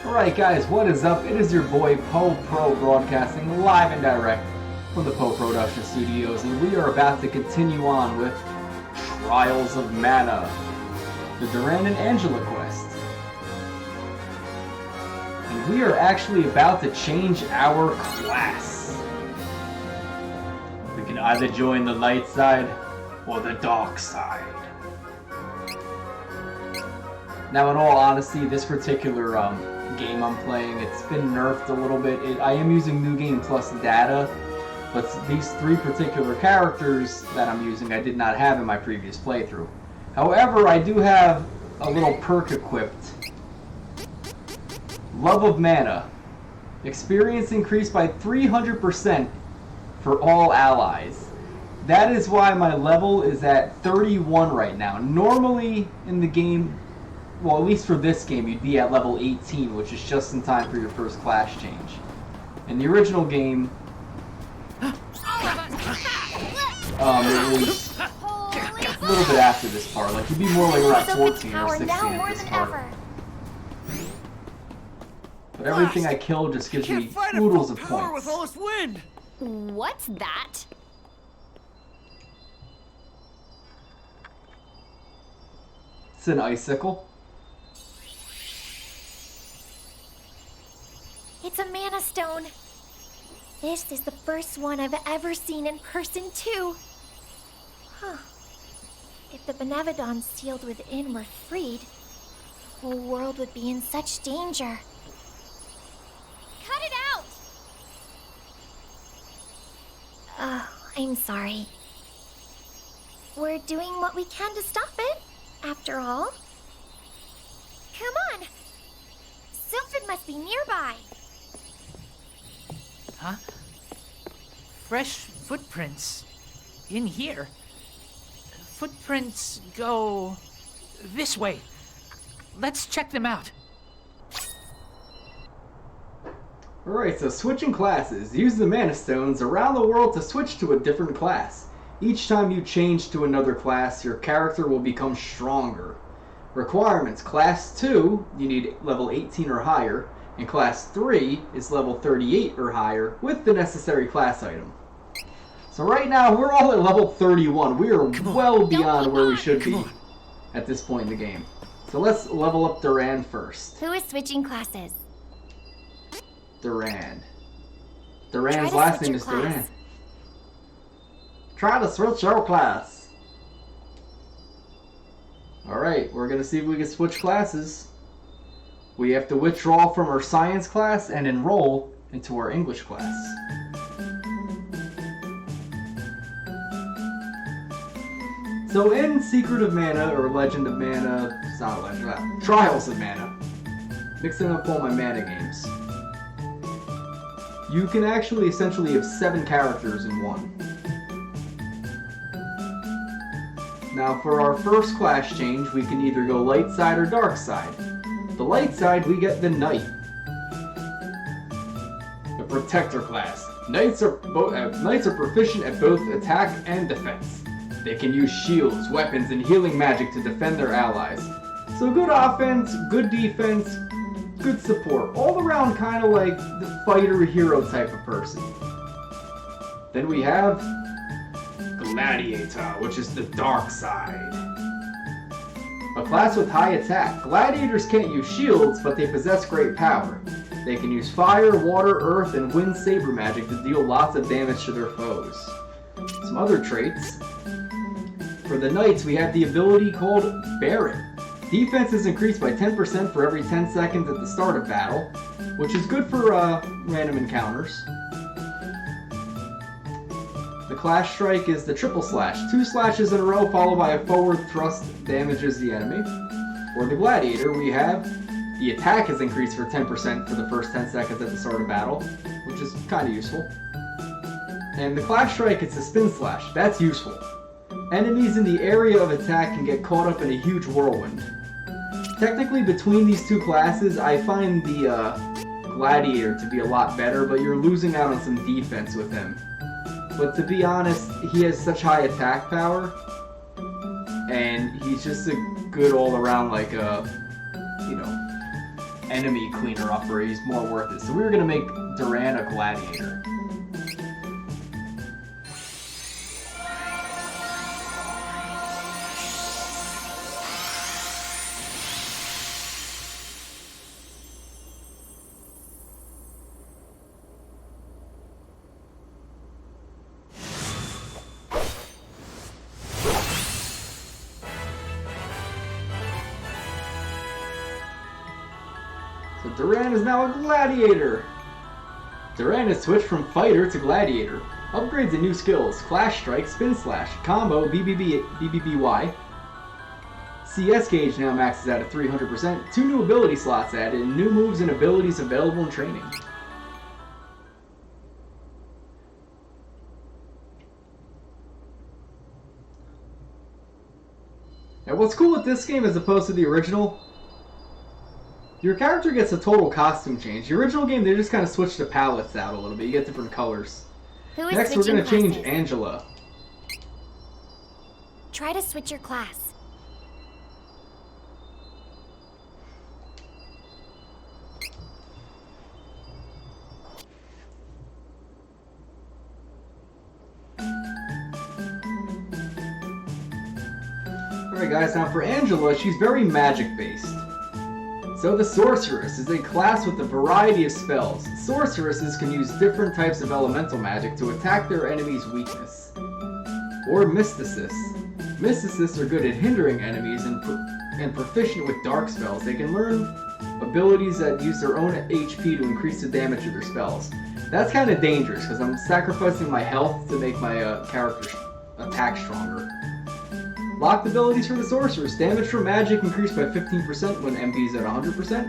Alright guys, what is up? It is your boy Poe Pro broadcasting live and direct from the Poe Production Studios, and we are about to continue on with Trials of Mana, the Duran and Angela quest. And we are actually about to change our class. We can either join the light side or the dark side. Now in all honesty, this particular game I'm playing, it's been nerfed a little bit. I am using New Game Plus data, but these three particular characters that I'm using I did not have in my previous playthrough. However, I do have a little perk equipped. Love of Mana. Experience increased by 300% for all allies. That is why my level is at 31 right now. Normally in the game, well, at least for this game, you'd be at level 18, which is just in time for your first class change. In the original game, it was a little bit after this part. Like, you'd be more like around 14 or 16 at this part. But everything I kill just gives me oodles of points. With all this wind. What's that? It's an icicle. It's a mana stone. This is the first one I've ever seen in person, too. Huh. If the benevodons sealed within were freed, the whole world would be in such danger. Cut it out! Oh, I'm sorry. We're doing what we can to stop it, after all. Come on! Sylphid must be nearby. Huh? Fresh footprints in here. Footprints go this way. Let's check them out. Alright, so switching classes. Use the Mana Stones around the world to switch to a different class. Each time you change to another class, your character will become stronger. Requirements. Class 2, you need level 18 or higher. And Class 3 is level 38 or higher with the necessary class item. So right now, we're all at level 31. We are well beyond where we should be at this point in the game. So let's level up Duran first. Who is switching classes? Duran. Duran's last name is Duran. Try to switch your class. Alright, we're going to see if we can switch classes. We have to withdraw from our science class and enroll into our English class. So in Secret of Mana, or Legend of Mana, it's not Legend, Trials of Mana, mixing up all my mana games, you can actually essentially have 7 characters in one. Now for our first class change, we can either go light side or dark side. The light side, we get the Knight. The Protector class. Knights are proficient at both attack and defense. They can use shields, weapons, and healing magic to defend their allies. So good offense, good defense, good support. All around kind of like the fighter hero type of person. Then we have Gladiator, which is the dark side. A class with high attack. Gladiators can't use shields, but they possess great power. They can use fire, water, earth, and wind saber magic to deal lots of damage to their foes. Some other traits. For the Knights, we have the ability called Baron. Defense is increased by 10% for every 10 seconds at the start of battle, which is good for random encounters. The Clash Strike is the triple slash. 2 slashes in a row followed by a forward thrust damages the enemy. For the Gladiator, we have the attack is increased for 10% for the first 10 seconds at the start of battle, which is kind of useful. And the Clash Strike, it's a spin slash. That's useful. Enemies in the area of attack can get caught up in a huge whirlwind. Technically, between these two classes, I find the Gladiator to be a lot better, but you're losing out on some defense with him. But to be honest, he has such high attack power, and he's just a good all-around, like, enemy cleaner upper, he's more worth it. So we were gonna make Duran a gladiator. So Duran is now a gladiator. Duran has switched from fighter to gladiator. Upgrades and new skills: Clash Strike, Spin Slash, Combo, BBBY. CS gauge now maxes out at 300%. 2 new ability slots added, and new moves and abilities available in training. Now what's cool with this game as opposed to the original, your character gets a total costume change. The original game, they just kind of switched the palettes out a little bit. You get different colors. Next, we're going to change Angela. Try to switch your class. Alright guys, now for Angela, she's very magic-based. So the Sorceress is a class with a variety of spells. Sorceresses can use different types of elemental magic to attack their enemy's weakness. Or Mysticists. Mysticists are good at hindering enemies and proficient with dark spells. They can learn abilities that use their own HP to increase the damage of their spells. That's kind of dangerous because I'm sacrificing my health to make my character attack stronger. Locked abilities for the Sorceress. Damage from magic increased by 15% when MP is at 100%.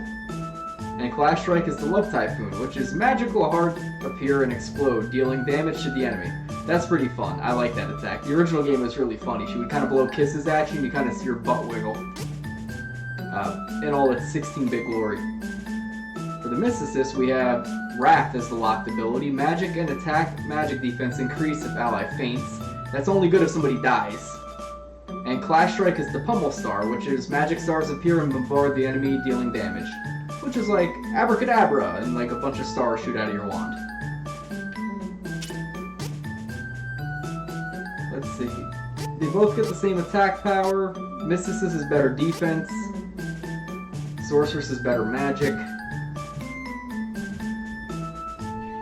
And Clash Strike is the Love Typhoon, which is magical heart appear and explode, dealing damage to the enemy. That's pretty fun. I like that attack. The original game was really funny. She would kind of blow kisses at you and you kind of see her butt wiggle. In all its 16-bit glory. For the Mysticist, we have Wrath as the locked ability. Magic and attack magic defense increase if ally faints. That's only good if somebody dies. And Clash Strike is the Pummel Star, which is magic stars appear and bombard the enemy, dealing damage. Which is like abracadabra, and like a bunch of stars shoot out of your wand. Let's see. They both get the same attack power. Mysticist is better defense. Sorceress is better magic.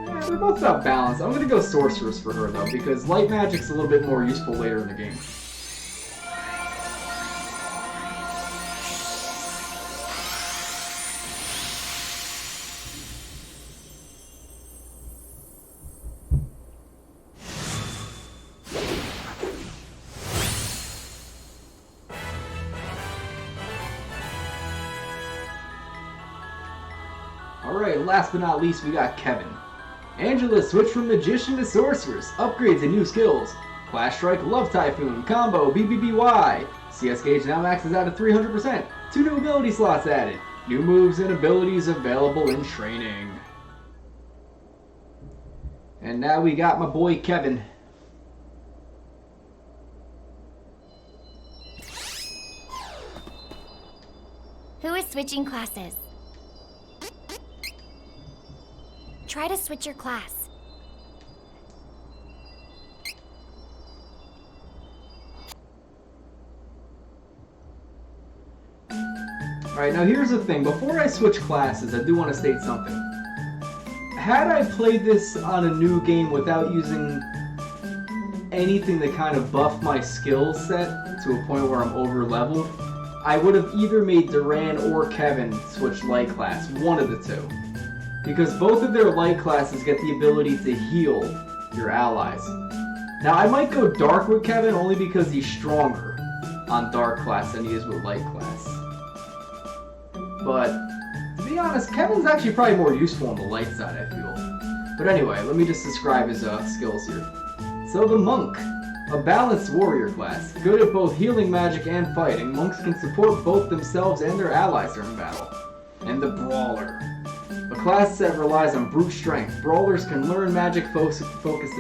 Yeah, they're both about balance. I'm gonna go Sorceress for her though, because light magic's a little bit more useful later in the game. Alright, last but not least, we got Kevin. Angela switched from Magician to Sorceress. Upgrades and new skills: Clash Strike, Love Typhoon, Combo, BBBY. CS gauge now maxes out at 300%. 2 new ability slots added. New moves and abilities available in training. And now we got my boy Kevin. Who is switching classes? Try to switch your class. Alright, now here's the thing. Before I switch classes, I do want to state something. Had I played this on a new game without using anything to kind of buff my skill set to a point where I'm over leveled, I would have either made Duran or Kevin switch light class, one of the two. Because both of their light classes get the ability to heal your allies. Now I might go dark with Kevin only because he's stronger on dark class than he is with light class. But to be honest, Kevin's actually probably more useful on the light side, I feel. But anyway, let me just describe his skills here. So the Monk, a balanced warrior class, good at both healing magic and fighting. Monks can support both themselves and their allies during battle. And the Brawler, a class that relies on brute strength. Brawlers can learn magic-focused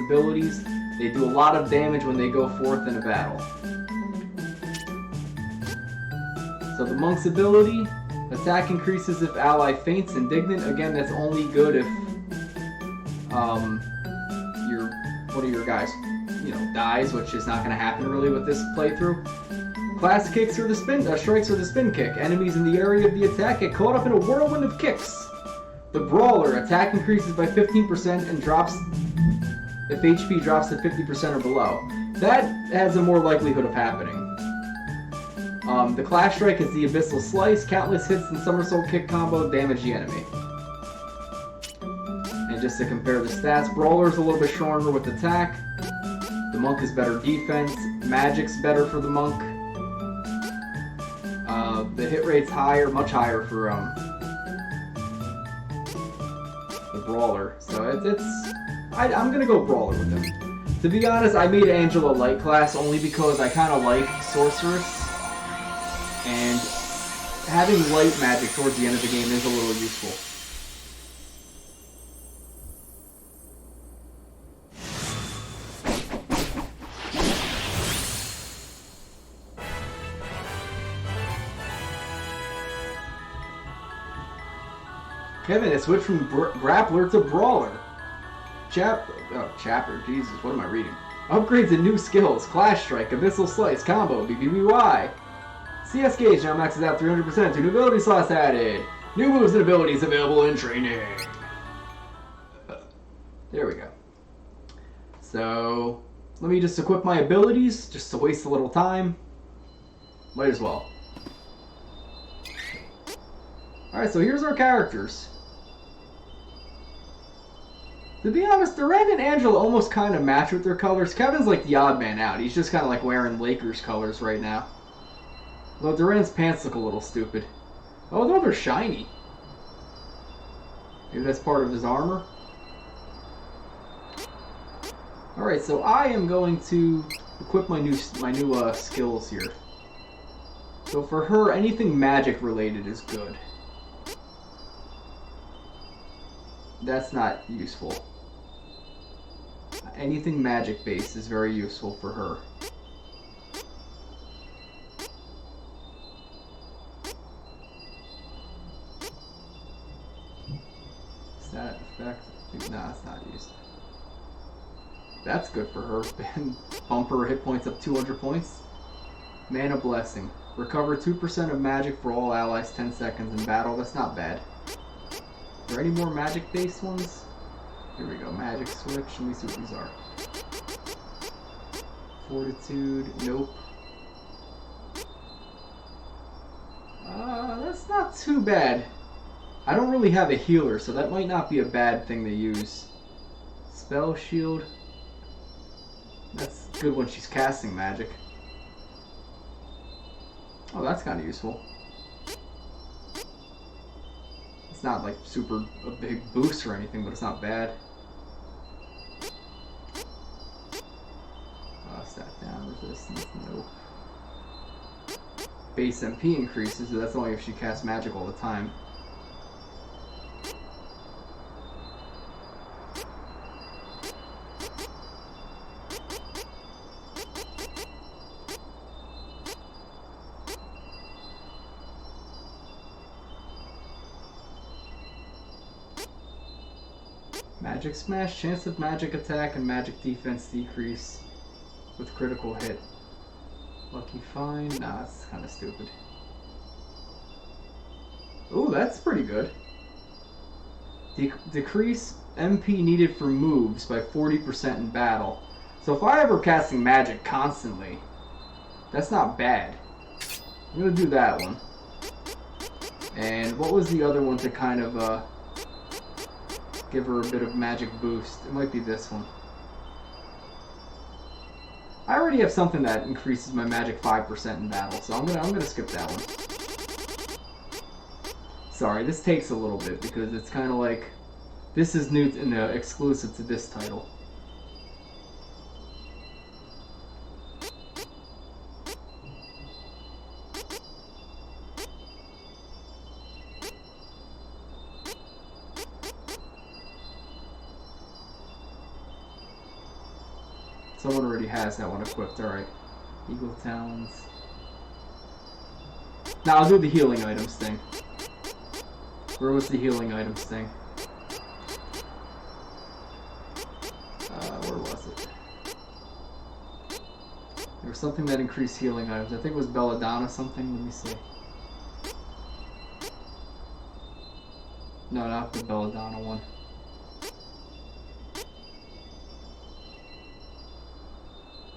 abilities. They do a lot of damage when they go forth in a battle. So the Monk's ability, Attack increases if ally faints indignant. Again, that's only good if one of your guys, dies, which is not going to happen really with this playthrough. Class kicks or the strikes or the spin kick. Enemies in the area of the attack get caught up in a whirlwind of kicks. The brawler attack increases by 15% and drops if HP drops to 50% or below. That has a more likelihood of happening. The class strike is the abyssal slice. Countless hits and somersault kick combo damage the enemy. And just to compare the stats, brawler's a little bit stronger with attack. The monk is better defense. Magic's better for the monk. The hit rate's higher, much higher for the brawler. So I'm gonna go brawler with him. To be honest, I made Angela light class only because I kind of like sorceress, and having light magic towards the end of the game is a little useful. Kevin, it switched from grappler to brawler. Chapter, Jesus, what am I reading? Upgrades and new skills, Clash Strike, Abyssal Slice, Combo, BBBY. CS Gauge now maxes out 300%, 2 new ability slots added. New moves and abilities available in training. There we go. So, let me just equip my abilities, just to waste a little time. Might as well. Alright, so here's our characters. To be honest, Duran and Angela almost kind of match with their colors. Kevin's like the odd man out. He's just kind of like wearing Lakers colors right now. Though Duran's pants look a little stupid. Oh, no, they're shiny. Maybe that's part of his armor. Alright, so I am going to equip my new skills here. So for her, anything magic related is good. That's not useful. Anything magic based is very useful for her. Stat effect? Nah, it's not used. That's good for her. Bump her hit points up 200 points. Mana Blessing. Recover 2% of magic for all allies 10 seconds in battle. That's not bad. Are there any more magic-based ones? Here we go. Magic Switch. Let me see what these are. Fortitude. Nope. That's not too bad. I don't really have a healer, so that might not be a bad thing to use. Spell Shield. That's good when she's casting magic. Oh, that's kind of useful. It's not like super a big boost or anything, but it's not bad. Stat down, resistance, nope. Base MP increases, but that's only if she casts magic all the time. Magic Smash, chance of magic attack and magic defense decrease with critical hit. Lucky Find, nah, that's kind of stupid. Ooh, that's pretty good. Decrease MP needed for moves by 40% in battle. So if I ever casting magic constantly, that's not bad. I'm gonna do that one. And what was the other one to kind of give her a bit of magic boost? It might be this one. I already have something that increases my magic 5% in battle, so I'm gonna skip that one. Sorry, this takes a little bit because it's kind of like this is new and exclusive to this title. Someone already has that one equipped, alright. Eagle Talons. Now I'll do the healing items thing. Where was the healing items thing? Where was it? There was something that increased healing items. I think it was belladonna something. Let me see. No, not the belladonna one.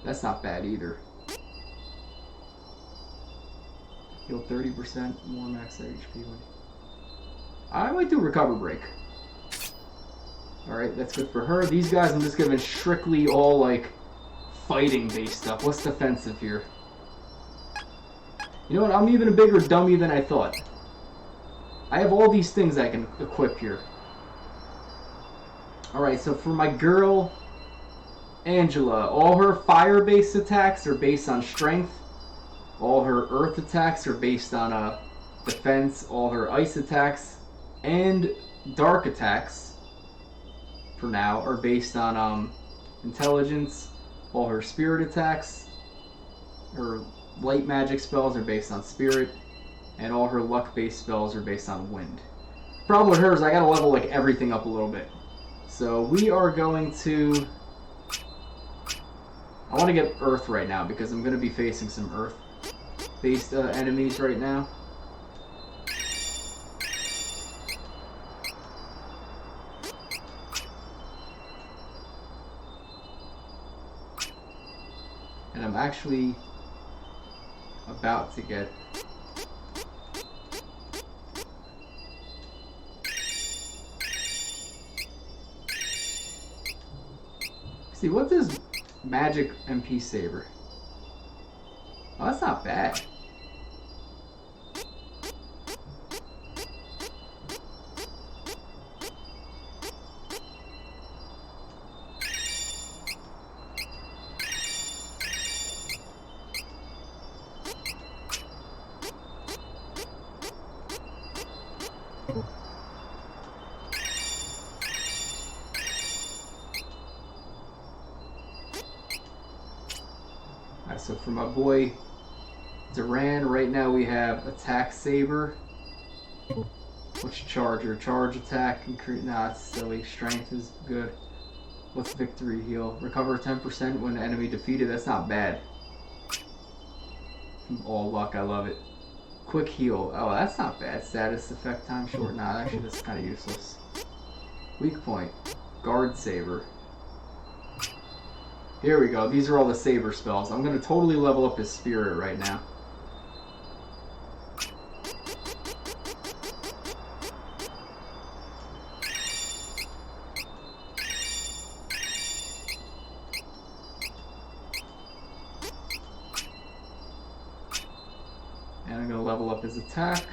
That's not bad either. Heal 30% more max HP. I might do recover break. Alright, that's good for her. These guys I'm just giving strictly all like fighting based stuff. What's defensive here? You know what? I'm even a bigger dummy than I thought. I have all these things I can equip here. Alright, so for my girl Angela, all her fire-based attacks are based on strength. All her earth attacks are based on defense. All her ice attacks and dark attacks, for now, are based on intelligence. All her spirit attacks, her light magic spells are based on spirit, and all her luck-based spells are based on wind. Problem with her is I gotta level like everything up a little bit. So we are going to... I want to get Earth right now because I'm going to be facing some Earth-based enemies right now. And I'm actually about to get... See, what does Magic MP Saber? Oh, that's not bad. So for my boy Duran, right now we have Attack Saber. What's Charger? Charge attack. Nah, it's silly. Strength is good. What's Victory Heal? Recover 10% when enemy defeated. That's not bad. All luck. I love it. Quick Heal. Oh, that's not bad. Status effect time short. Nah, actually that's kind of useless. Weak Point. Guard Saber. Here we go. These are all the Saber spells. I'm going to totally level up his Spirit right now. And I'm going to level up his attack.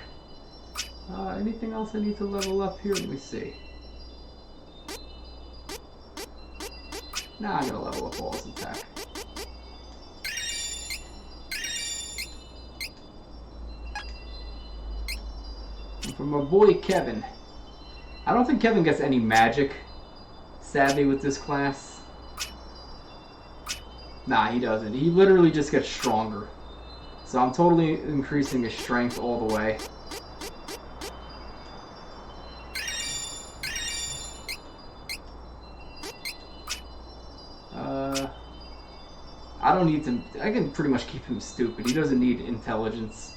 Anything else I need to level up here? Let me see. Nah, I'm gonna level up all his attack. And for my boy Kevin, I don't think Kevin gets any magic, sadly, with this class. Nah, he doesn't. He literally just gets stronger. So I'm totally increasing his strength all the way. I don't need to... I can pretty much keep him stupid. He doesn't need intelligence.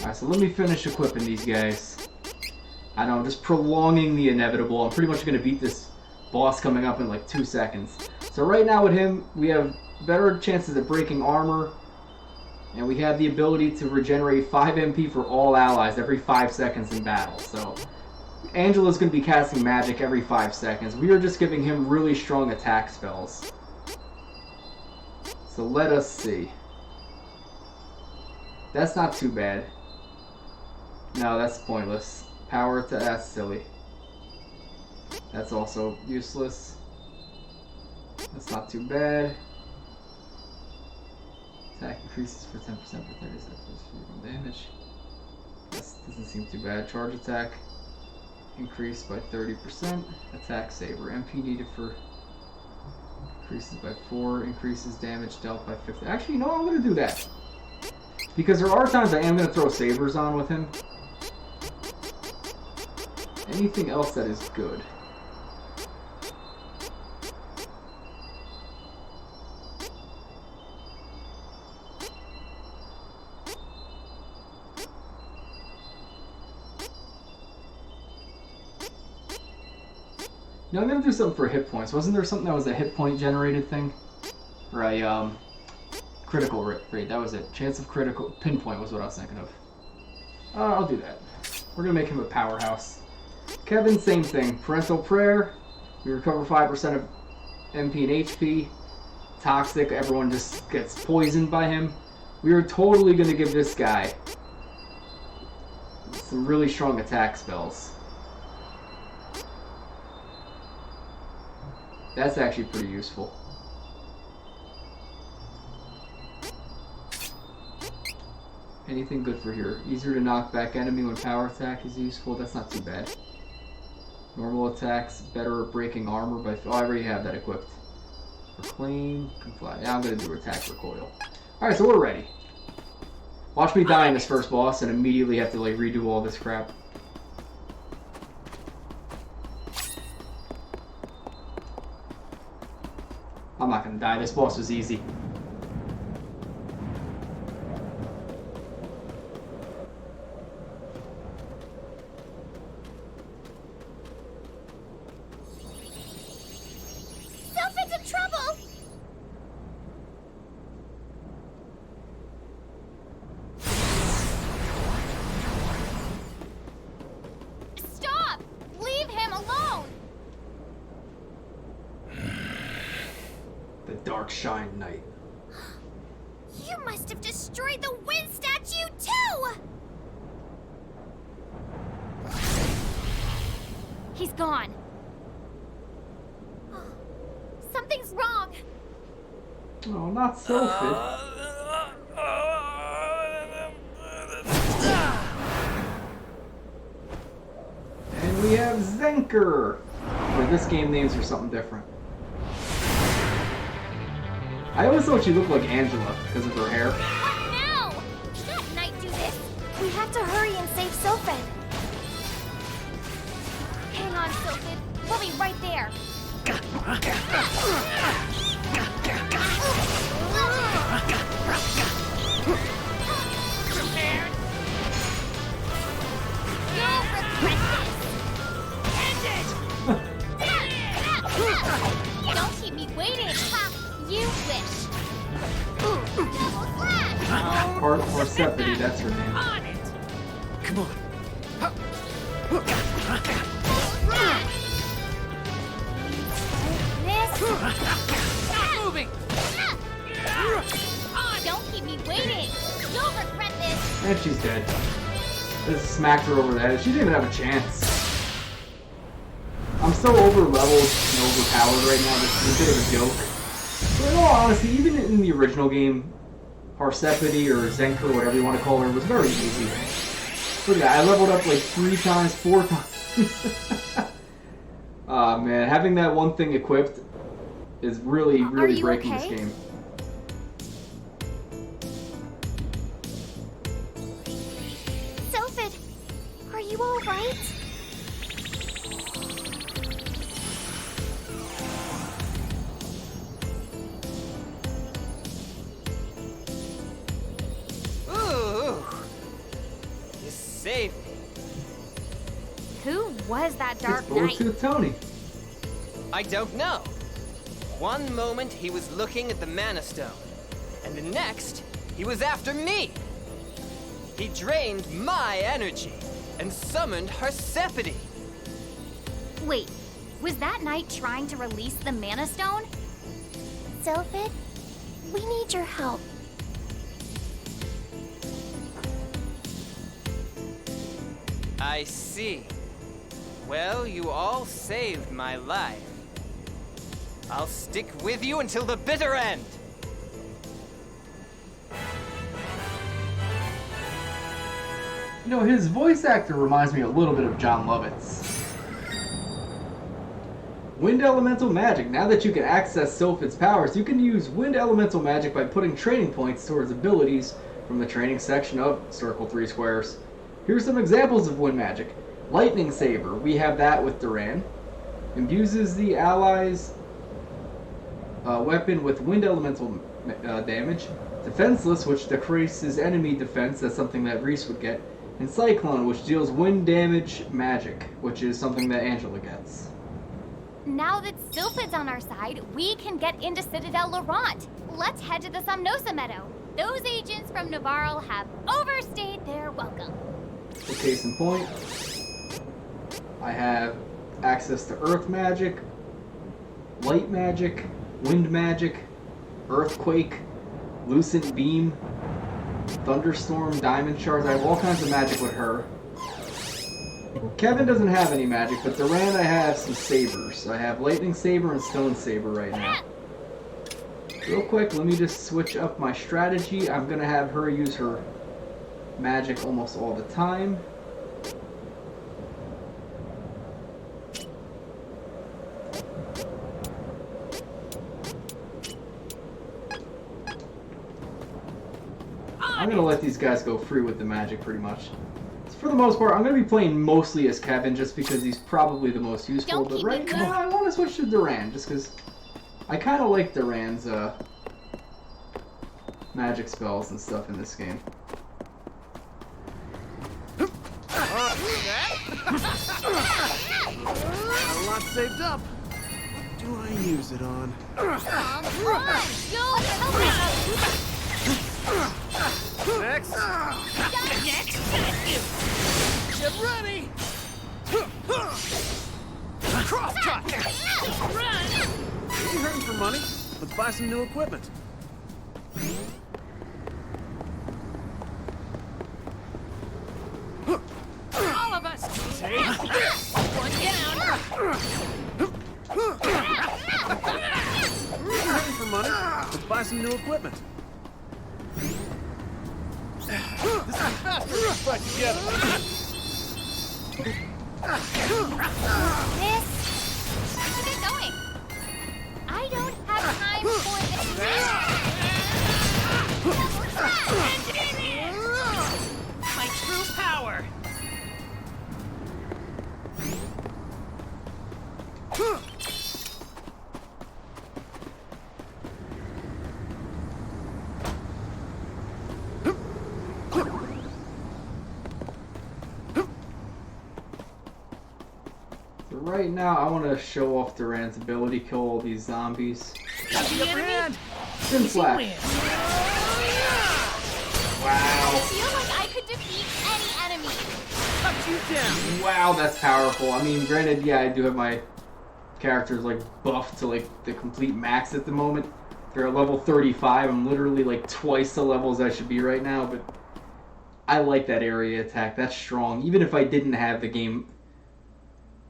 Alright, so let me finish equipping these guys. I know, I'm just prolonging the inevitable. I'm pretty much going to beat this boss coming up in like 2 seconds. So right now with him, we have better chances at breaking armor. And we have the ability to regenerate 5 MP for all allies every 5 seconds in battle. So Angela's going to be casting magic every 5 seconds. We are just giving him really strong attack spells. So let us see. That's not too bad. No, that's pointless. Power to... that's silly. That's also useless. That's not too bad. Attack increases for 10% for 30 seconds for damage. That doesn't seem too bad. Charge attack. increased by 30%. Attack saber. MP needed for increases by 4, increases damage dealt by 50. Actually, no, I'm going to do that. Because there are times I am going to throw sabers on with him. Anything else that is good? No, I'm gonna do something for hit points. Wasn't there something that was a hit point generated thing? Or a critical rate. That was it. Chance of critical pinpoint was what I was thinking of. I'll do that. We're gonna make him a powerhouse. Kevin, same thing. Parental prayer. We recover 5% of MP and HP. Toxic. Everyone just gets poisoned by him. We are totally gonna give this guy some really strong attack spells. That's actually pretty useful. Anything good for here? Easier to knock back enemy when power attack is useful. That's not too bad. Normal attacks, better at breaking armor by... Oh, I already have that equipped. Proclaim, can fly. Yeah, I'm going to do attack recoil. Alright, so we're ready. Watch me die in this first boss and immediately have to like redo all this crap. I'm not gonna die, this boss was easy. Sylphid's in trouble! Stop! Leave him alone! The Dark Shine Knight. You must have destroyed the wind statue too! He's gone. Something's wrong. Oh, not Sylphid. And we have Zenker. But this game names are something different. I always thought she looked like Angela because of her hair. What now? That knight do this. We have to hurry and save Sylphid. Hang on, Sylphid. We'll be right there. Prepared. You'll regret this. End it! Don't keep me waiting. Ha! You wish. Ooh, double slash! Or Persephone, that's her name. On it. Come on. This. Moving. Don't keep me waiting. You'll regret this. And she's dead. Just smacked her over the head. She didn't even have a chance. I'm so over-leveled and overpowered right now, this is a bit of a joke. But in all honesty, even in the original game, Persephone or Zenker, whatever you want to call her, was very easy. Look at that, I leveled up like 3 times, 4 times. Aw man, having that one thing equipped is really breaking this game. Sylphid, are you alright? Ooh, you saved me. Who was that It's dark forward knight? to Tony. I don't know. One moment he was looking at the Mana Stone, and the next he was after me. He drained my energy and summoned Persephone. Wait, was that knight trying to release the Mana Stone? Sylphid, we need your help. I see. Well, you all saved my life. I'll stick with you until the bitter end. You know, his voice actor reminds me a little bit of John Lovitz. Wind Elemental Magic. Now that you can access Sylphid's powers, you can use Wind Elemental Magic by putting training points towards abilities from the training section of Circle 3 Squares. Here's some examples of Wind Magic. Lightning Saber. We have that with Duran. Imbues the allies' weapon with Wind Elemental damage. Defenseless, which decreases enemy defense. That's something that Reese would get. And Cyclone, which deals wind damage magic, which is something that Angela gets. Now that Sylphid's on our side, we can get into Citadel Laurent. Let's head to the Somnosa Meadow. Those agents from Navarro have overstayed their welcome. For case in point, I have access to earth magic, light magic, wind magic, earthquake, lucent beam, thunderstorm, diamond shards. I have all kinds of magic with her. Kevin doesn't have any magic, but Duran I have some sabers. I have lightning saber and stone saber right now. Real quick, let me just switch up my strategy. I'm gonna have her use her magic almost all the time. I'm gonna let these guys go free with the magic pretty much. So for the most part, I'm gonna be playing mostly as Kevin just because he's probably the most useful. But right now, I want to switch to Duran just because I kind of like Duran's magic spells and stuff in this game. Got a lot saved up. What do I use it on? Next. Get ready. Cross cut. Run. You hurting for money? Let's buy some new equipment. All of us! Take this. One down! You hurting for money? Let's buy some new equipment. This is faster than we fight together. This? Where's it going? I don't have time for this. My true power! Right now, I want to show off Duran's ability, kill all these zombies. Got the enemy? Spin Flash. Wow. I feel like I could defeat any enemy. Cut you down. Wow, that's powerful. I mean, granted, yeah, I do have my characters, like, buffed to, like, the complete max at the moment. They're at level 35. I'm literally, like, twice the levels I should be right now, but I like that area attack. That's strong. Even if I didn't have the game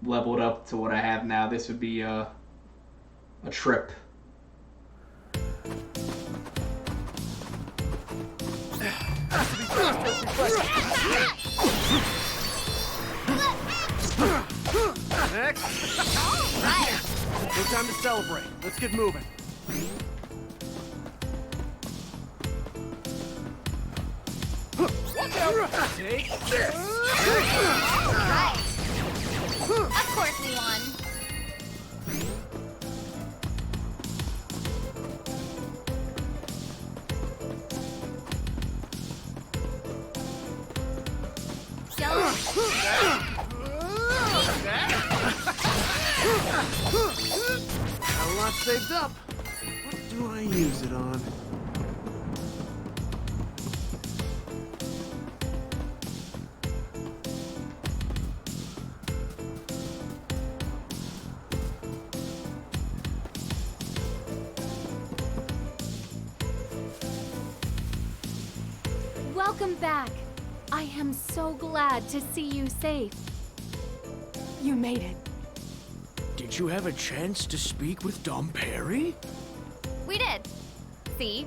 leveled up to what I have now, this would be a trip. Next. All right. No time to celebrate. Let's get moving. Take this. All right. Of course we won. Got a lot saved up. What do I use it on? Welcome back. I am so glad to see you safe. You made it. Did you have a chance to speak with Dom Perry? We did. See?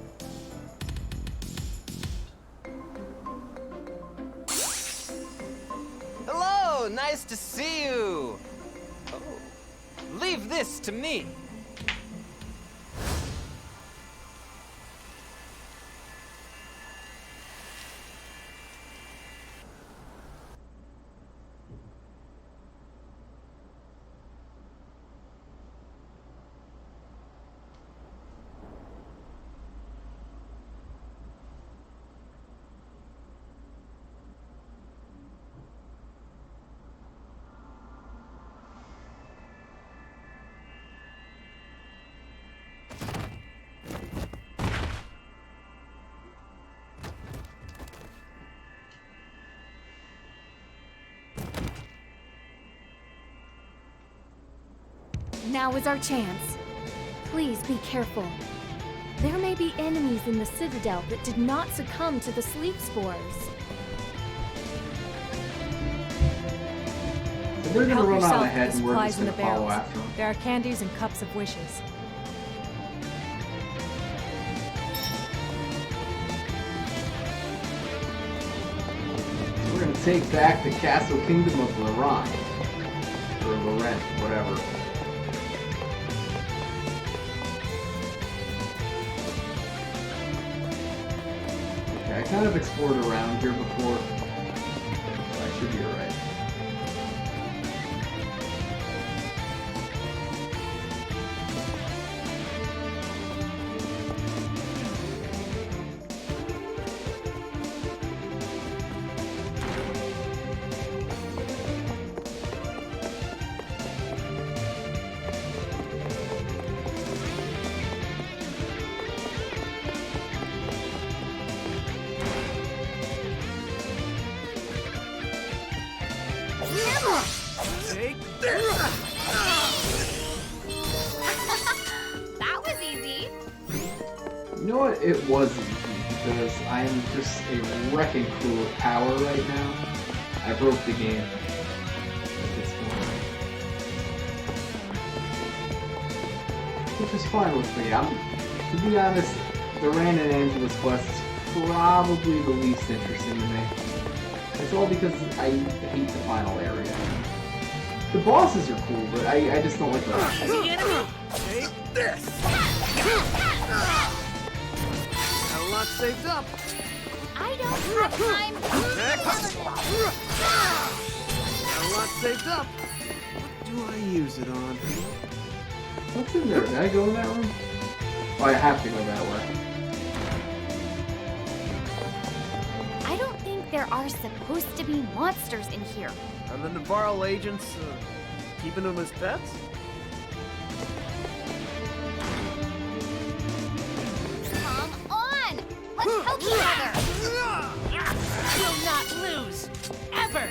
Hello, nice to see you. Oh, Leave this to me. Now is our chance. Please be careful. There may be enemies in the Citadel that did not succumb to the sleep spores. So they're gonna Help run on yourself ahead to and we're supplies just in the gonna follow barrels. after them. There are candies and cups of wishes. We're gonna take back the Castle Kingdom of Laurent. Or Laurent, whatever. Okay, I kind of explored around here before. So I should be alright. That was easy. You know what? It was easy because I am just a wrecking crew of power right now. I broke the game at this point. Which is fine with me. To be honest, Duran and Angela's quest is probably the least interesting to me. It's all because I hate the final area. The bosses are cool, but I just don't like the Take this! Got a lot saved up. I don't have time. Next! Got a lot saved up. What do I use it on? What's in there? Did I go in that room? Oh, I have to go that way. I don't think there are supposed to be monsters in here. Are the Navarro agents keeping them as pets? Come on! Let's help each other! Will not lose. Ever.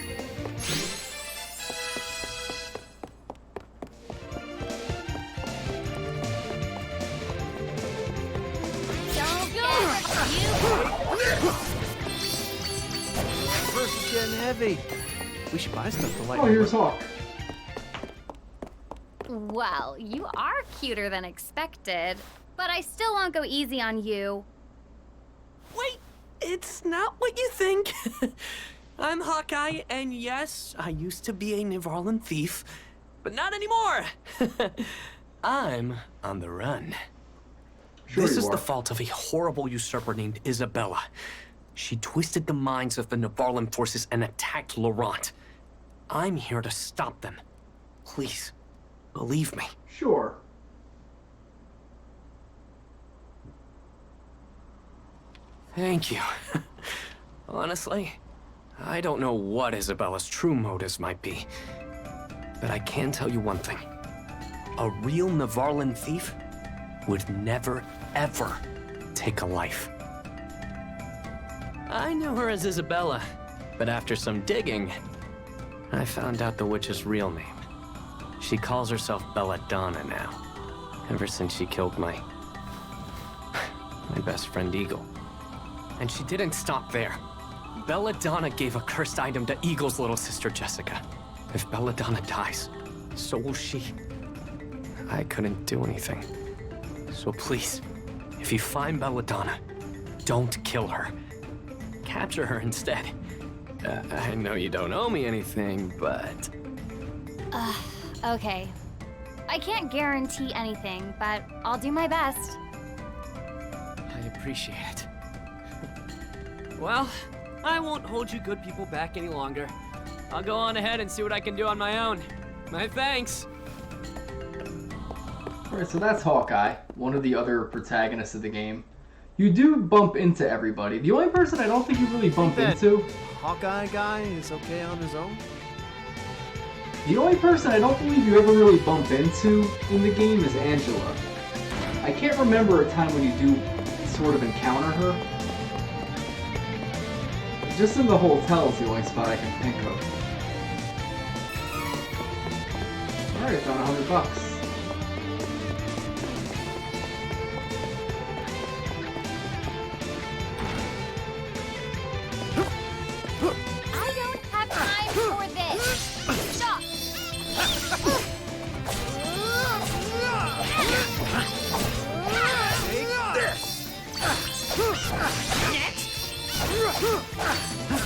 Don't get you. Purse is getting heavy. We should buy stuff to light. Oh, here's Hawk. Well, you are cuter than expected, but I still won't go easy on you. Wait, it's not what you think. I'm Hawkeye, and yes, I used to be a Nevarlan thief, but not anymore. I'm on the run. Sure This you is the are. fault of a horrible usurper named Isabella. She twisted the minds of the Nevarlan forces and attacked Laurent. I'm here to stop them. Please, believe me. Sure. Thank you. Honestly, I don't know what Isabella's true motives might be. But I can tell you one thing. A real Nevarlan thief would never, ever take a life. I knew her as Isabella, but after some digging, I found out the witch's real name. She calls herself Belladonna now, ever since she killed my best friend Eagle. And she didn't stop there. Belladonna gave a cursed item to Eagle's little sister Jessica. If Belladonna dies, so will she. I couldn't do anything. So please, if you find Belladonna, don't kill her. Capture her instead. I know you don't owe me anything, but... Okay. I can't guarantee anything, but I'll do my best. I appreciate it. Well, I won't hold you good people back any longer. I'll go on ahead and see what I can do on my own. My thanks. Alright, so that's Hawkeye, one of the other protagonists of the game. You do bump into everybody. The only person I don't think you really bump into... Hawkeye guy is okay on his own? The only person I don't believe you ever really bump into in the game is Angela. I can't remember a time when you do sort of encounter her. Just in the hotel is the only spot I can think of. Alright, found $100. I don't have time for this. Stop.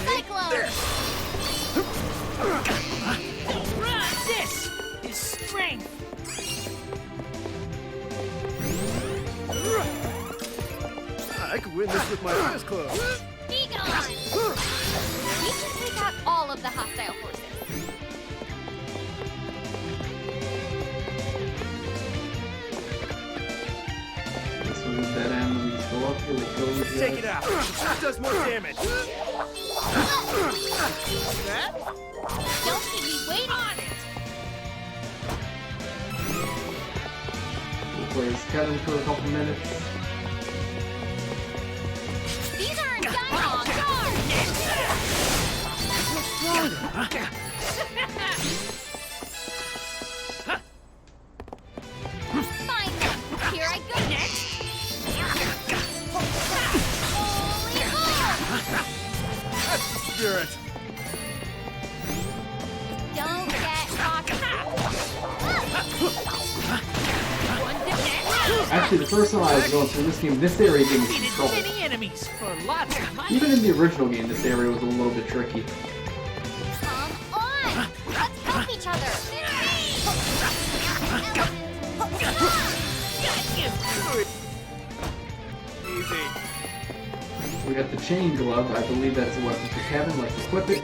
Cyclone. This is strength. I could win this with my eyes closed. Be gone. We can take out all of the hostile forces. This one's dead end. Let me just go up here. We'll kill these Take it guys. out. That does more damage. That? Don't keep me waiting on it. We'll play as Kevin for a couple minutes. These aren't done on guard. Fine then. Here I go. Holy moly! That's the spirit. Don't get cocky. Actually, the first time I was going through this game, this area gave me some trouble. Many enemies for lots of money. Even in the original game, this area was a little bit tricky. Come on. Let's help each other. Easy. We got the chain glove. I believe that's a weapon for Kevin. Let's equip it.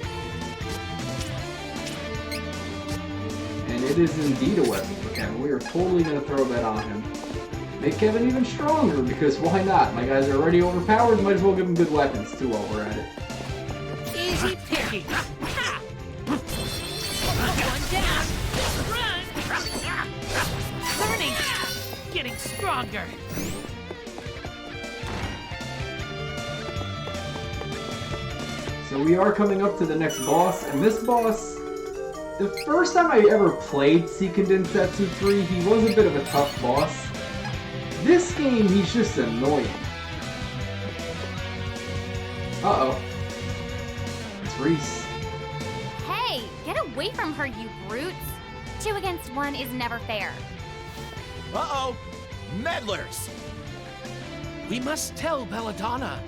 And it is indeed a weapon for Kevin. We are totally going to throw that on him. Make Kevin even stronger, because why not? My guys are already overpowered. Might as well give him good weapons, too, while we're at it. Easy picking. Ha! One down. Run. Learning. Getting stronger. So we are coming up to the next boss, and this boss, the first time I ever played Seiken Densetsu 3, he was a bit of a tough boss. This game, he's just annoying. Uh-oh. It's Reese. Hey, get away from her, you brutes. 2 against 1 is never fair. Uh-oh! Meddlers! We must tell Belladonna.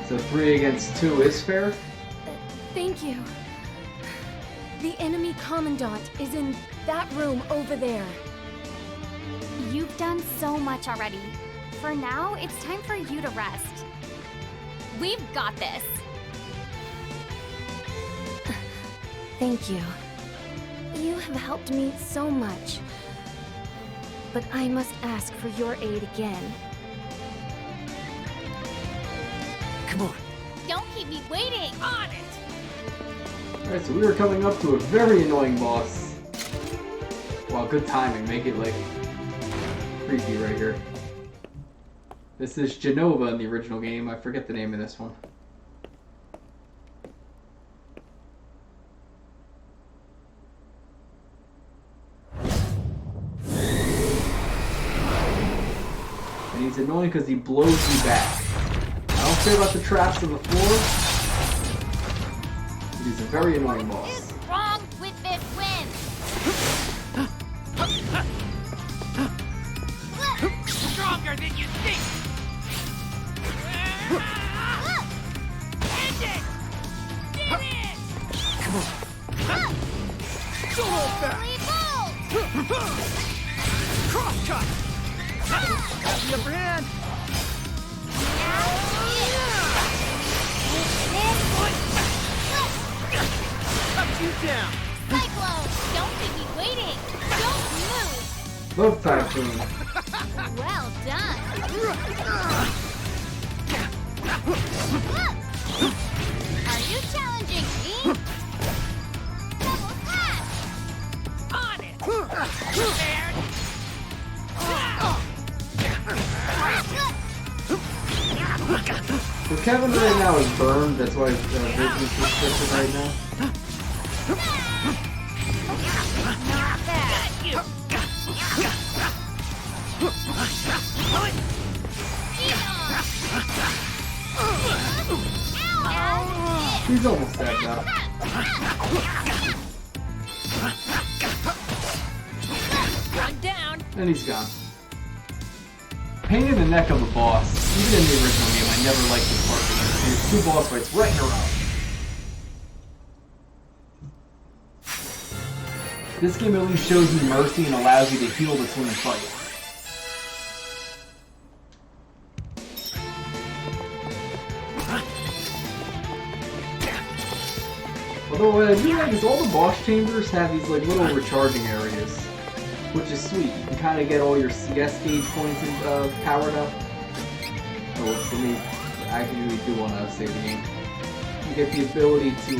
So 3 against 2 is fair? Thank you. The enemy commandant is in that room over there. You've done so much already. For now, it's time for you to rest. We've got this. Thank you. You have helped me so much. But I must ask for your aid again. Come on. Don't keep me waiting. On it. Alright, so we are coming up to a very annoying boss. Wow, good timing. Make it, like, creepy right here. This is Genova in the original game. I forget the name of this one. And he's annoying because he blows you back. I don't care about the traps on the floor. But he's a very annoying boss. What is wrong with this wind? Stronger than you think. End it. Did it. Don't hold back. Holy balls! The upper hand. Up you down. Cyclone, don't keep me waiting. Don't move. Love Typhoon. Well done. Are you challenging me? Double slash. On it! Prepared? So Kevin right now is burned, that's why his vision is restricted right now. Not bad. You! Ow! He's almost dead now. One down! And he's gone. Pain in the neck of a boss. Even in the original game, I never liked this part because there's 2 boss fights right in a row. This game at least shows you mercy and allows you to heal between fights. Although what I do like is all the boss chambers have these like little recharging areas, which is sweet. You can kind of get all your CS gauge points powered up. Oh, for me, I really do want to save the game. You get the ability to,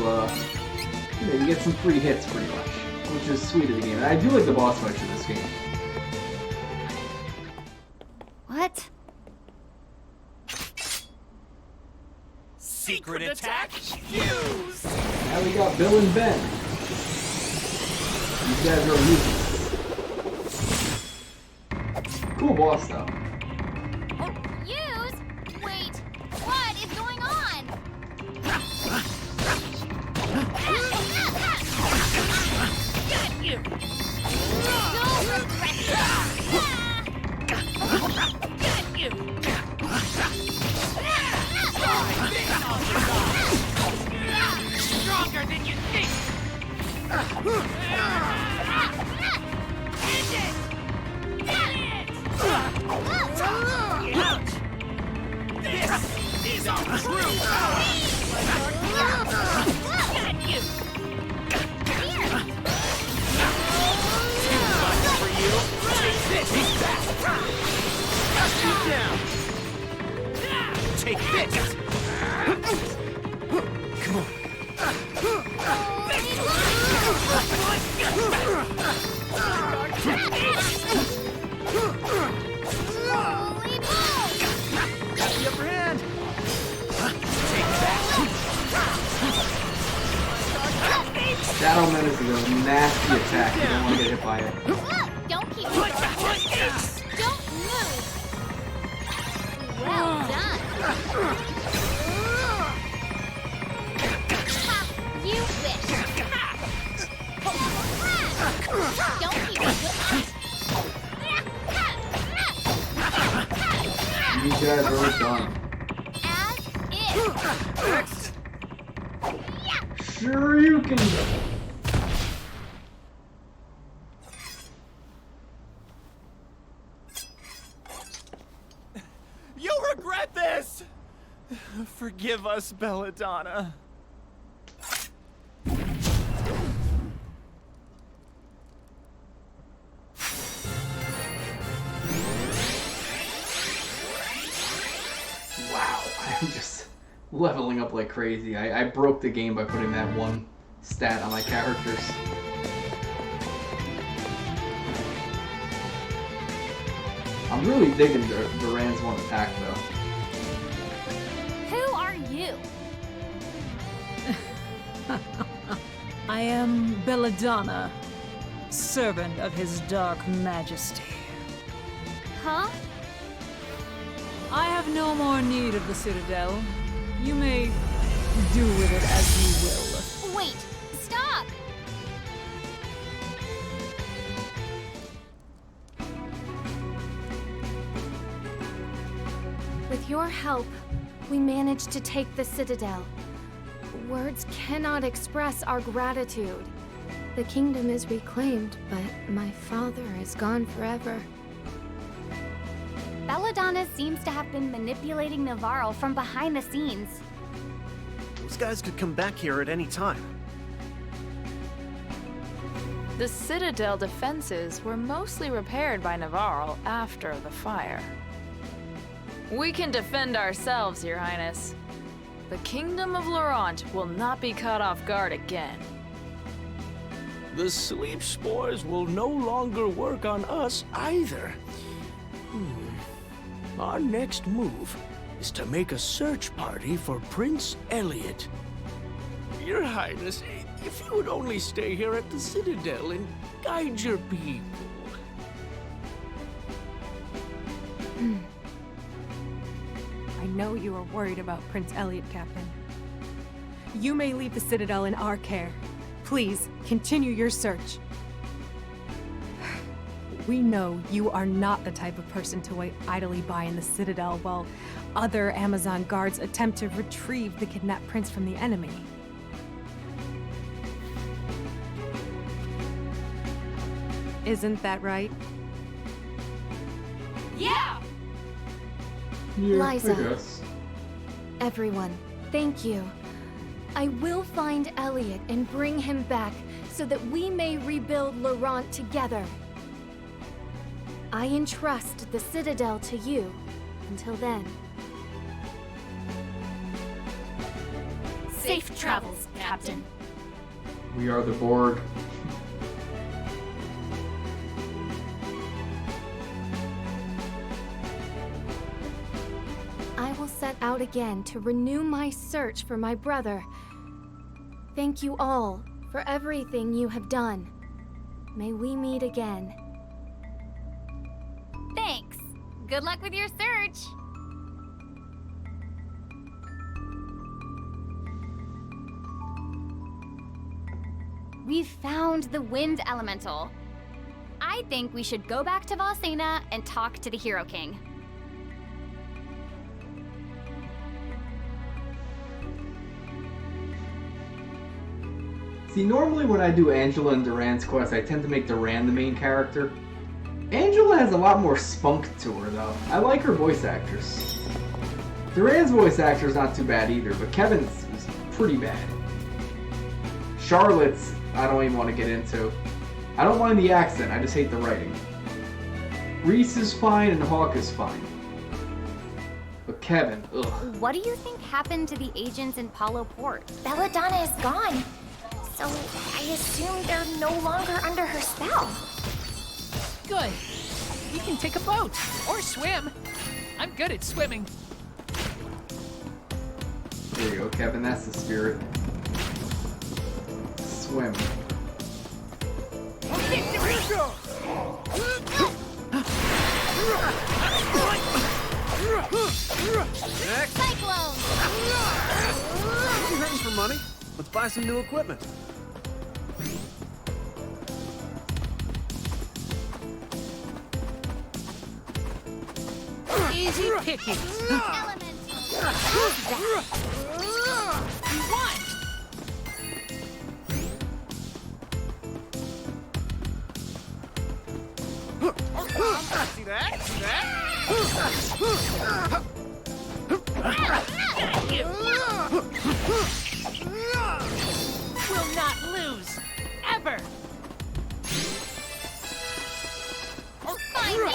you get some free hits pretty much, which is sweet of the game. And I do like the boss fights in this game. What? Secret attack, use! Now we got Bill and Ben. These guys are useless. Cool boss though. Use? Wait, what is going on? Got you! You'll regret it. Got you! Stronger than you think! End it! End it! Ouch! This is our true power! Got you! Too much for you. Take this. Up you down. Take this. Come on. Holy moly! Got the upper hand. Take that. Shadow Menace is a nasty attack. You don't want to get hit by it. Don't keep me Don't move! Well done! Ha! You wish! Don't keep me These guys are done. As is! Sure you can. You'll regret this! Forgive us, Belladonna. Wow, I'm just leveling up like crazy. I broke the game by putting that one stat on my characters. I'm really digging Duran's one attack though. Who are you? I am Belladonna, servant of his dark majesty. Huh? I have no more need of the Citadel. You may do with it as you will. Wait! Stop! With your help, we managed to take the Citadel. Words cannot express our gratitude. The kingdom is reclaimed, but my father is gone forever. Belladonna seems to have been manipulating Navarro from behind the scenes. Those guys could come back here at any time. The Citadel defenses were mostly repaired by Navarro after the fire. We can defend ourselves, Your Highness. The Kingdom of Laurent will not be caught off guard again. The sleep spores will no longer work on us either. Our next move is to make a search party for Prince Elliot. Your Highness, if you would only stay here at the Citadel and guide your people. I know you are worried about Prince Elliot, Captain. You may leave the Citadel in our care. Please, continue your search. We know you are not the type of person to wait idly by in the Citadel while other Amazon guards attempt to retrieve the kidnapped prince from the enemy. Isn't that right? Yeah! Yeah, Liza. I guess. Everyone, thank you. I will find Elliot and bring him back so that we may rebuild Laurent together. I entrust the Citadel to you. Until then. Safe travels, Captain. We are the Borg. I will set out again to renew my search for my brother. Thank you all for everything you have done. May we meet again. Thanks. Good luck with your search. We've found the wind elemental. I think we should go back to Valsena and talk to the Hero King. See, normally when I do Angela and Duran's quest, I tend to make Duran the main character. Angela has a lot more spunk to her, though. I like her voice actress. Duran's voice actor is not too bad either, but Kevin's is pretty bad. Charlotte's, I don't even want to get into. I don't mind the accent, I just hate the writing. Reese is fine and Hawk is fine. But Kevin, ugh. What do you think happened to the agents in Palo Port? Belladonna is gone. So I assume they're no longer under her spell. Good. You can take a boat or swim. I'm good at swimming. There you go, Kevin, that's the spirit. Swim. Next! Cyclone! You hurting for money? Let's buy some new equipment. Easy pickings. Elemental! You won! See that? See that? Will not lose. Ever. Find me!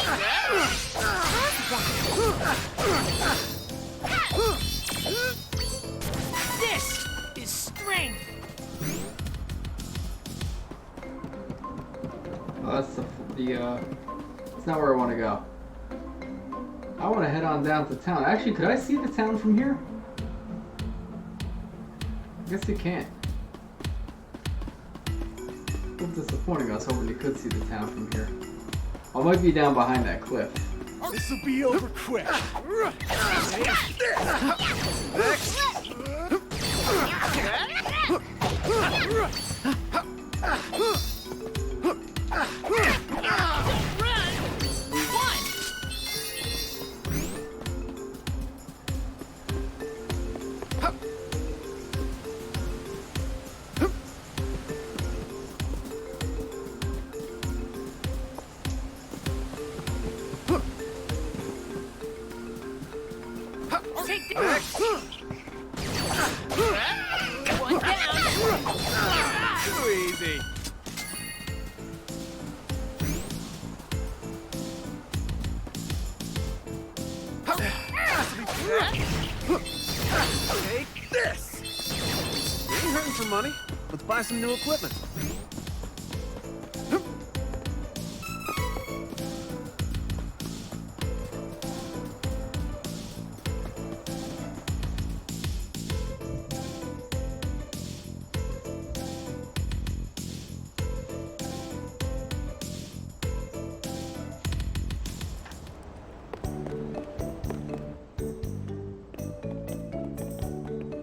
This is strength. Oh, that's that's not where I want to go. I want to head on down to town. Actually, could I see the town from here? I guess you can't. A little disappointing. I was hoping you could see the town from here. I might be down behind that cliff. This'll be over quick. One down. Too easy. Take this! We ain't hurting for money. Let's buy some new equipment.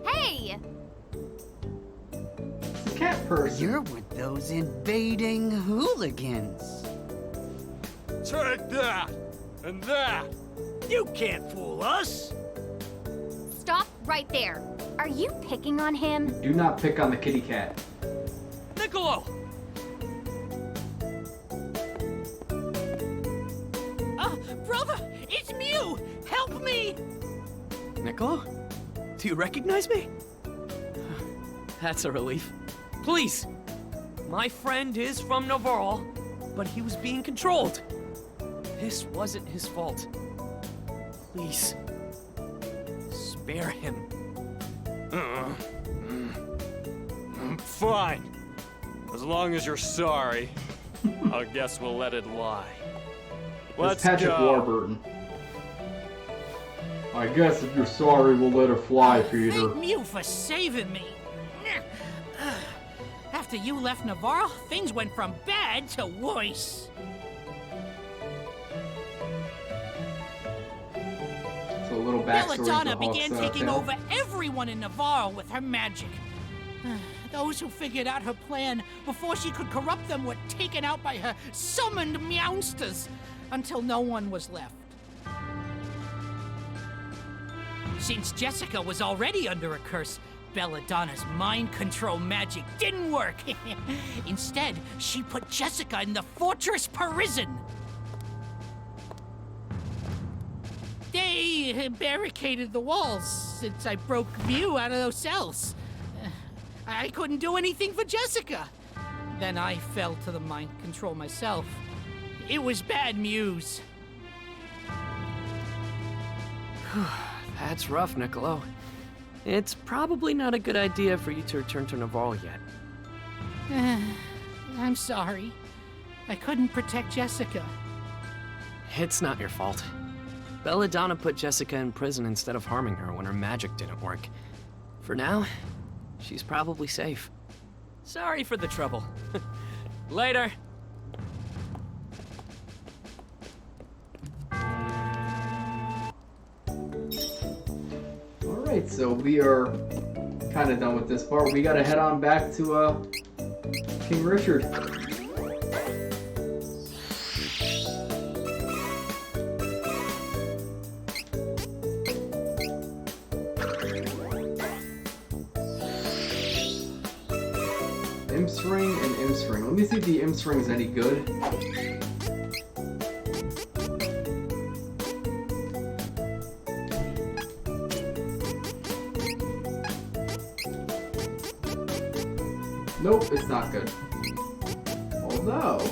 Hey! Cat person. You're with those invading hooligans. Take that! And that! You can't fool us! Stop right there. Are you picking on him? Do not pick on the kitty cat. Niccolo! Brother! It's Mew! Help me! Niccolo? Do you recognize me? That's a relief. Please! My friend is from Navarre, but he was being controlled. This wasn't his fault. Please. Spare him. Fine. As long as you're sorry, I guess we'll let it lie. Let's That's Patrick go. Warburton. I guess if you're sorry, we'll let her fly, Peter. Thank Mew for saving me. After you left Navarre, things went from bad to worse. So a little backstory Belladonna to began Hawk's, taking tale. over everyone in Navarre with her magic. Those who figured out her plan before she could corrupt them were taken out by her summoned meowsters until no one was left. Since Jessica was already under a curse, Belladonna's mind control magic didn't work. Instead, she put Jessica in the fortress prison. They barricaded the walls since I broke Mew out of those cells. I couldn't do anything for Jessica. Then I fell to the mind control myself. It was bad news. That's rough, Niccolo. It's probably not a good idea for you to return to Navarre yet. I'm sorry. I couldn't protect Jessica. It's not your fault. Belladonna put Jessica in prison instead of harming her when her magic didn't work. For now, she's probably safe. Sorry for the trouble. Later. Alright, so we are kind of done with this part. We gotta head on back to King Richard. Imps ring and Imps ring. Let me see if the Imps ring is any good. Nope, it's not good. Although,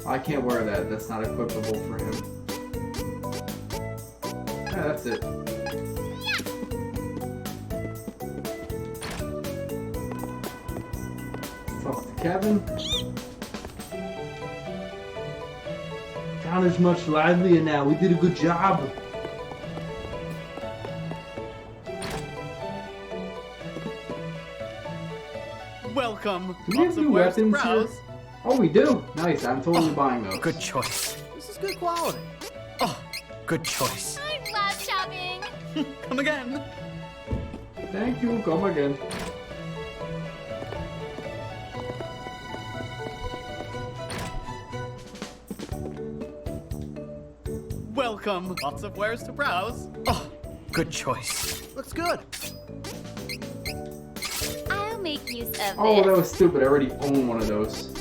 I can't wear that. That's not equipable for him. Yeah, that's it. Talk to Kevin. Town is much livelier now. We did a good job. Welcome. Do we have new weapons here? Oh, we do. Nice. I'm totally buying those. Good choice. This is good quality. Oh, good choice. I love shopping. Come again. Thank you. Come again. Welcome. Lots of wares to browse. Oh, good choice. Looks good. I'll make use of Oh, this. that was stupid. I already own one of those.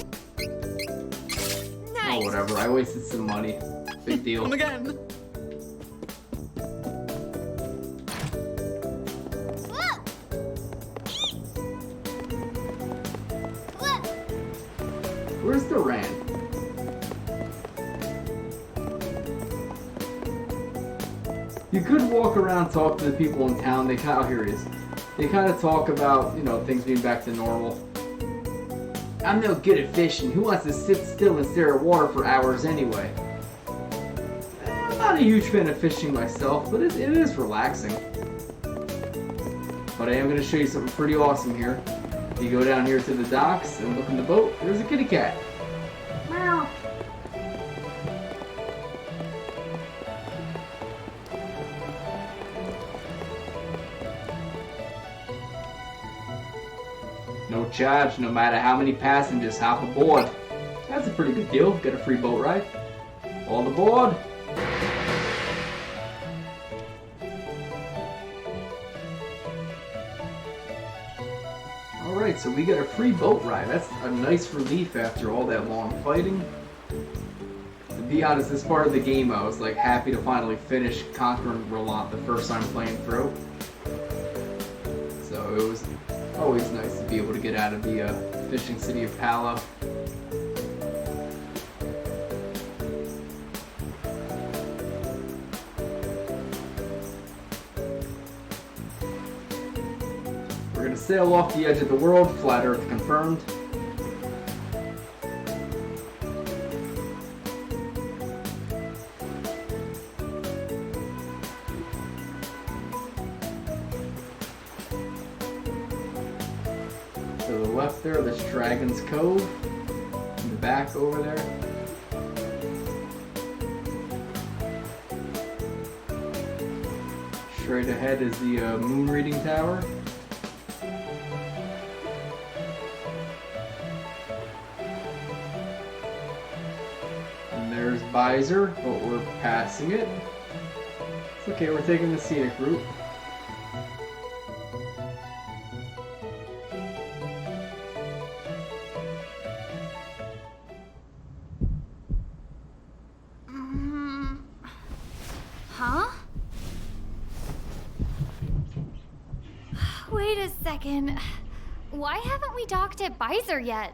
Nice. Oh, whatever. I wasted some money. Big deal. Come again. Duran. You could walk around, talk to the people in town. They kind of, here he is. They kind of talk about, you know, things being back to normal. I'm no good at fishing. Who wants to sit still and stare at water for hours anyway? I'm not a huge fan of fishing myself, but it is relaxing. But I am going to show you something pretty awesome here. You go down here to the docks and look in the boat. There's a kitty cat. Meow. No charge, no matter how many passengers hop aboard. That's a pretty good deal. Get a free boat ride. All aboard. Alright, so we get a free boat ride. That's a nice relief after all that long fighting. To be honest, this part of the game I was like happy to finally finish conquering Roland the first time playing through. So it was always nice to be able to get out of the fishing city of Palo. We're gonna sail off the edge of the world, flat Earth confirmed. To the left there, there's Dragon's Cove. In the back over there. Straight ahead is the moon reading tower. And there's Visor, but we're passing it. It's okay, we're taking the scenic route. Huh? Wait a second. Why haven't we docked at Visor yet?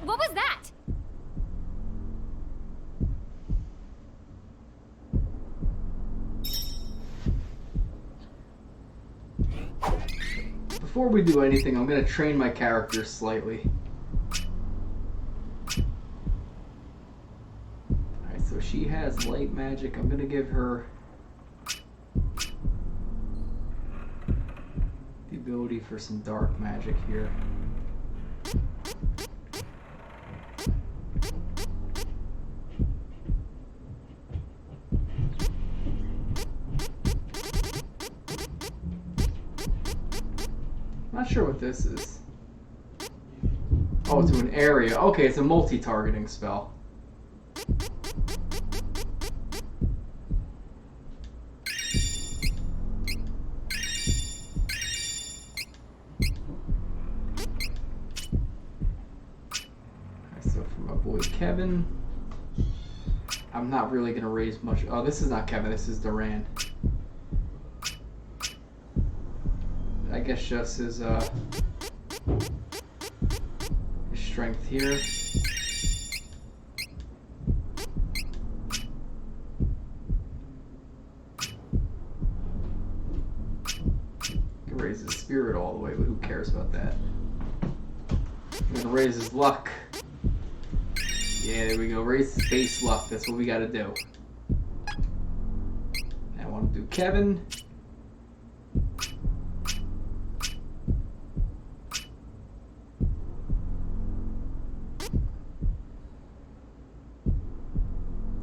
What was that? Before we do anything, I'm going to train my character slightly. Alright, so she has light magic. I'm going to give her the ability for some dark magic here. Not sure what this is. Oh, to an area. Okay, it's a multi-targeting spell. So for my boy Kevin, I'm not really gonna raise much. Oh, this is not Kevin. This is Duran. I guess just his strength here. Can raise his spirit all the way, but who cares about that? I'm gonna raise his luck. Yeah, there we go. Raise his base luck. That's what we gotta do. Now I want to do Kevin.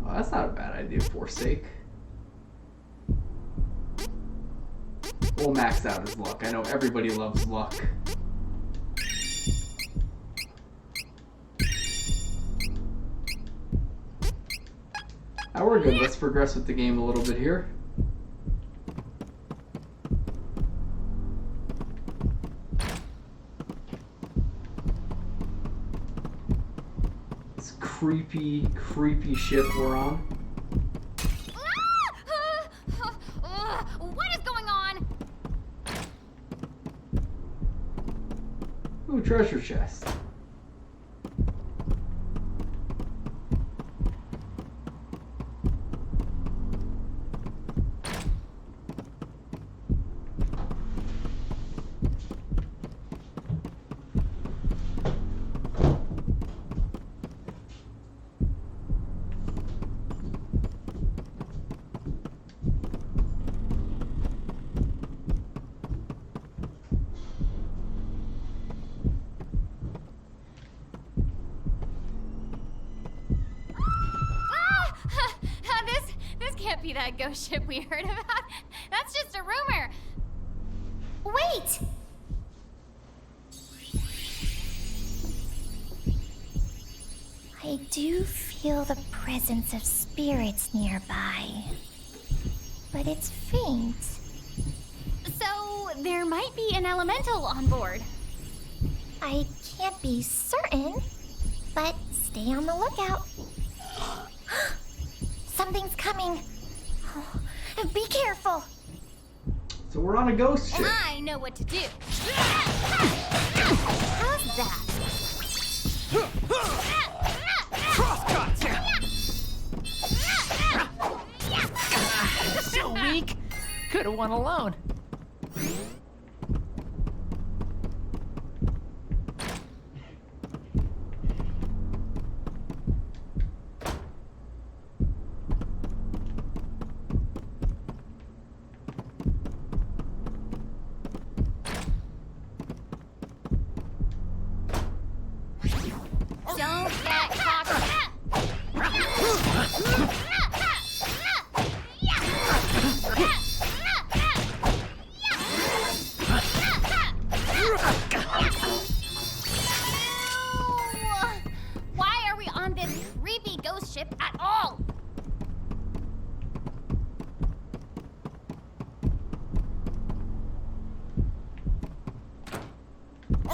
That's not a bad idea, forsake. We'll max out his luck. I know everybody loves luck. Now we're good. Let's progress with the game a little bit here. Creepy ship we're on. What is going on? Ooh, treasure chest. Can't be that ghost ship we heard about. That's just a rumor. Wait! I do feel the presence of spirits nearby, but it's faint. So there might be an elemental on board. I can't be certain, but stay on the lookout. Something's coming. Oh, be careful. So we're on a ghost ship. I know what to do. How's that? So weak. Could have won alone. Don't get caught. Why are we on this creepy ghost ship at all?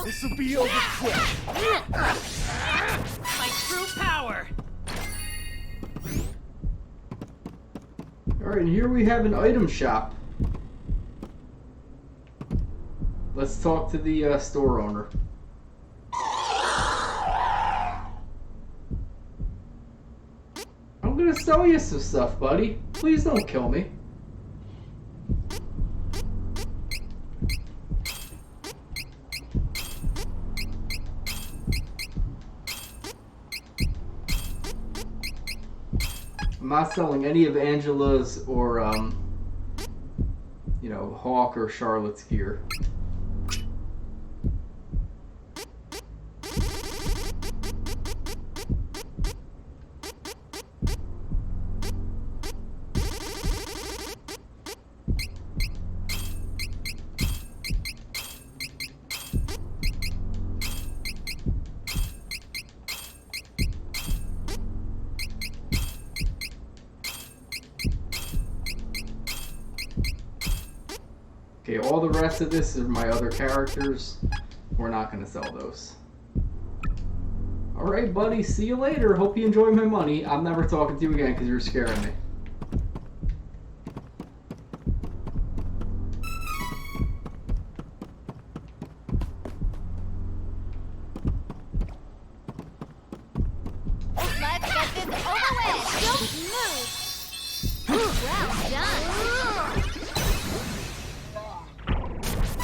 This'll be over quick. My true power. Alright, and here we have an item shop. Let's talk to the store owner. I'm gonna sell you some stuff, buddy. Please don't kill me. I'm not selling any of Angela's or, you know, Hawk or Charlotte's gear. Okay, all the rest of this are my other characters. We're not going to sell those. Alright, buddy, see you later. Hope you enjoy my money. I'm never talking to you again because you're scaring me. Let's get this over with. Don't move. Well done.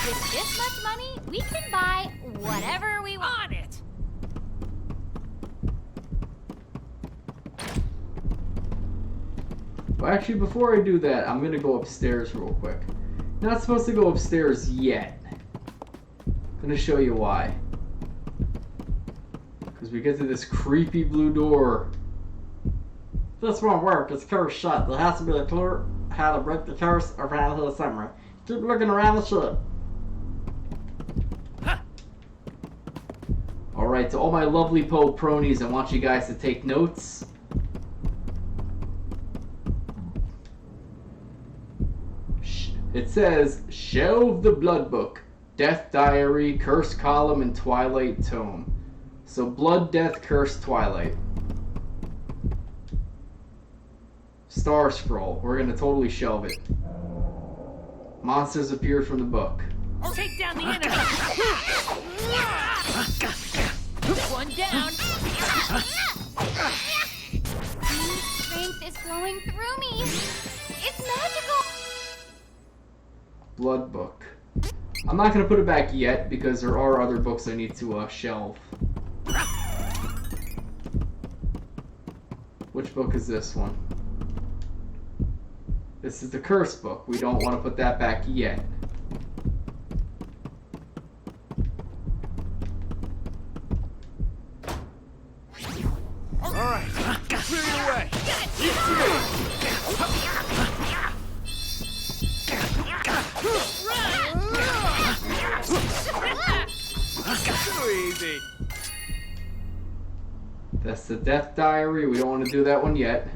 With this much money, we can buy whatever we want. On it. Well, actually, before I do that, I'm going to go upstairs real quick. Not supposed to go upstairs yet. Going to show you why. Because we get to this creepy blue door. This won't work. It's cursed shut. There has to be a clue how to break the curse around here somewhere. Keep looking around the ship. Alright, to all my lovely Poe Pronies, I want you guys to take notes. It says, Shelve the Blood Book, Death Diary, Curse Column, and Twilight Tome. So Blood, Death, Curse, Twilight. Star Scroll. We're gonna totally shelve it. Monsters appear from the book. Take down the enemy. going through me. It's magical. Blood book. I'm not going to put it back yet because there are other books I need to shelve. Which book is this one? This is the curse book. We don't want to put that back yet. All right, clear your way. Too easy. That's the Death Diary. We don't want to do that one yet.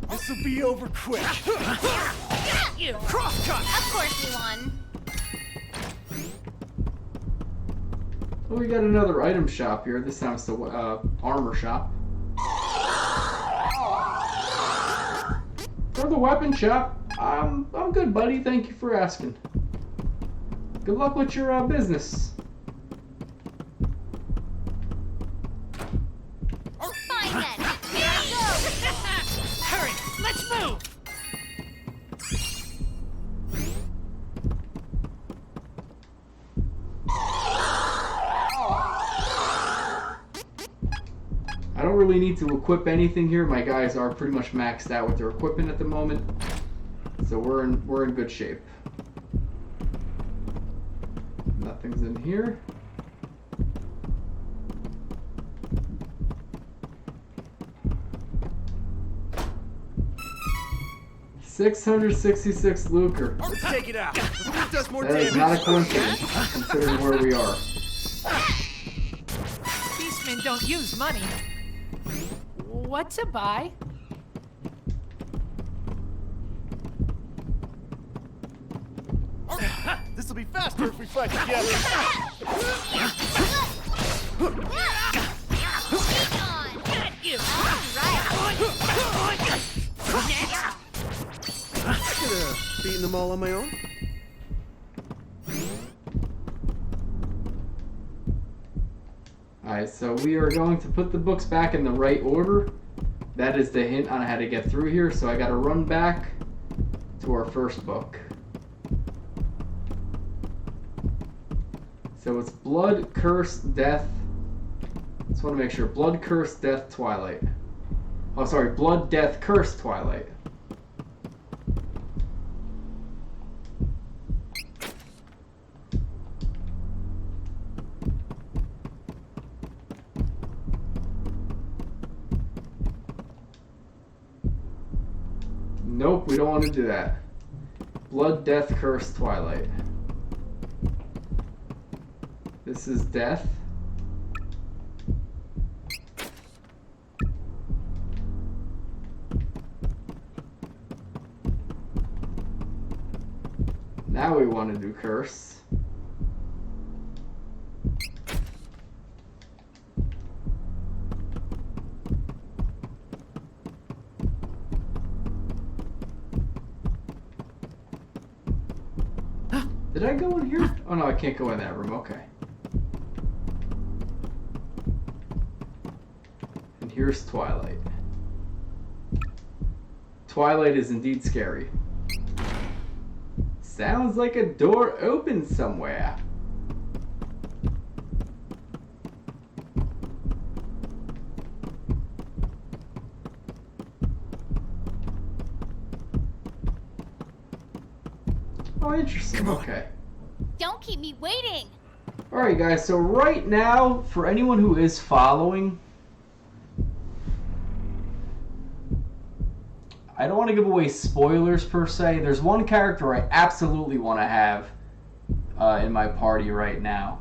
This'll be over quick. You. Crosscut. Of course you won. Oh, we got another item shop here. This time it's the armor shop. For the weapon shop, I'm good, buddy. Thank you for asking. Good luck with your business. Fine then. Here I go. Hurry, let's move. I don't really need to equip anything here. My guys are pretty much maxed out with their equipment at the moment, so we're in good shape. Nothing's in here. $666 lucre. Let's take it out. It does more That damage. is not a coincidence, considering where we are. Beastmen don't use money. What to buy? This'll be faster if we fight together. You. I could have beaten them all on my own. Alright, so we are going to put the books back in the right order. That is the hint on how to get through here, so I gotta run back to our first book. So it's Blood, Curse, Death. Just want to make sure. Blood, Curse, Death, Twilight. Oh, sorry. Blood, Death, Curse, Twilight. Nope, we don't want to do that. Blood, Death, Curse, Twilight. This is Death. Now we want to do Curse. Did I go in here? Oh no, I can't go in that room. Okay. And here's Twilight. Twilight is indeed scary. Sounds like a door open somewhere. Oh, interesting. Okay. Don't keep me waiting. Alright guys, so right now, for anyone who is following, I don't want to give away spoilers per se. There's one character I absolutely want to have in my party right now.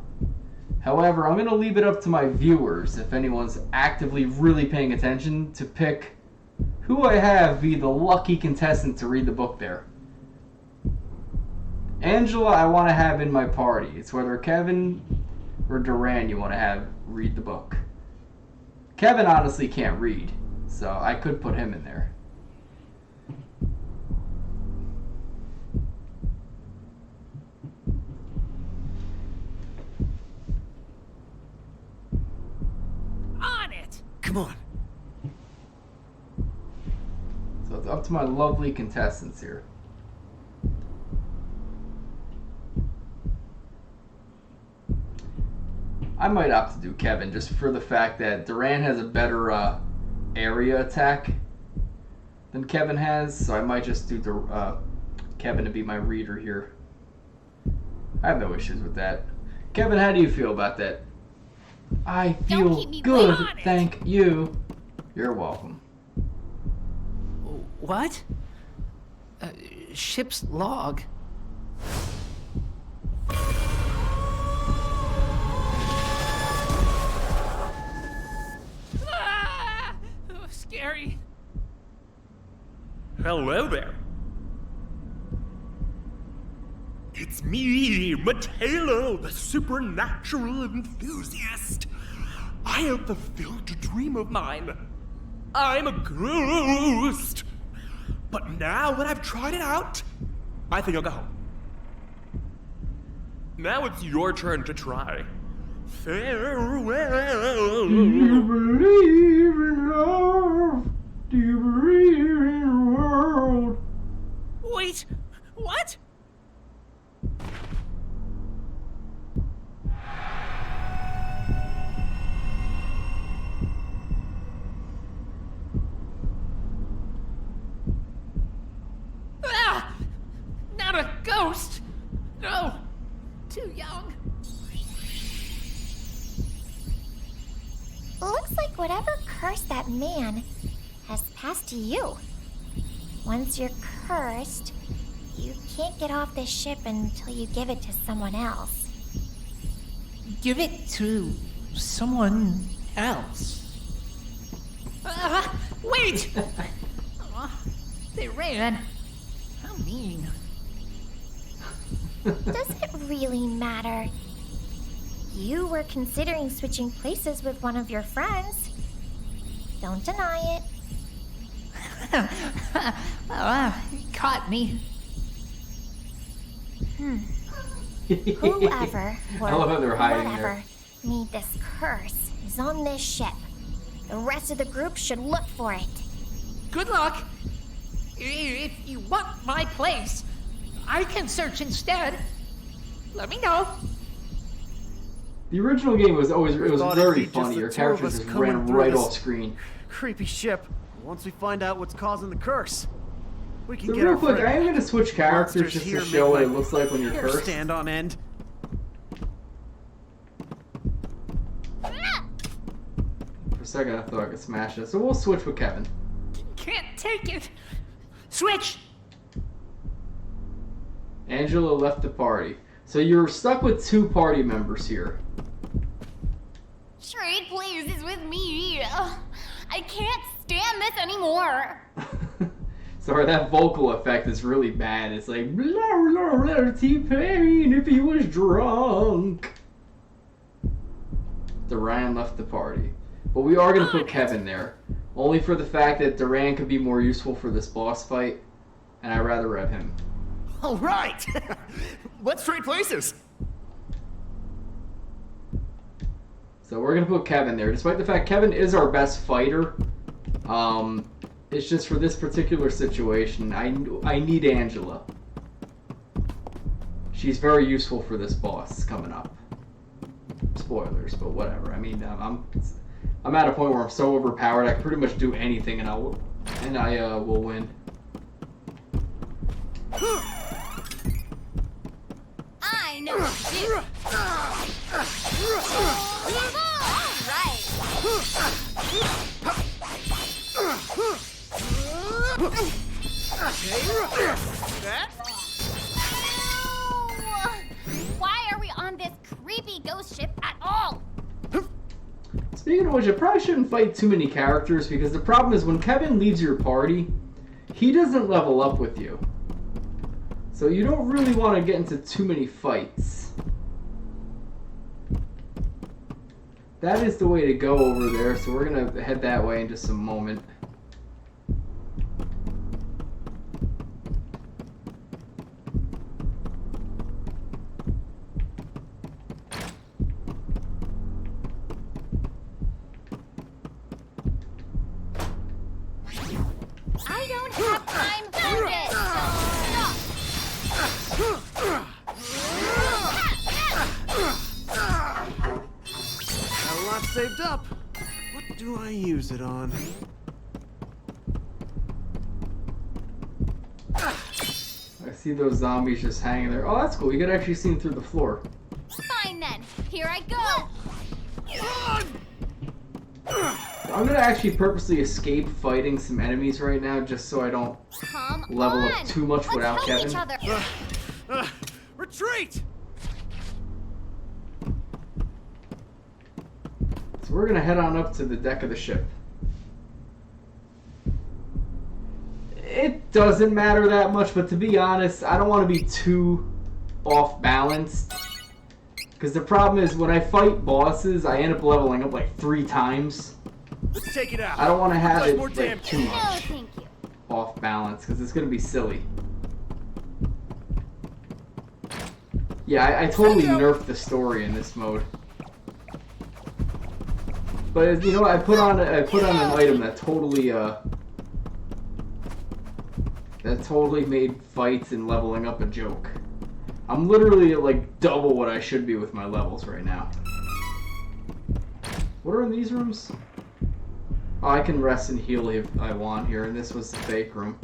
However, I'm going to leave it up to my viewers, if anyone's actively really paying attention, to pick who I have be the lucky contestant to read the book there. Angela, I want to have in my party. It's whether Kevin or Duran you want to have read the book. Kevin honestly can't read, so I could put him in there. Come on. So it's up to my lovely contestants here. I might opt to do Kevin just for the fact that Duran has a better area attack than Kevin has, so I might just do Kevin to be my reader here. I have no issues with that. Kevin, how do you feel about that? I feel good, thank you. You're welcome. What? Ship's log. Ah! Oh, scary. Hello there. It's me, Matelo, the supernatural enthusiast. I have fulfilled a dream of mine. I'm a ghost. But now that I've tried it out, I think I'll go home. Now it's your turn to try. Farewell. Do you believe in love? Do you believe in the world? Wait, what? Ah! Not a ghost! No! Too young. Looks like whatever cursed that man has passed to you. Once you're cursed, you can't get off this ship until you give it to someone else. Give it to someone else. Wait! They ran. How mean. Does it really matter? You were considering switching places with one of your friends. Don't deny it. Caught me. Whoever or I love how they're hiding whatever made this curse is on this ship. The rest of the group should look for it. Good luck. If you want my place, I can search instead. Let me know. The original game was always very just funny. the Your two of characters us just coming ran through right this off screen. Creepy ship. Once we find out what's causing the curse, we can So get real our quick, friend I am going to switch characters monsters just here to show make what it my looks like when you're hair cursed. stand on end. For a second, I thought I could smash it. So we'll switch with Kevin. Can't take it. Switch. Angela left the party. So you're stuck with 2 party members here. Trade places with me. Ugh, I can't stand this anymore. Sorry, that vocal effect is really bad. It's like, blah, blah, blah, T-Pain if he was drunk. Duran left the party. But we are going to put Kevin there. Only for the fact that Duran could be more useful for this boss fight. And I'd rather have him. All right. Let's trade places. So we're going to put Kevin there. Despite the fact Kevin is our best fighter. It's just for this particular situation, I need Angela. She's very useful for this boss coming up. Spoilers, but whatever. I mean, I'm at a point where I'm so overpowered I can pretty much do anything and I will win. I know this. Why are we on this creepy ghost ship at all? Speaking of which, I probably shouldn't fight too many characters because the problem is when Kevin leaves your party, he doesn't level up with you. So you don't really want to get into too many fights. That is the way to go over there, so we're going to head that way in just a moment. Got a lot saved up. What do I use it on? I see those zombies just hanging there. Oh, that's cool. You can actually see them through the floor. Fine then. Here I go. I'm gonna actually purposely escape fighting some enemies right now, just so I don't level up too much without Kevin. Each other. Retreat! So we're gonna head on up to the deck of the ship. It doesn't matter that much, but to be honest, I don't want to be too off balanced. Because the problem is, when I fight bosses, I end up leveling up like 3 times. Let's take it out. I don't want to have it More like, too No, much thank you. off balance, because it's going to be silly. Yeah, I totally nerfed the story in this mode. But you know what? I put on an item that totally made fights and leveling up a joke. I'm literally at like double what I should be with my levels right now. What are in these rooms? Oh, I can rest and heal if I want here, and this was the fake room.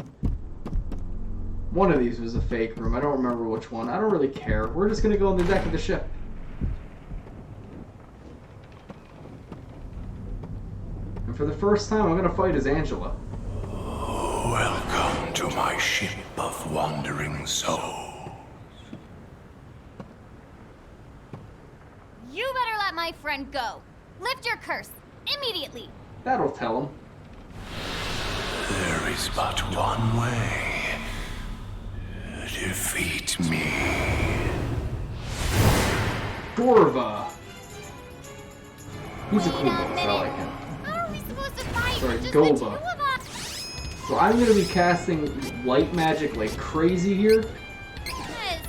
One of these was a fake room. I don't remember which one. I don't really care. We're just gonna go on the deck of the ship. And for the first time, I'm gonna fight as Angela. Welcome to my ship of wandering souls. You better let my friend go. Lift your curse immediately. That'll tell him. There is but one way. Defeat me. Gorva. He's a cool boss. I like him. How are we supposed to fight? Sorry, Just Golba. the 2 of us. So I'm gonna be casting light magic like crazy here. Yes,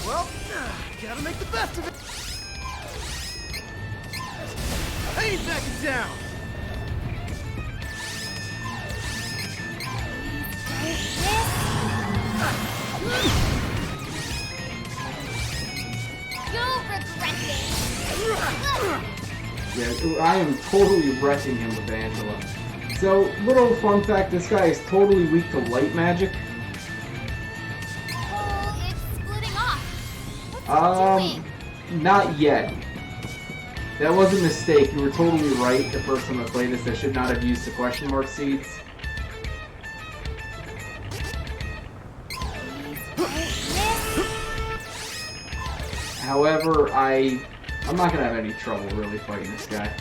Well, gotta make the best of it. I ain't backing down. You'll regret this. Yeah, I am totally wrecking him with Angela. So, little fun fact, this guy is totally weak to light magic. Oh, it's splitting off. What's it doing? Not yet. That was a mistake. You were totally right the first time I played this. I should not have used the question mark seeds. However, I'm not gonna have any trouble really fighting this guy.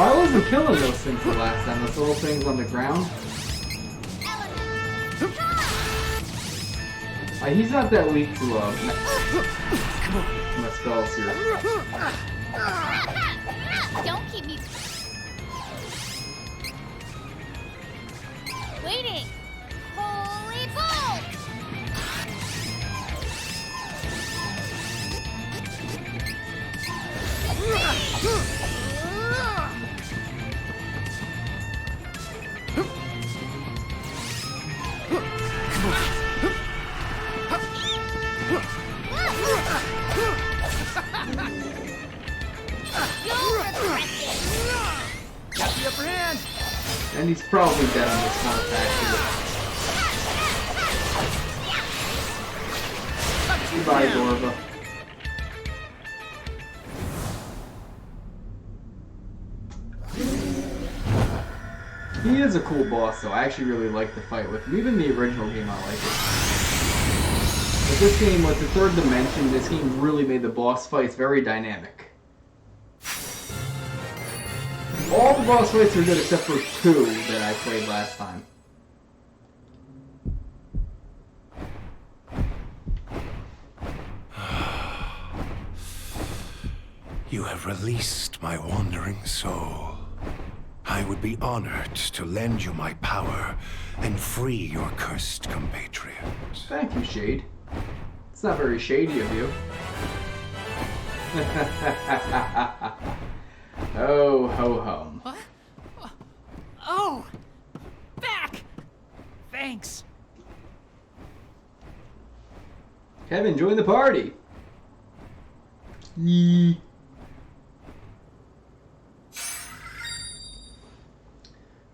Oh, I wasn't killing those things the last time, those little things on the ground. He's not that weak to my spells here. Don't keep me waiting. Holy bolt! Got the upper hand. And he's probably dead on this one attack here. Goodbye, Gorva. He is a cool boss, though. I actually really like the fight with him. Even the original game, I like it. But this game, with the third dimension, this game really made the boss fights very dynamic. All the boss fights are good except for 2 that I played last time. You have released my wandering soul. I would be honored to lend you my power and free your cursed compatriot. Thank you, Shade. It's not very shady of you. Oh, ho, hum. What? Oh! Back! Thanks. Kevin, join the party. Yee.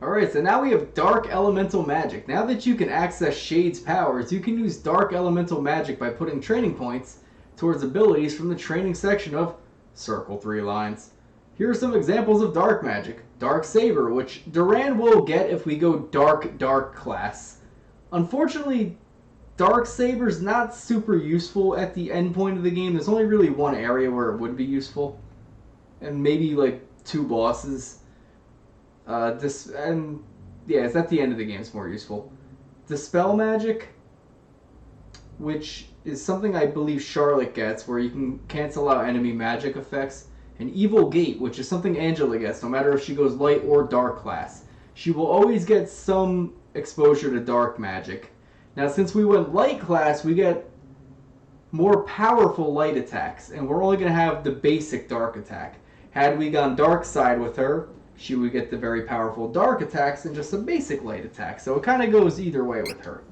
Alright, so now we have Dark Elemental Magic. Now that you can access Shade's powers, you can use Dark Elemental Magic by putting training points towards abilities from the training section of Circle 3 Lines. Here are some examples of Dark Magic. Dark Saber, which Duran will get if we go Dark class. Unfortunately, Dark Saber's not super useful at the end point of the game. There's only really one area where it would be useful. And maybe like 2 bosses. It's at the end of the game it's more useful. Dispel Magic, which is something I believe Charlotte gets, where you can cancel out enemy magic effects. And Evil Gate, which is something Angela gets, no matter if she goes light or dark class. She will always get some exposure to dark magic. Now, since we went light class, we get more powerful light attacks, and we're only going to have the basic dark attack. Had we gone dark side with her, she would get the very powerful dark attacks and just a basic light attack. So it kind of goes either way with her.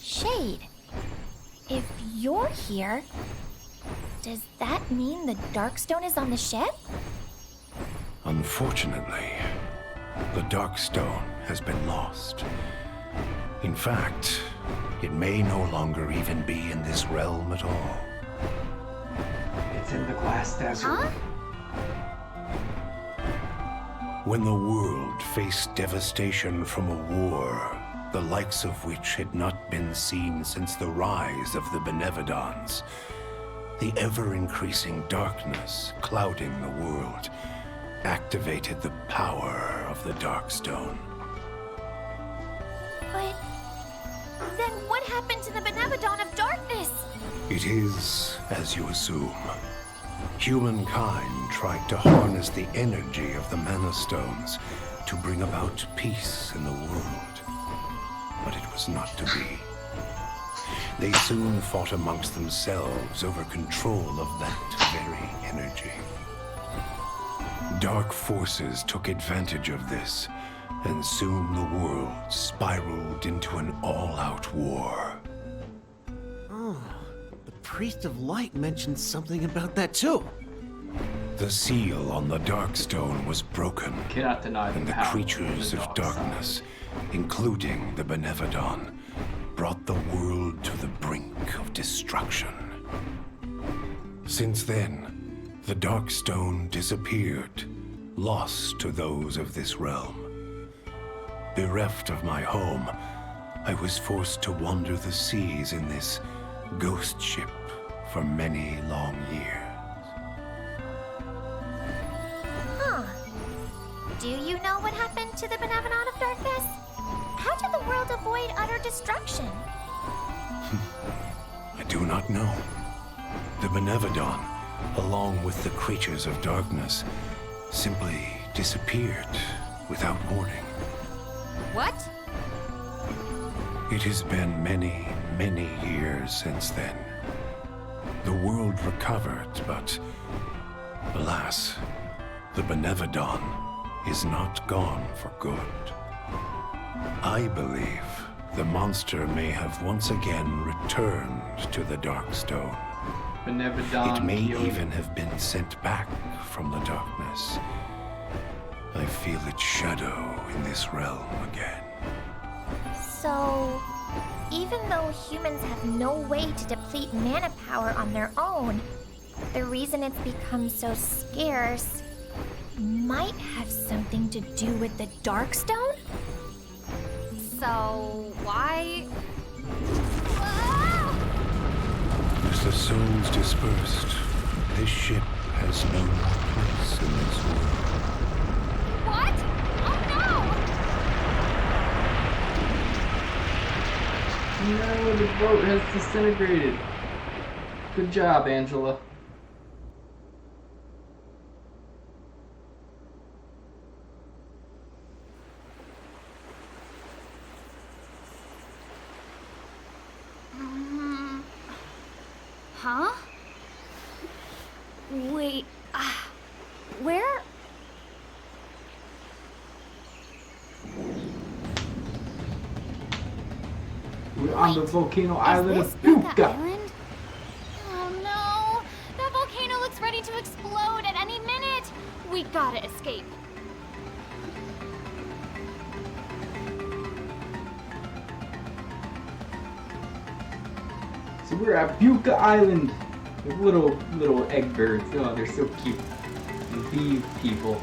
Shade, if you're here, does that mean the Darkstone is on the ship? Unfortunately, the Darkstone has been lost. In fact, it may no longer even be in this realm at all. It's in the glass desert. Huh? When the world faced devastation from a war, the likes of which had not been seen since the rise of the benevodons, the ever-increasing darkness clouding the world activated the power of the Darkstone. But then what happened to the benevodon of darkness? It is as you assume. Humankind tried to harness the energy of the Mana Stones to bring about peace in the world. But it was not to be. They soon fought amongst themselves over control of that very energy. Dark forces took advantage of this, and soon the world spiraled into an all-out war. Oh, the Priest of Light mentioned something about that too. The seal on the Darkstone was broken, Cannot deny and the creatures of darkness, including the Benevodon, brought the world to the brink of destruction. Since then, the Darkstone disappeared, lost to those of this realm. Bereft of my home, I was forced to wander the seas in this ghost ship for many long years. Huh. Do you know what happened to the Benevolent of Darkness? How did the world avoid utter destruction? I do not know. The Benevodon, along with the creatures of darkness, simply disappeared without warning. What? It has been many, many years since then. The world recovered, but alas, the Benevodon is not gone for good. I believe the monster may have once again returned to the Darkstone. It may even have been sent back from the darkness. I feel its shadow in this realm again. So, even though humans have no way to deplete mana power on their own, the reason it's become so scarce might have something to do with the Darkstone? So, why? As the souls dispersed, this ship has no more place in this world. What? Oh No, the boat has disintegrated. Good job, Angela. Huh? Wait, where? We're on the volcano island This of Buka Buka. Island? Oh no! That volcano looks ready to explode at any minute! We gotta escape. So we're at Buka Island with little egg birds. Oh, they're so cute. Bee people.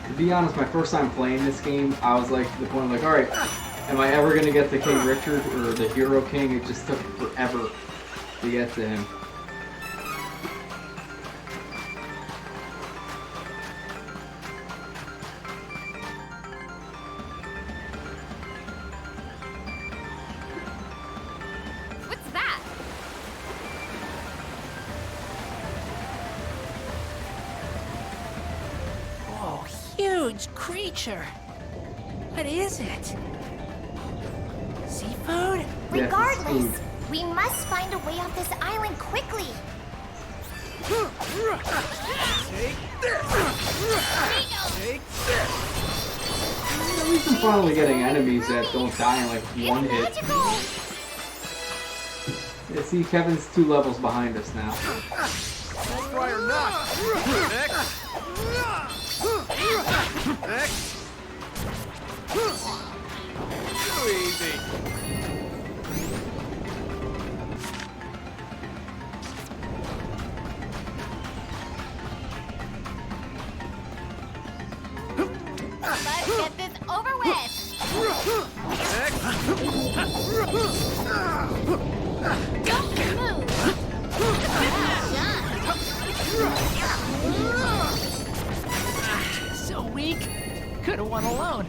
To be honest, my first time playing this game, I was like to the point of like, alright, am I ever gonna get to King Richard or the Hero King? It just took forever to get to him. What's that? Oh, huge creature. What is it? Seafood? Regardless, we must find a way off this island quickly. Take this! Take this! At least I'm finally getting enemies that don't die in like one hit. Yeah, see, Kevin's 2 levels behind us now. Try or not. Next. Next. Too easy. Let's get this over with! Don't move! So weak. Could have won alone.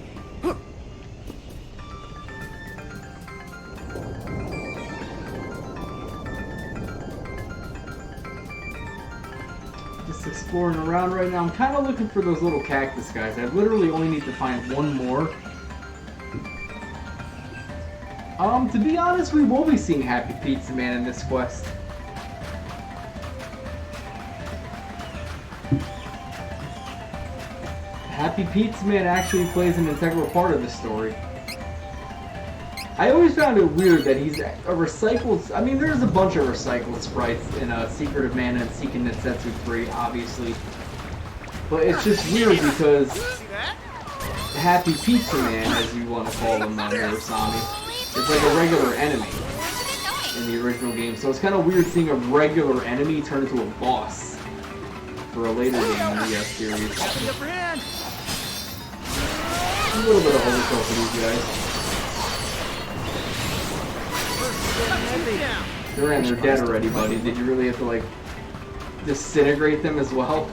Just exploring around right now. I'm kind of looking for those little cactus guys. I literally only need to find one more. To be honest, we will be seeing Happy Pizza Man in this quest. Happy Pizza Man actually plays an integral part of the story. I always found it weird that he's a recycled... I mean, there's a bunch of recycled sprites in Secret of Mana and Seiken Densetsu 3, obviously. But it's just weird because Happy Pizza Man, as you want to call him, Murasami, is like a regular enemy in the original game. So it's kind of weird seeing a regular enemy turn into a boss for a later game in the series. A little bit of overkill for these guys. Duran, they're dead already, buddy. Did you really have to, like, disintegrate them as well?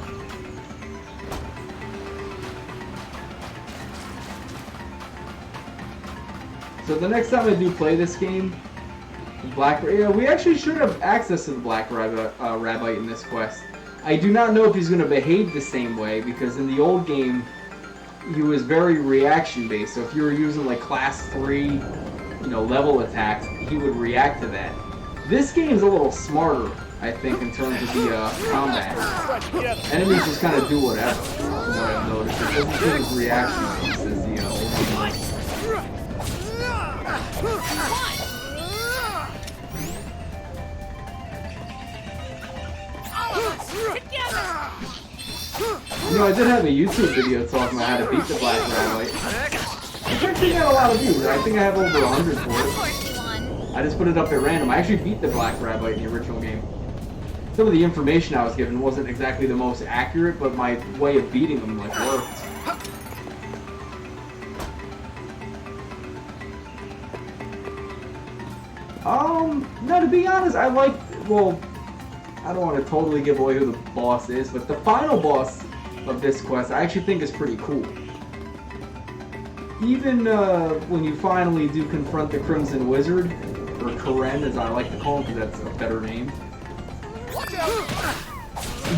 So the next time I do play this game, we actually should have access to the Black Rabbite in this quest. I do not know if he's going to behave the same way, because in the old game, he was very reaction-based. So if you were using, like, class 3, level attacks, he would react to that. This game's a little smarter, I think, in terms of the combat. Enemies just kind of do whatever, from what I've noticed. It doesn't seem as reaction-based as the old game. I did have a YouTube video talking about how to beat the Black Rabbite. It's actually got a lot of views. I think I have over 100 for it. I just put it up at random. I actually beat the Black Rabbite in the original game. Some of the information I was given wasn't exactly the most accurate, but my way of beating them, like, worked. No, to be honest, I don't want to totally give away who the boss is, but the final boss of this quest I actually think is pretty cool. Even when you finally do confront the Crimson Wizard, or Karen as I like to call him because that's a better name,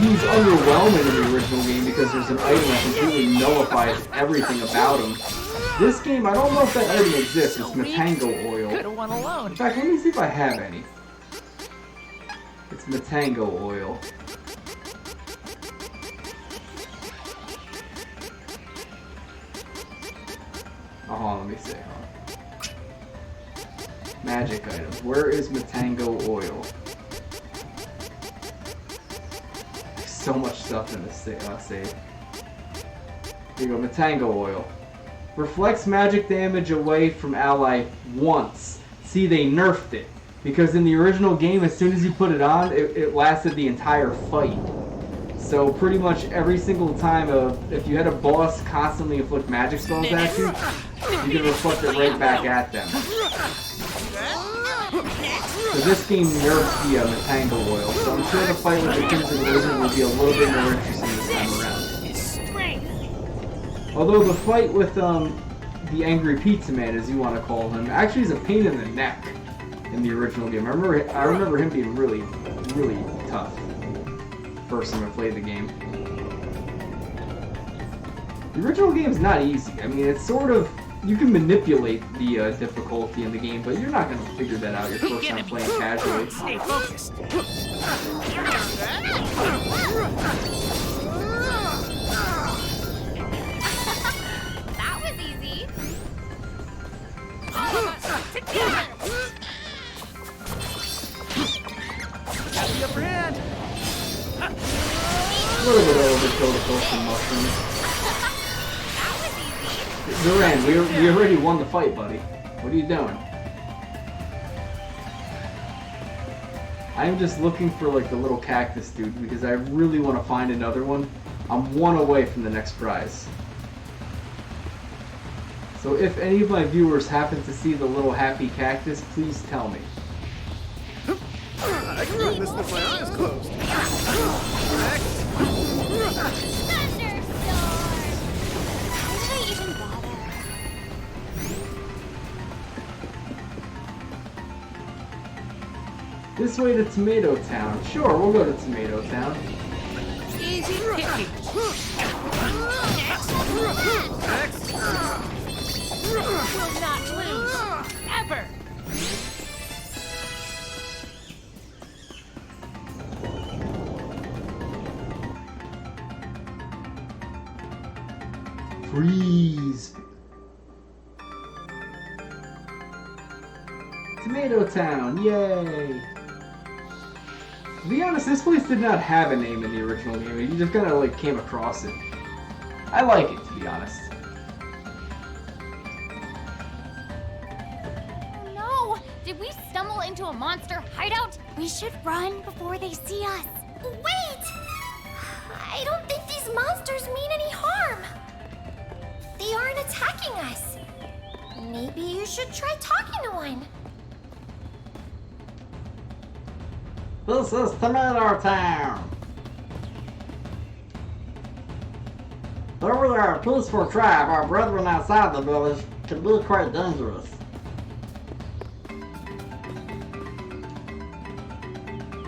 he's underwhelming in the original game because there's an item that completely nullifies everything about him. This game, I don't know if that already exists. It's Matango oil. Could have won alone. In fact, let me see if I have any. It's Matango oil. Oh, hold on, let me see. Magic item. Where is Matango oil? There's so much stuff in this save. Here you go, Matango oil. Reflects magic damage away from ally once. See, they nerfed it. Because in the original game, as soon as you put it on, it lasted the entire fight. So pretty much every single time, if you had a boss constantly inflict magic spells at you, you can reflect it right back at them. So this game nerfs the Matango oil, so I'm sure the fight with the Crimson Wizard will be a little bit more interesting this time around. Although the fight with the Angry Pizza Man, as you want to call him, actually is a pain in the neck in the original game. I remember him being really, really tough. First time I played the game. The original game's not easy. I mean, it's sort of, you can manipulate the difficulty in the game, but you're not going to figure that out your first time playing casually. Stay focused. That was easy. All of us together. Got the upper hand. A little bit overkill to kill some mushrooms. Duran, we already won the fight, buddy. What are you doing? I'm just looking for like the little cactus dude because I really want to find another one. I'm one away from the next prize. So if any of my viewers happen to see the little happy cactus, please tell me. I can run this with my eyes closed. This way to Tomato Town. Sure, we'll go to Tomato Town. Easy picky. Next. Will not lose. Ever. Freeze. Tomato Town, yay! To be honest, this place did not have a name in the original game. You just kind of like came across it. I like it, to be honest. Oh no! Did we stumble into a monster hideout? We should run before they see us. Wait! I don't think these monsters mean any harm. They aren't attacking us. Maybe you should try talking to one. This is Tomato Town. Though we are a peaceful tribe, our brethren outside the village can be quite dangerous.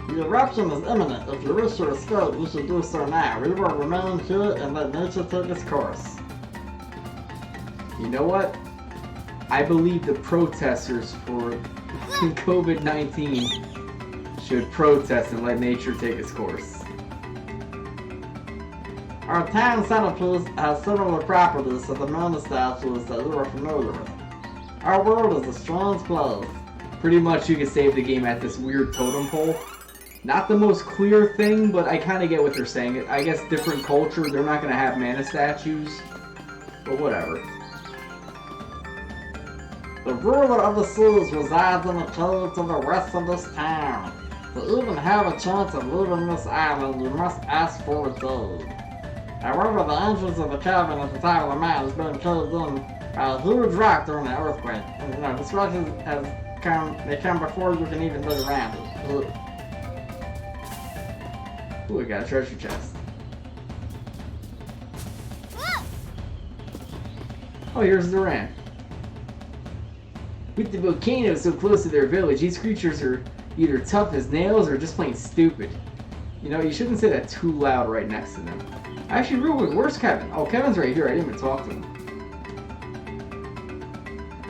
The eruption is imminent. If you wish to escape, you should do so now. We will remain here and let nature take its course. You know what? I believe the protesters for COVID-19 should protest and let nature take its course. Our town centerpiece has similar properties to the mountain statues that you are familiar with. Our world is a strange place. Pretty much you can save the game at this weird totem pole. Not the most clear thing, but I kind of get what they're saying. I guess different culture, they're not going to have mana statues. But whatever. The ruler of the seas resides in a cave to the west of this town. To even have a chance of leaving this island, you must ask for its aid. However, the entrance of the cavern at the top of the mountain has been caved in by a huge rock during the earthquake. And, destruction has come before you can even look around it. Ooh, we got a treasure chest. Oh, here's Duran. With the volcano so close to their village, these creatures are either tough as nails or just plain stupid. You know, you shouldn't say that too loud right next to them. Actually, real quick, where's Kevin? Oh, Kevin's right here. I didn't even talk to him.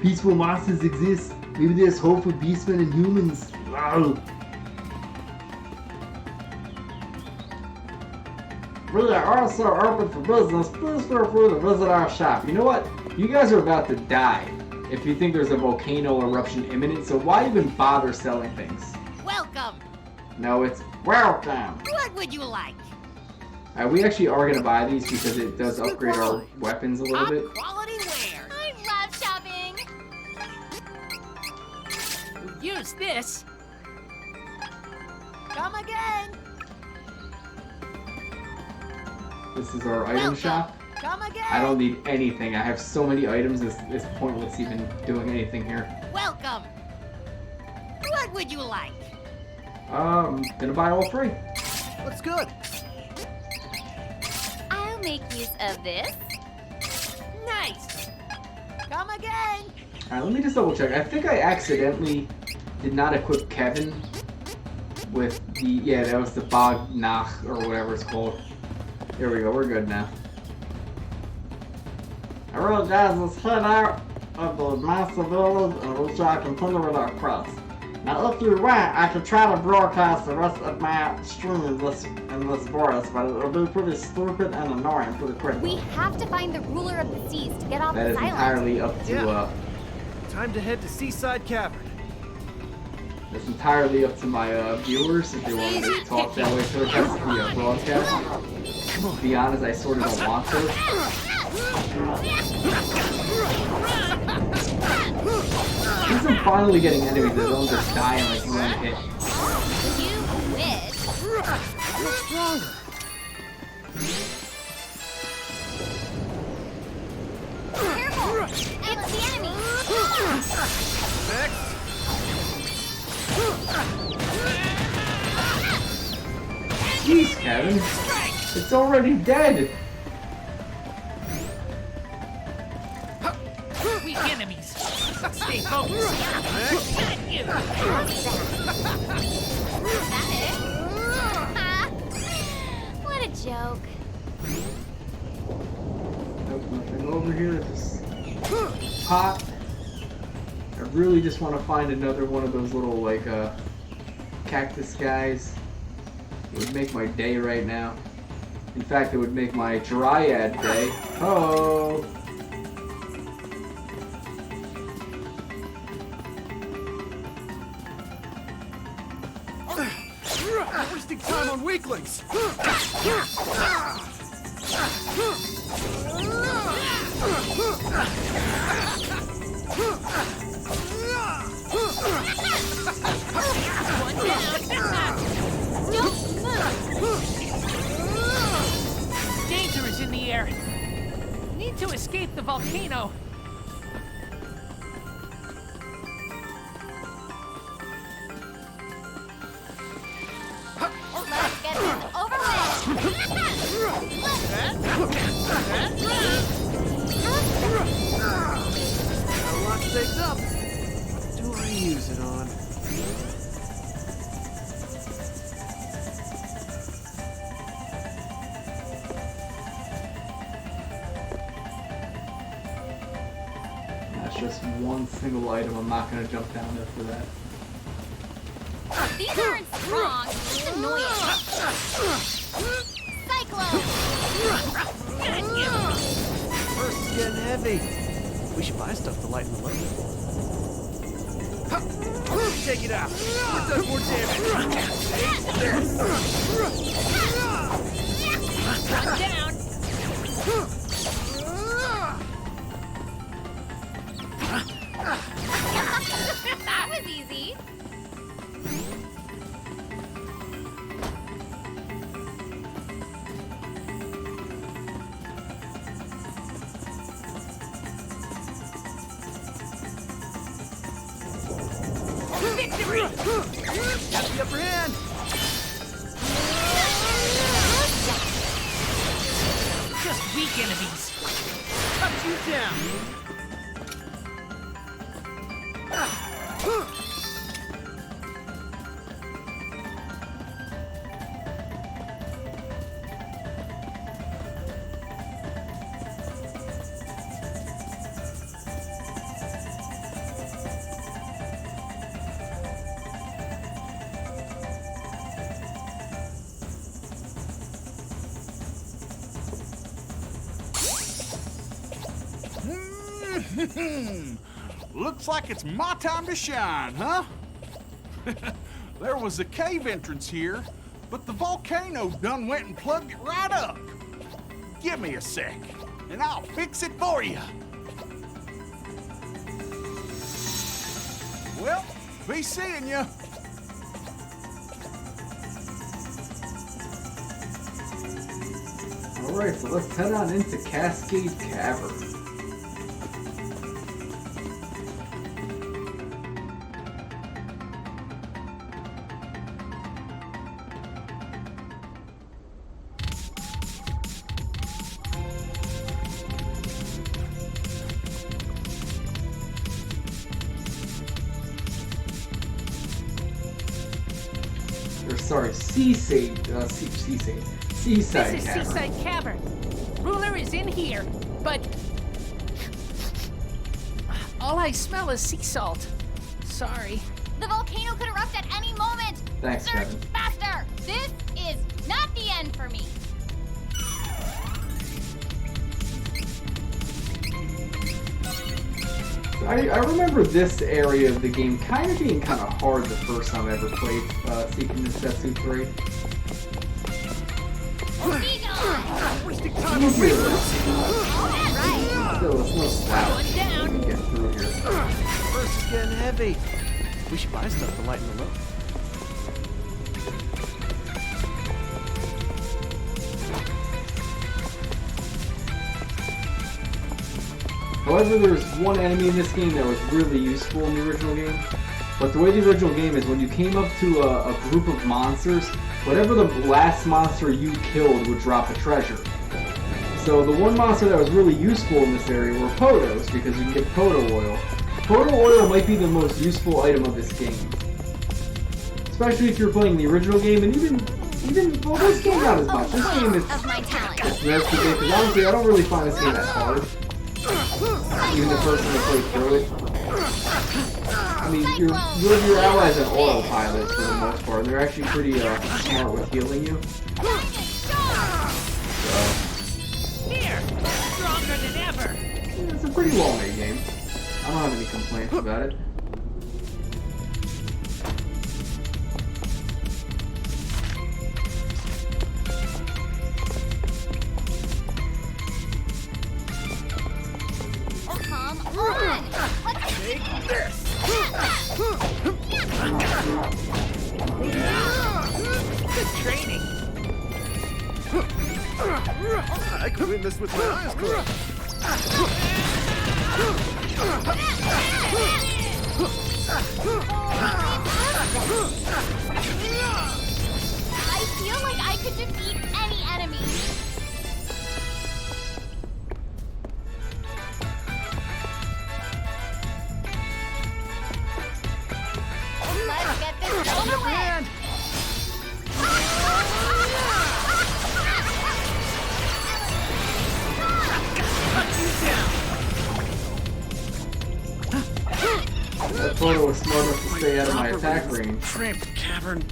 peaceful monsters exist. Maybe there's hope for beastmen and humans. Wow. We are also open for business. Please feel free to visit our shop. You know what? You guys are about to die if you think there's a volcano eruption imminent, so why even bother selling things? Welcome. No, it's welcome. What would you like? We actually are gonna buy these because it does upgrade our weapons a little bit. Quality wear. I love shopping. Use this. Come again. This is our item shop. Come again. I don't need anything. I have so many items. It's pointless even doing anything here. Welcome. What would you like? Gonna buy all three. What's good? I'll make use of this. Nice. Come again. Alright, let me just double check. I think I accidentally did not equip Kevin with the, yeah, that was the Bagnach or whatever it's called. There we go, we're good now. Alright guys, let's head out of the master village and we'll try to continue with our quest. Now if you want, I could try to broadcast the rest of my stream in this voice, but it'll be pretty stupid and annoying pretty quickly. We have to find the ruler of the seas to get off That this is island. entirely up to, Time to head to Seaside Cavern. that's entirely up to my viewers if they want me to talk that way for the rest of the broadcast. To be honest, I sort of don't want to. Since I'm finally getting enemies that don't just die in like one hit. You wish. You're stronger. Careful! It's the enemy! Jeez, Kevin. It's already dead. Weak enemies. Stay focused. Got you. What a joke. Nope, nothing over here. Just pot. I really just want to find another one of those little like cactus guys. It would make my day right now. In fact, it would make my dryad day. Oh. Wasting time on weaklings. One down. Don't move. Danger is in the air. Need to escape the volcano. Let's get this over with. A lot staked up. What do I use it on? That's just one single item. I'm not gonna jump down there for that. These aren't strong, just annoying. Cyclone! First is getting heavy. We should buy stuff to lighten the load. Take it out. It does more damage. One down. That was easy. Victory! Got the upper hand. Just weak enemies. Cut you down. Looks like it's my time to shine, huh? There was a cave entrance here, but the volcano done went and plugged it right up. Give me a sec, and I'll fix it for you. Well, be seeing you. Alright, so let's head on into Cascade Cavern. Or sorry, Seaside This is Cavern. Seaside Cavern. Ruler is in here, but all I smell is sea salt. Sorry. The volcano could erupt at any moment. Thanks, Search Kevin. faster. This is not the end for me. I remember this area of the game kind of being kind of hard the first time I ever played Seeking Densetsu 3. Still, it's no slouch. We can get through here. First is getting heavy. We should buy stuff to lighten the load. However, there's one enemy in this game that was really useful in the original game. But the way the original game is, when you came up to a group of monsters, whatever the last monster you killed would drop a treasure. So the one monster that was really useful in this area were Podos, because you can get Podo oil. Podo oil might be the most useful item of this game. Especially if you're playing the original game, and well, this game not as much. This game is nerfed a bit, because honestly, I don't really find this game that hard. Even the person that played through it. I mean, you have your allies on autopilot for the most part. They're actually pretty smart with healing you. Here, stronger than ever. It's a pretty well-made game. I don't have any complaints about it. Take this! Good training. I could win this with my eyes closed. I feel like I could defeat any enemy. Let's get this over with. That photo was smart enough to stay out of my attack range. Cramped cavern.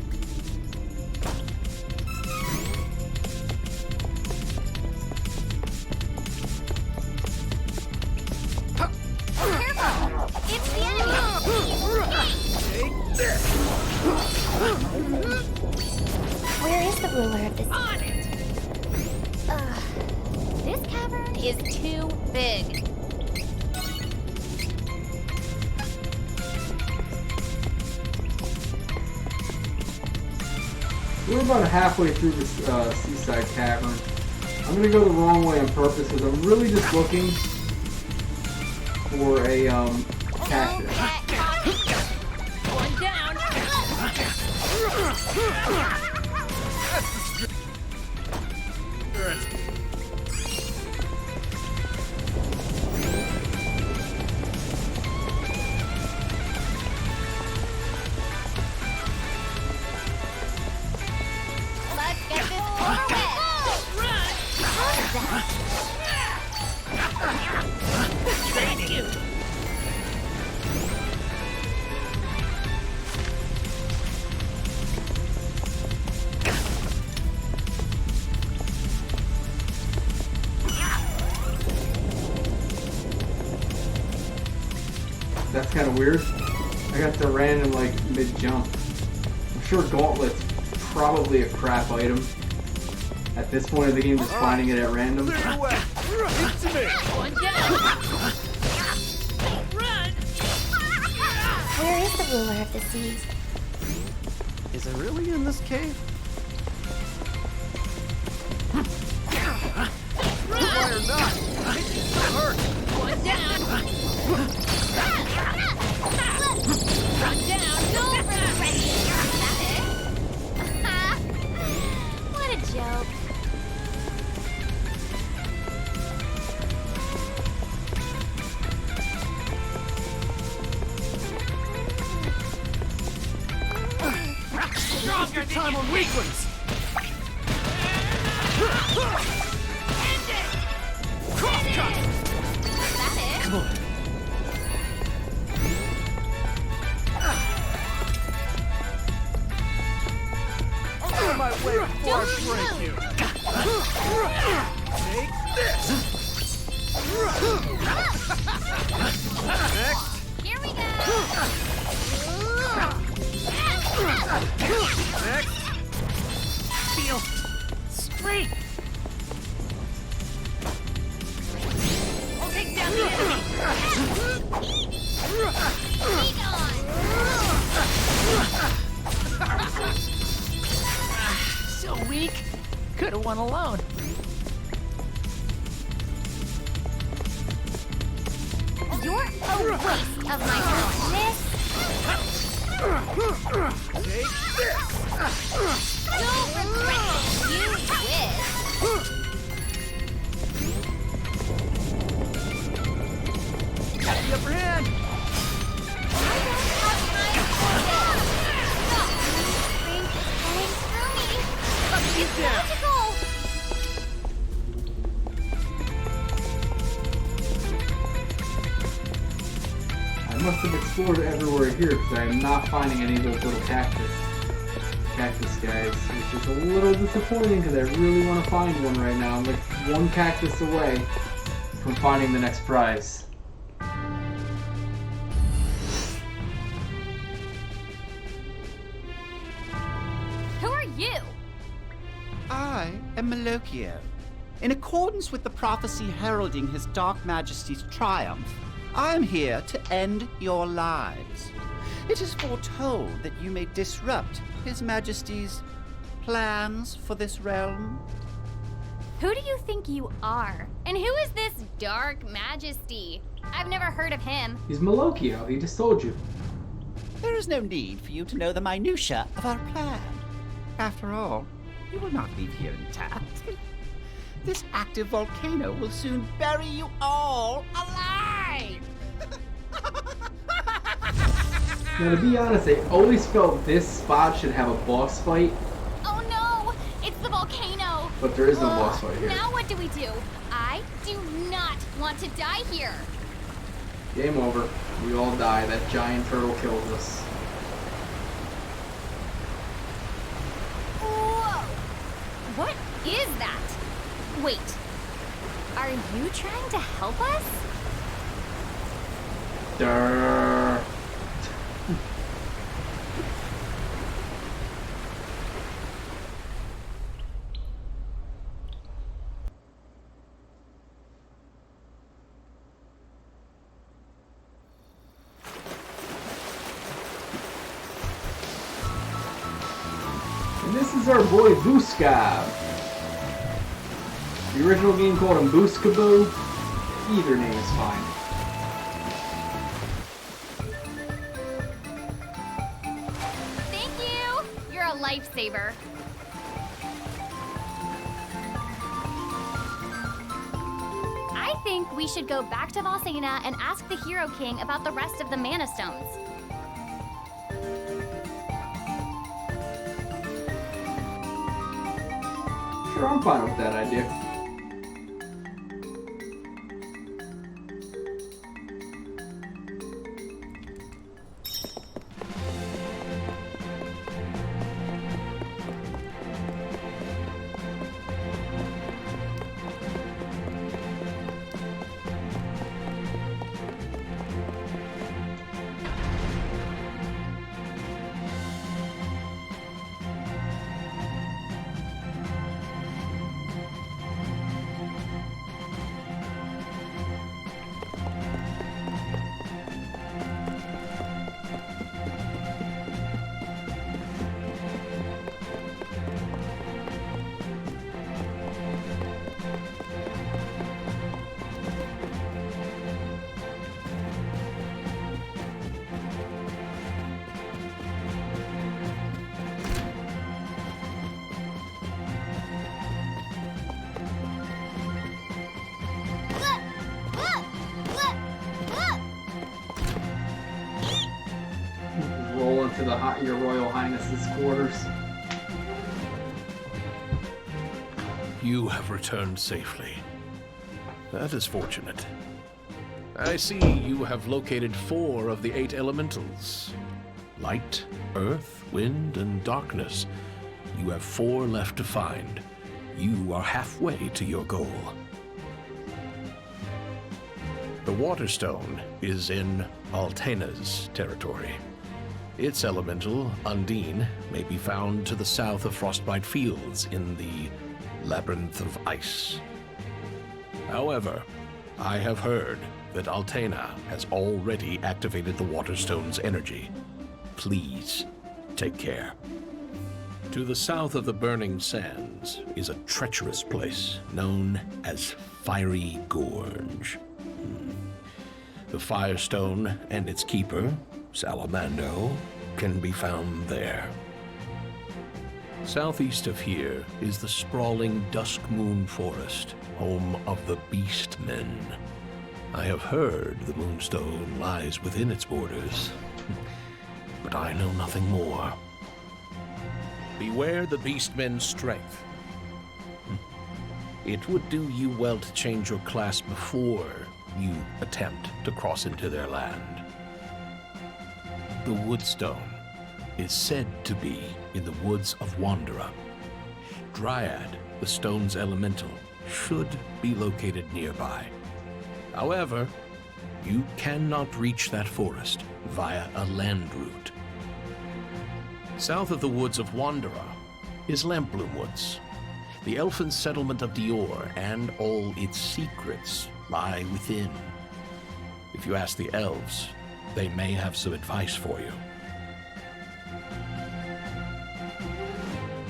It's the enemy. Take this! Where is the ruler of this? On it. This cavern is too big. We're about halfway through this seaside cavern. I'm gonna go the wrong way on purpose because I'm really just looking for a cactus. One down. Let's get this over with. Good training you. That's kind of weird. I got Duran in like mid-jump. I'm sure Gauntlet's probably a crap item. At this point of the game, just finding it at random. One down. Run! Where is the ruler of the seas? Is it really in this cave? Why or not? It still hurts. One down. One down. Go for the ready. What a joke. Drop your time on weaklings! End it! Cross cut! That it? Come on. I'll get my way before I break you. Take this! Next! Here we go! Next! Feel strength! I'll take down the enemy! Be gone! So weak. Could have won alone. You're a waste of my time. Take this! Don't regret it. You win. Got the upper hand! It's magical! I must have explored everywhere here because I am not finding any of those little cactus guys, which is a little disappointing because I really want to find one right now. I'm like one cactus away from finding the next prize. Who are you? I am Malokio. In accordance with the prophecy heralding His Dark Majesty's triumph, I am here to end your lives. It is foretold that you may disrupt His Majesty's plans for this realm. Who do you think you are? And who is this Dark Majesty? I've never heard of him. He's Malokio, he just told you. There is no need for you to know the minutiae of our plan. After all, you will not leave here intact. This active volcano will soon bury you all alive! Now to be honest, I always felt this spot should have a boss fight, Oh no! It's the volcano! but there is no boss fight here. Now what do we do? I do not want to die here. Game over. We all die. That giant turtle kills us. Whoa! What is that? Wait. Are you trying to help us? Durr. And this is our boy Booskab. The original game called him Booskaboo. Either name is fine. Thank you! You're a lifesaver. I think we should go back to Valsena and ask the Hero King about the rest of the Mana Stones. Sure, I'm fine with that idea. to your Royal Highness's quarters. You have returned safely. That is fortunate. I see you have located 4 of the 8 elementals. Light, earth, wind, and darkness. You have 4 left to find. You are halfway to your goal. The Waterstone is in Altena's territory. Its elemental, Undine, may be found to the south of Frostbite Fields in the Labyrinth of Ice. However, I have heard that Altena has already activated the Waterstone's energy. Please, take care. To the south of the Burning Sands is a treacherous place known as Fiery Gorge. The Firestone and its keeper, Salamando, can be found there. Southeast of here is the sprawling Dusk Moon Forest, home of the Beastmen. I have heard the Moonstone lies within its borders, but I know nothing more. Beware the Beastmen's strength. It would do you well to change your class before you attempt to cross into their land. The Woodstone is said to be in the woods of Wanderer. Dryad, the stone's elemental, should be located nearby. However, you cannot reach that forest via a land route. South of the woods of Wanderer is Lampbloom Woods. The elfin settlement of Dior and all its secrets lie within. If you ask the elves, they may have some advice for you.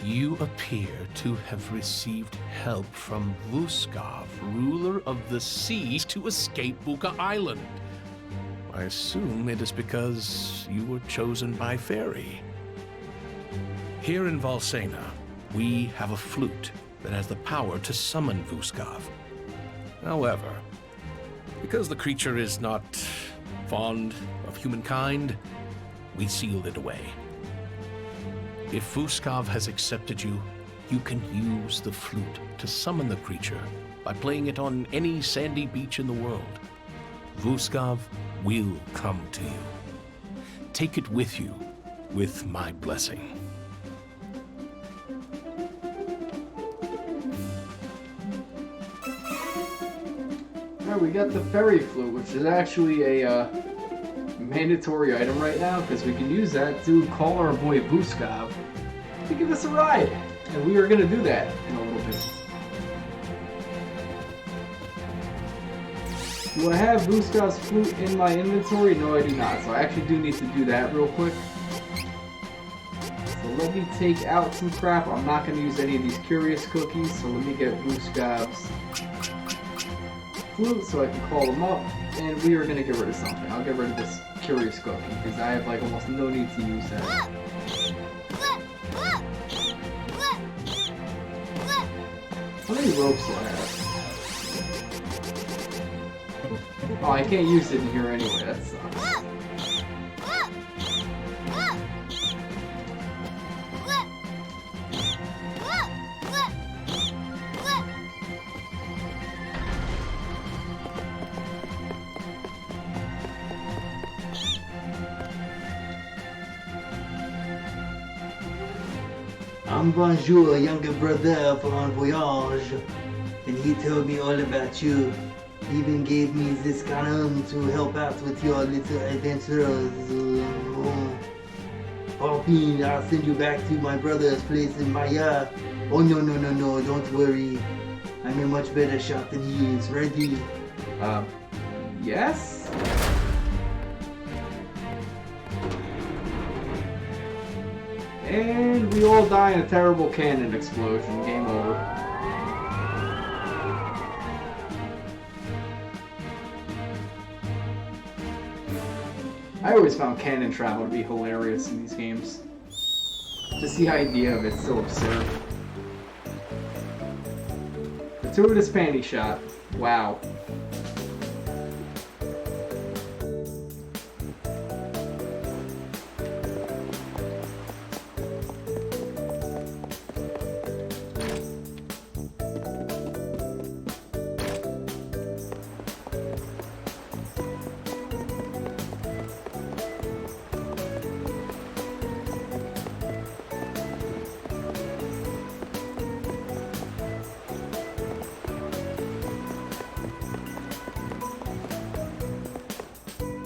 You appear to have received help from Vuskov, ruler of the seas, to escape Buka Island. I assume it is because you were chosen by Fairy. Here in Valsena, we have a flute that has the power to summon Vuskov. However, because the creature is not fond of humankind, we sealed it away. If Vuskov has accepted you, you can use the flute to summon the creature by playing it on any sandy beach in the world. Vuskov will come to you. Take it with you, with my blessing. Alright, we got the fairy flute, which is actually a mandatory item right now, because we can use that to call our boy Vuskov to give us a ride. And we are going to do that in a little bit. Do I have Vuskov's flute in my inventory? No, I do not. So I actually do need to do that real quick. So let me take out some crap. I'm not going to use any of these curious cookies, so let me get Vuskov's flute so I can call them up. And we are going to get rid of something. I'll get rid of this curious cookie, because I have like almost no need to use that. How many ropes do I have? Oh, I can't use it in here anyway, that sucks. I'm Bonjour, younger brother from Voyage, and he told me all about you. He even gave me this canon to help out with your little adventures. Paulpine, I'll send you back to my brother's place in Maya. Oh no, don't worry. I'm a much better shot than he is. Ready? Yes? And we all die in a terrible cannon explosion. Game over. I always found cannon travel to be hilarious in these games. Just the idea of it's so absurd. Gratuitous panty shot. Wow.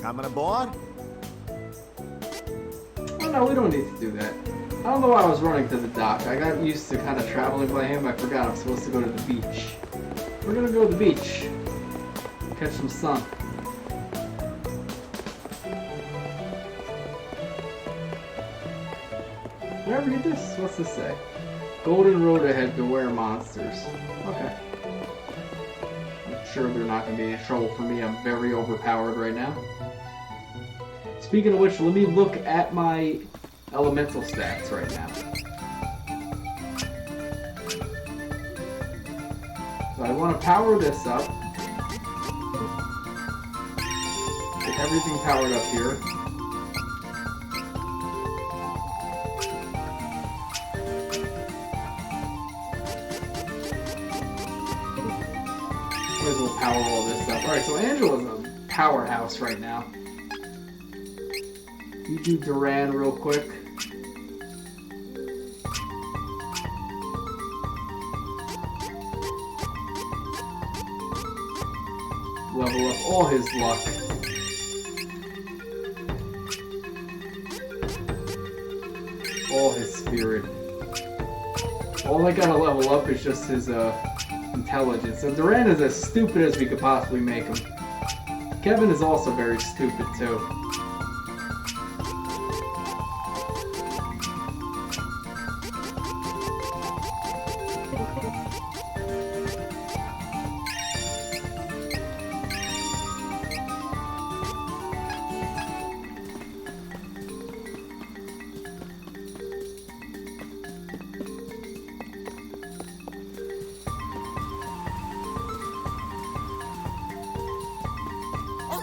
Coming aboard? Oh no, we don't need to do that. I don't know why I was running to the dock. I got used to kind of traveling by him. I forgot I'm supposed to go to the beach. We're gonna go to the beach. Catch some sun. Did I read this? What's this say? Golden road ahead, beware monsters. Okay. I'm sure they're not going to be in trouble for me. I'm very overpowered right now. Speaking of which, let me look at my elemental stats right now. So I want to power this up. Get everything powered up here. Might as well power all this up. Alright, so Angela's a powerhouse right now. You do Duran real quick. Level up all his luck. All his spirit. All I gotta level up is just his intelligence. So Duran is as stupid as we could possibly make him. Kevin is also very stupid too.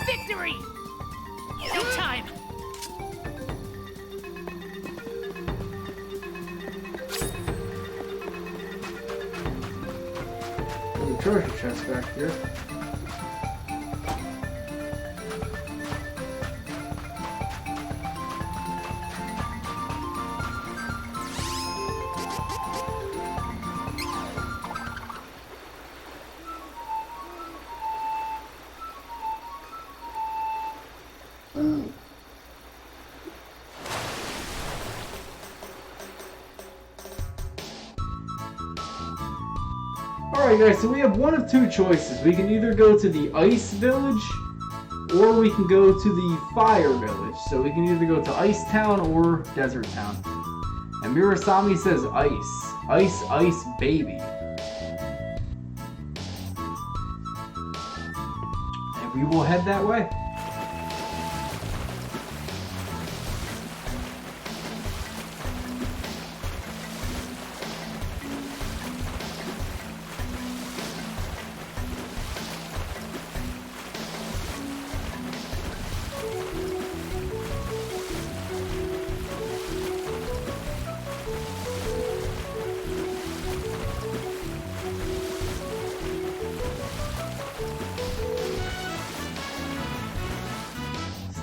Victory! No time! There's a treasure chest back here. Alright guys, so we have one of two choices. We can either go to the Ice Village, or we can go to the Fire Village. So we can either go to Ice Town or Desert Town. And Mirasami says ice. Ice, ice, baby. And we will head that way.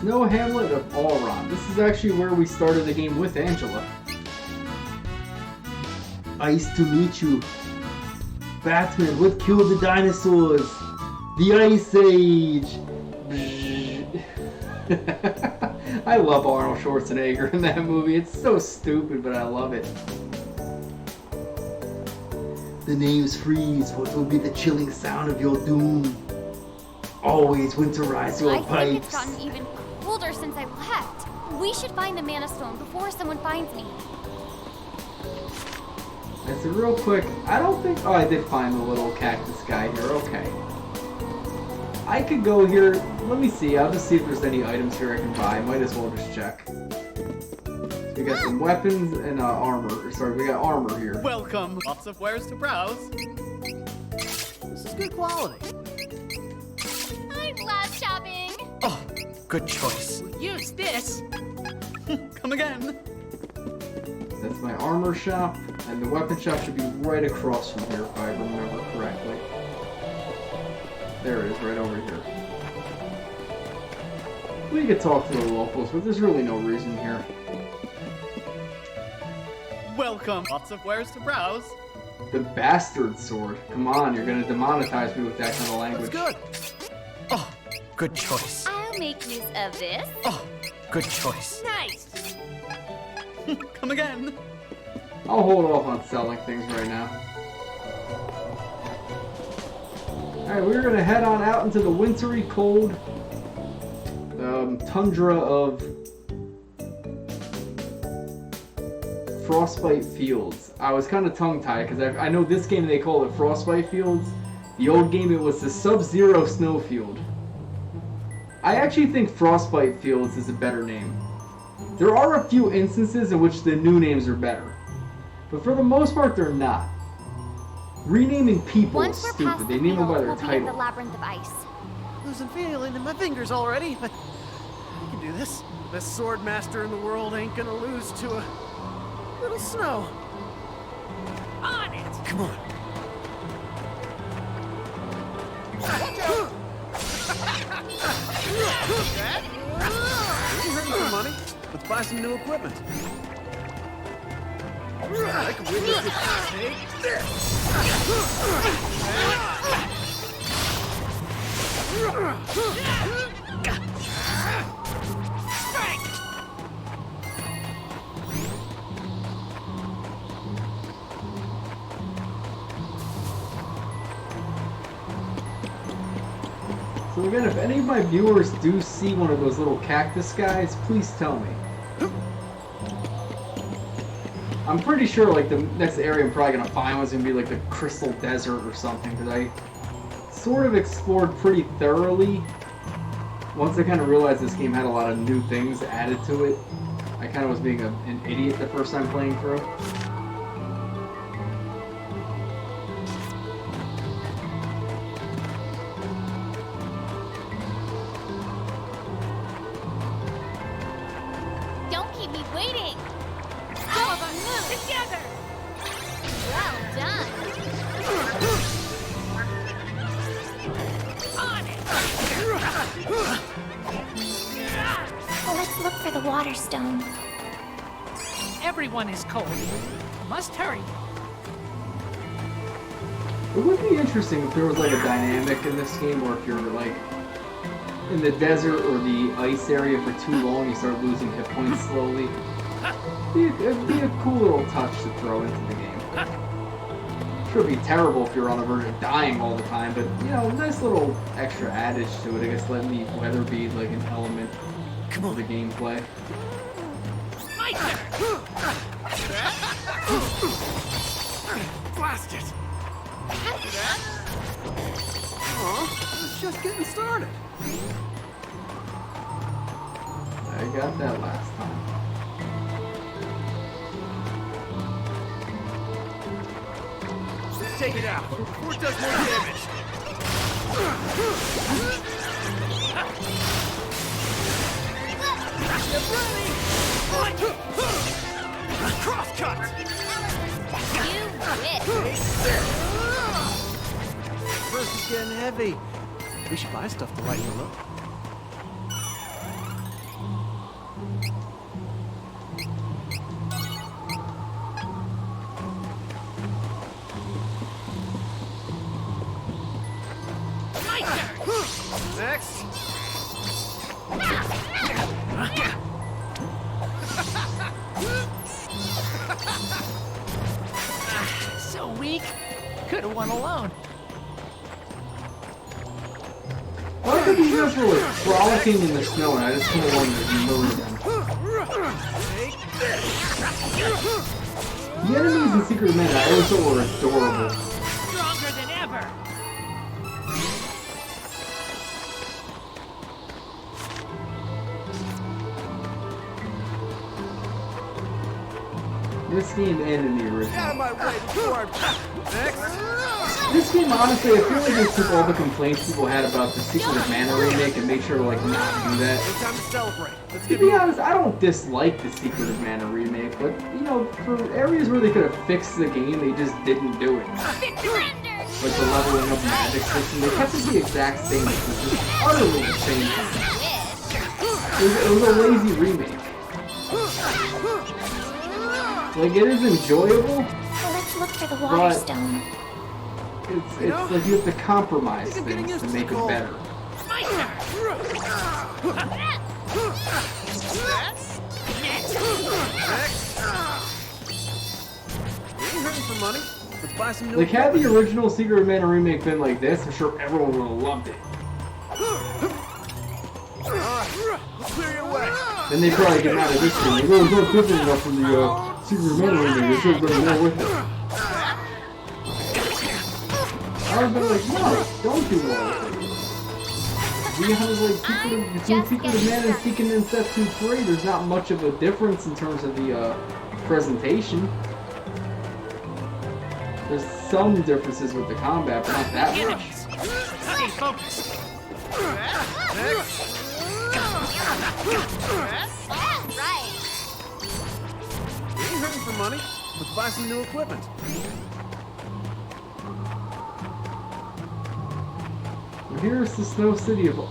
Snow Hamlet of Alron. This is actually where we started the game with Angela. Nice to meet you. Batman, what killed the dinosaurs? The Ice Age! I love Arnold Schwarzenegger in that movie. It's so stupid, but I love it. The names freeze. What will be the chilling sound of your doom? Always winterize your I think it's pipes. gotten even colder since I left. We should find the Mana Stone before someone finds me. That's a real quick. I don't think. Oh, I did find the little cactus guy here. Okay. I could go here. Let me see. I'll just see if there's any items here I can buy. Might as well just check. So we got some weapons and armor. Sorry, we got armor here. Welcome. Lots of wares to browse. This is good quality. I love shopping. Oh, good choice. Use this. Come again. That's my armor shop, and the weapon shop should be right across from here if I remember correctly. There it is, right over here. We could talk to the locals, but there's really no reason here. Welcome. Lots of wares to browse. The bastard sword. Come on, you're gonna demonetize me with that kind of language. That's good. Oh, good choice. I'll I'll make use of this. Oh, good choice. Nice. Come again. I'll hold off on selling things right now. Alright, we're gonna head on out into the wintry cold tundra of Frostbite Fields. I was kind of tongue-tied because I know this game they call it Frostbite Fields. The old game it was the Sub-Zero Snowfield. I actually think Frostbite Fields is a better name. There are a few instances in which the new names are better, but for the most part they're not. Renaming people is stupid. They name them by their title. The labyrinth of ice. Losing feeling in my fingers already, but I can do this. The best sword master in the world ain't gonna lose to a little snow. On it! Come on. Ain't hurting for money. Let's buy some new equipment. I can win this. Take this! So again, if any of my viewers do see one of those little cactus guys, please tell me. I'm pretty sure like the next area I'm probably gonna find was gonna be like the Crystal Desert or something, because I sort of explored pretty thoroughly. Once I kind of realized this game had a lot of new things added to it, I kind of was being an idiot the first time playing through. Don't keep me waiting. All of us move together. Well done. On it. Let's look for the water stone. Everyone is cold. Must hurry. It would be interesting if there was like a dynamic in this game where if you're like in the desert or the ice area for too long, you start losing hit points slowly. It'd be a cool little touch to throw into the game. Sure, it'd be terrible if you're on the verge of dying all the time, but you know, nice little extra adage to it. I guess letting the weather be like an element of the gameplay. My turn. Blast it! After that? Aw, it's just getting started. I got that last time. Let's take it out before it does more damage. Cross cut! You win. First is getting heavy. We should buy stuff to lighten the load. My turn. Next. So weak. Could have won alone. Why could you guys were like frolicking in the snow and I just kind of wanted to murder them? The enemies in Secret of Mana I always thought were adorable. Stronger than ever. This game and in the Get out of original. my way before I... Next. This game, honestly, I feel like they took all the complaints people had about the Secret of Mana remake and made sure to like not do that. No time to celebrate. Let's To get be honest, I don't dislike the Secret of Mana remake, but you know, for areas where they could have fixed the game, they just didn't do it. Like the leveling up magic system, they kept it the exact same. It was just utterly the same thing. It was a lazy remake. Like, it is enjoyable, Let's look for the water but stone. it's like you have to compromise things to make it better. my turn. Next. Ain't hurting for money. Let's buy some new Like, had the equipment. original Secret of Mana remake been like this, I'm sure everyone would have loved it. Let's clear your way. Then they probably get mad at this one. Like, oh, it's not different enough from the Secret of Mana remake. They should have done more with it. I would have been like, no, don't do more with it. We have like between Secret of Mana and Secret and Setsu 3, there's not much of a difference in terms of the presentation. There's some differences with the combat, but not that much. Stay focused. Next. Right. Ain't hurting for money. Let's buy some new equipment. Here's the snow city of not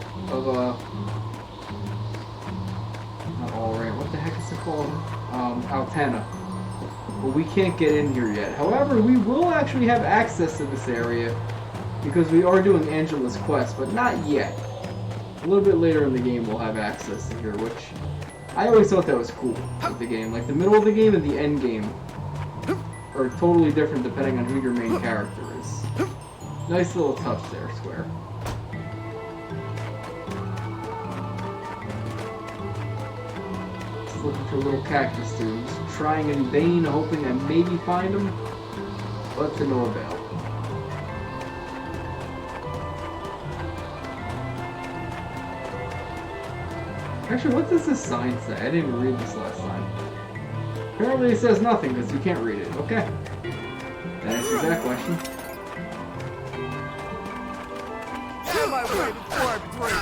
Allramp, what the heck is it called? Altena. But we can't get in here yet. However, we will actually have access to this area because we are doing Angela's quest, but not yet. A little bit later in the game we'll have access to here, which I always thought that was cool with the game. Like the middle of the game and the end game are totally different depending on who your main character is. Nice little touch there, Square. Looking for little cactus dudes, trying in vain, hoping I maybe find them, but to no avail. Actually, what does this sign say? I didn't read this last time. Apparently it says nothing because you can't read it. Okay. That answers that question. Out of my way before I break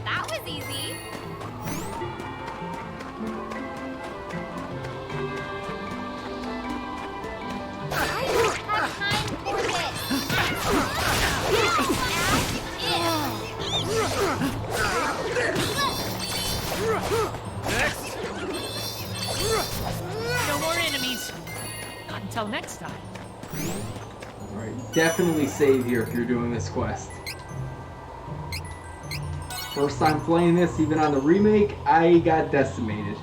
That was easy. I don't have time for No more enemies. Not until next time. Alright, definitely save here if you're doing this quest. First time playing this, even on the remake, I got decimated.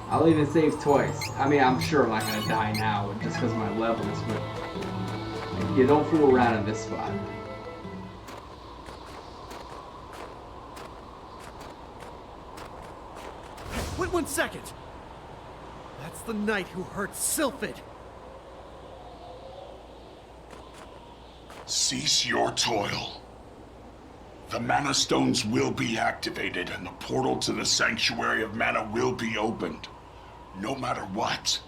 I'll even save twice. I mean, I'm sure I'm not gonna die now just because of my levels, but you don't fool around in this spot. Wait 1 second. That's the knight who hurt Sylphid. Cease your toil. The Mana Stones will be activated and the portal to the Sanctuary of Mana will be opened. No matter what.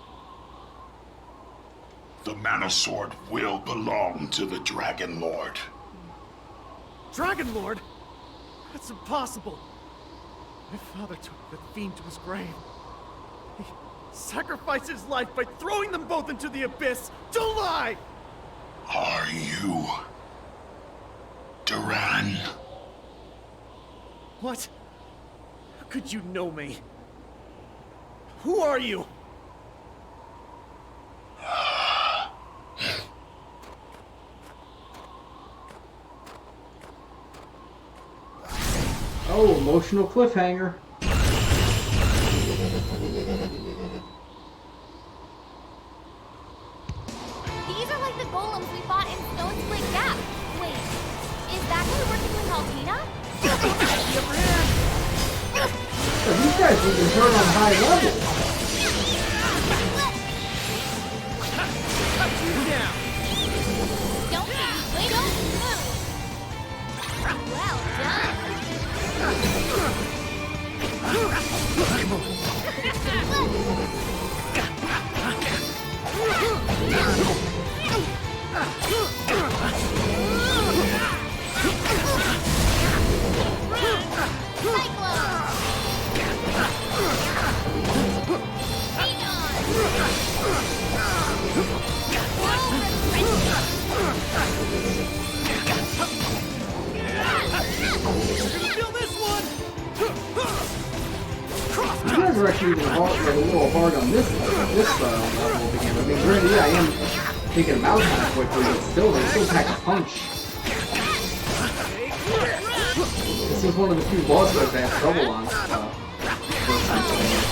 The Mana Sword will belong to the Dragon Lord. Dragon Lord? That's impossible. My father took the fiend to his grave. He sacrificed his life by throwing them both into the abyss. Don't lie! Are you Duran? What? How could you know me? Who are you? Oh, emotional cliffhanger. These are like the golems we fought in Stone Split Gap. Wait, is that who we're working with Altina? These guys need to turn on high level. Cut you down! Don't move, wait, don't move! Well done! Feel this one! You guys are actually even hard, like, a little hard on this level of the game. I mean, granted, yeah, I am taking them out kind of quickly, but still, they still pack a punch. This is one of the few boss fights I had trouble on first time playing it.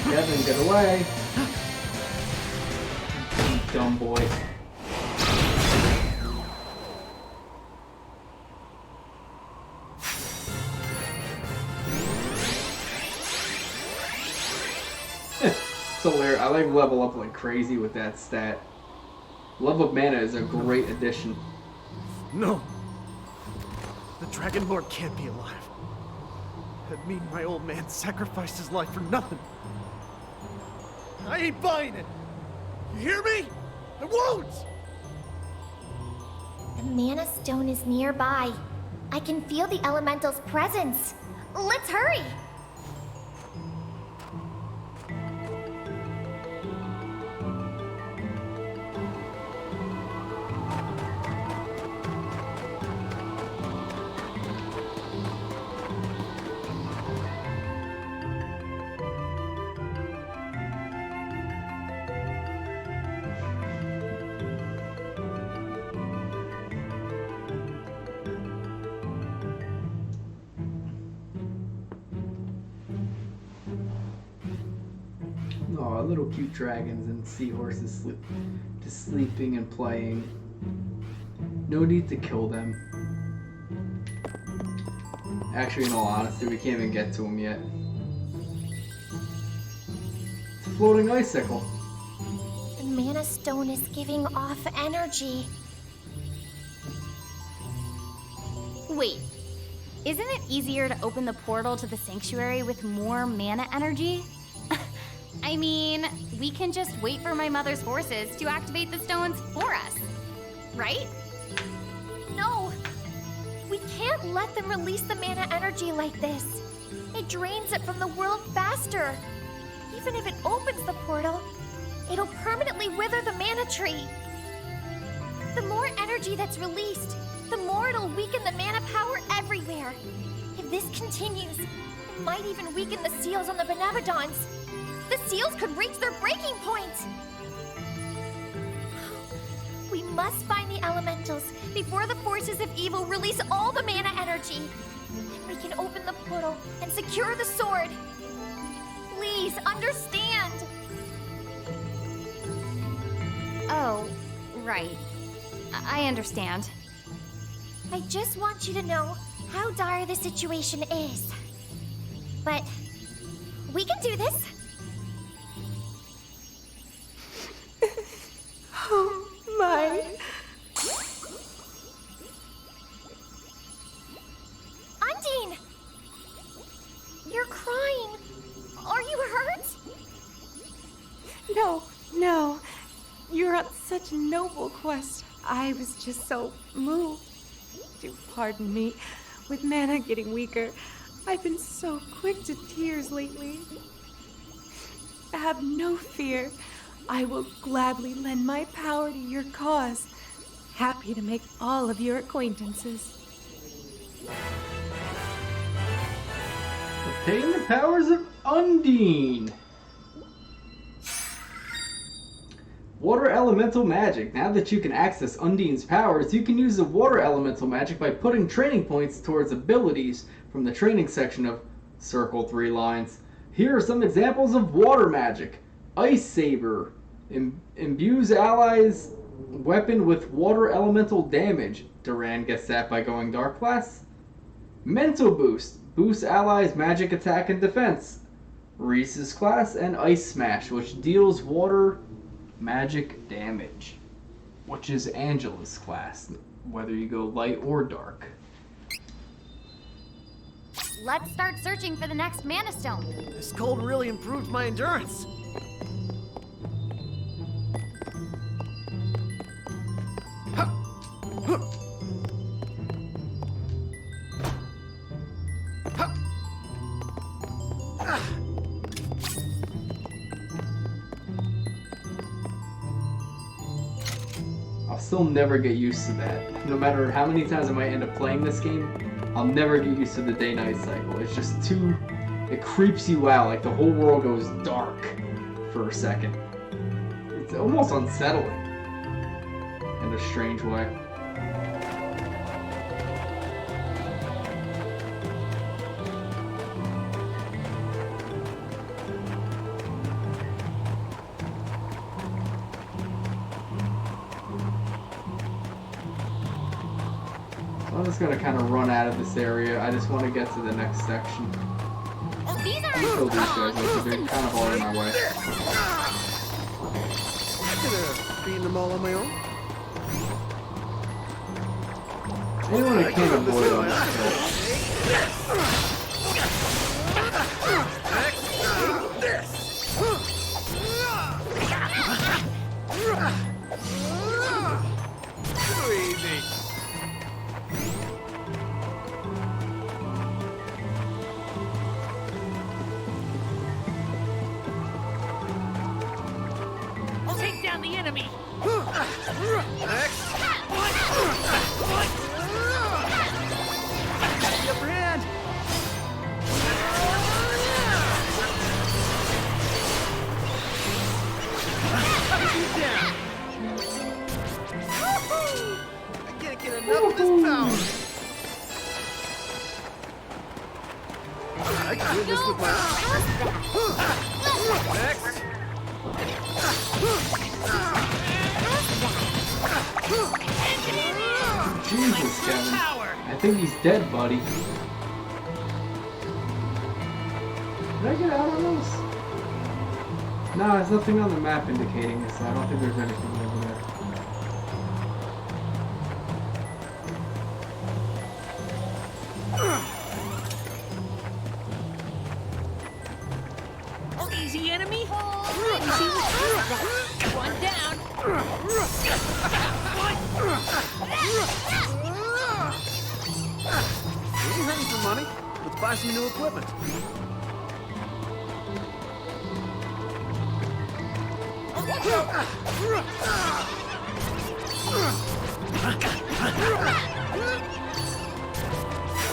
Kevin, get away! You dumb boy. It's hilarious. I like level up like crazy with that stat. Level of mana is a great addition. No. The Dragon Lord can't be alive. That mean my old man sacrificed his life for nothing. I ain't buying it. You hear me? I won't! The Mana Stone is nearby. I can feel the Elemental's presence. Let's hurry! Aw, little cute dragons and seahorses just sleeping and playing. No need to kill them. Actually, in all honesty, we can't even get to them yet. It's a floating icicle. The Mana Stone is giving off energy. Wait, isn't it easier to open the portal to the sanctuary with more mana energy? I mean, we can just wait for my mother's forces to activate the stones for us, right? No! We can't let them release the mana energy like this. It drains it from the world faster. Even if it opens the portal, it'll permanently wither the mana tree. The more energy that's released, the more it'll weaken the mana power everywhere. If this continues, it might even weaken the seals on the benevodons. The seals could reach their breaking point! We must find the elementals before the forces of evil release all the mana energy. Then we can open the portal and secure the sword. Please, understand! Oh, right. I understand. I just want you to know how dire the situation is. But we can do this. Oh my. Undine! You're crying. Are you hurt? No. You're on such a noble quest. I was just so moved. Do pardon me. With mana getting weaker, I've been so quick to tears lately. Have no fear. I will gladly lend my power to your cause. Happy to make all of your acquaintances. Obtain the powers of Undine! Water Elemental Magic. Now that you can access Undine's powers, you can use the Water Elemental Magic by putting training points towards abilities from the training section of Circle 3 lines. Here are some examples of Water Magic. Ice Saber. Imbues allies' weapon with water elemental damage. Duran gets that by going Dark class. Mental Boost. Boosts allies' magic attack and defense. Reese's class. And Ice Smash, which deals water magic damage. Which is Angela's class, whether you go light or dark. Let's start searching for the next Mana Stone. This cold really improved my endurance. I'll still never get used to that. No matter how many times I might end up playing this game, I'll never get used to the day-night cycle. It's just too... It creeps you out, like the whole world goes dark for a second. It's almost unsettling in a strange way. I'm just gonna kind of run out of this area. I just want to get to the next section. These are Kill these guys, because they're kind of all in my way. Beating them all on my own. Anyone I can't avoid on this kill. Too easy. Take down the enemy. Next. The upper hand. He's down. I can't get enough of this power. I can do this with my... Next. Jesus, Kevin. I think he's dead, buddy. Did I get out of those? No, there's nothing on the map indicating this. I don't think there's anything over there. Easy enemy. Easy. One down. You hurting for money? Let's buy some new equipment.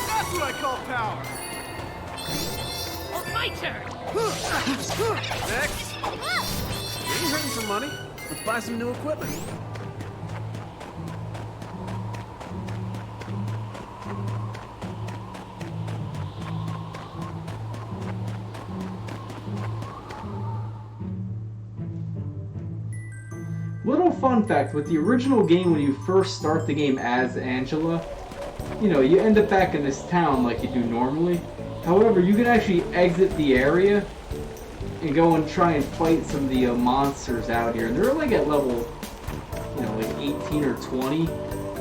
That's what I call power. My turn. Next. You hurting for money? Let's buy some new equipment. Little fun fact, with the original game, when you first start the game as Angela, you know, you end up back in this town like you do normally. However, you can actually exit the area and go and try and fight some of the monsters out here. And they're like at level, you know, like 18 or 20.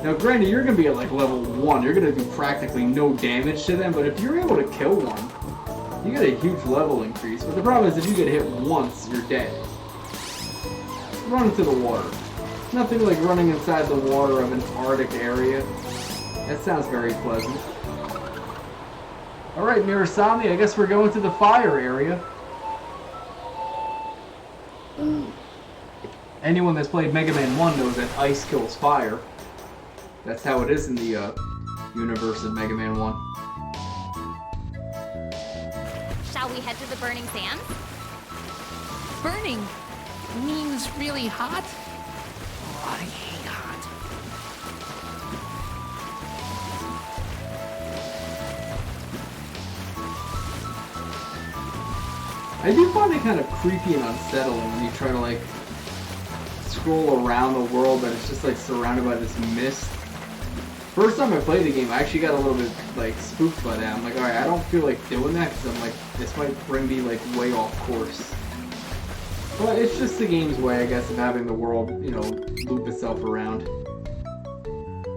Now, granted, you're going to be at like level 1. You're going to do practically no damage to them, but if you're able to kill one, you get a huge level increase. But the problem is if you get hit once, you're dead. Run into the water. Nothing like running inside the water of an Arctic area. That sounds very pleasant. Alright, Mirasami, I guess we're going to the fire area. Anyone that's played Mega Man 1 knows that ice kills fire. That's how it is in the universe of Mega Man 1. Shall we head to the burning sands? Burning means really hot? Oh, I hate hot. I do find it kind of creepy and unsettling when you try to like scroll around the world, but it's just like surrounded by this mist. First time I played the game, I actually got a little bit like spooked by that. I'm like, alright, I don't feel like doing that because I'm like, this might bring me like way off course. But it's just the game's way, I guess, of having the world, you know, loop itself around.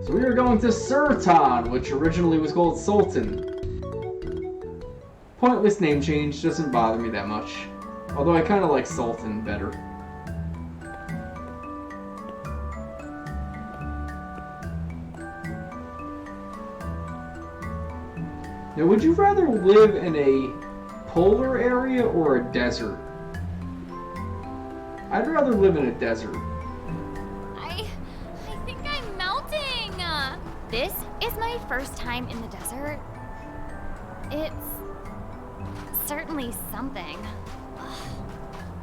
So we are going to Surtan, which originally was called Sultan. Pointless name change, doesn't bother me that much. Although I kind of like Sultan better. Now, would you rather live in a polar area or a desert? I'd rather live in a desert. I think I'm melting. This is my first time in the desert. It's certainly something.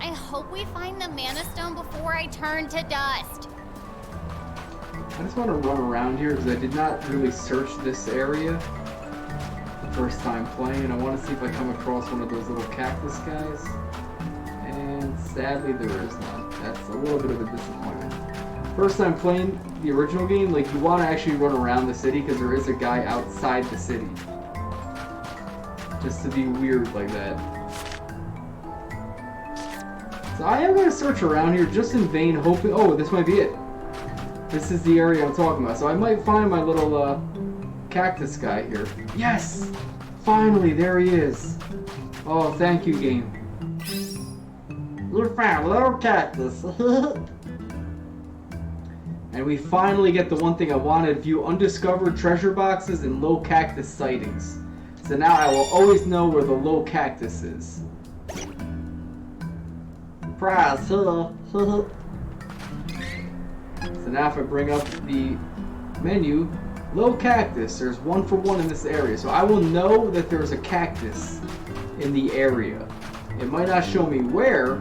I hope we find the Mana Stone before I turn to dust. I just want to run around here because I did not really search this area the first time playing. I want to see if I come across one of those little cactus guys. And sadly there is none. That's a little bit of a disappointment. First time playing the original game, like, you want to actually run around the city because there is a guy outside the city. Just to be weird like that. So I am going to search around here just in vain, hoping... Oh, this might be it. This is the area I'm talking about. So I might find my little cactus guy here. Yes! Finally, there he is. Oh, thank you, game. You found a little cactus. And we finally get the one thing I wanted. View undiscovered treasure boxes and low cactus sightings. So now I will always know where the low cactus is. Prize, So now if I bring up the menu, low cactus, there's 1 for 1 in this area. So I will know that there's a cactus in the area. It might not show me where,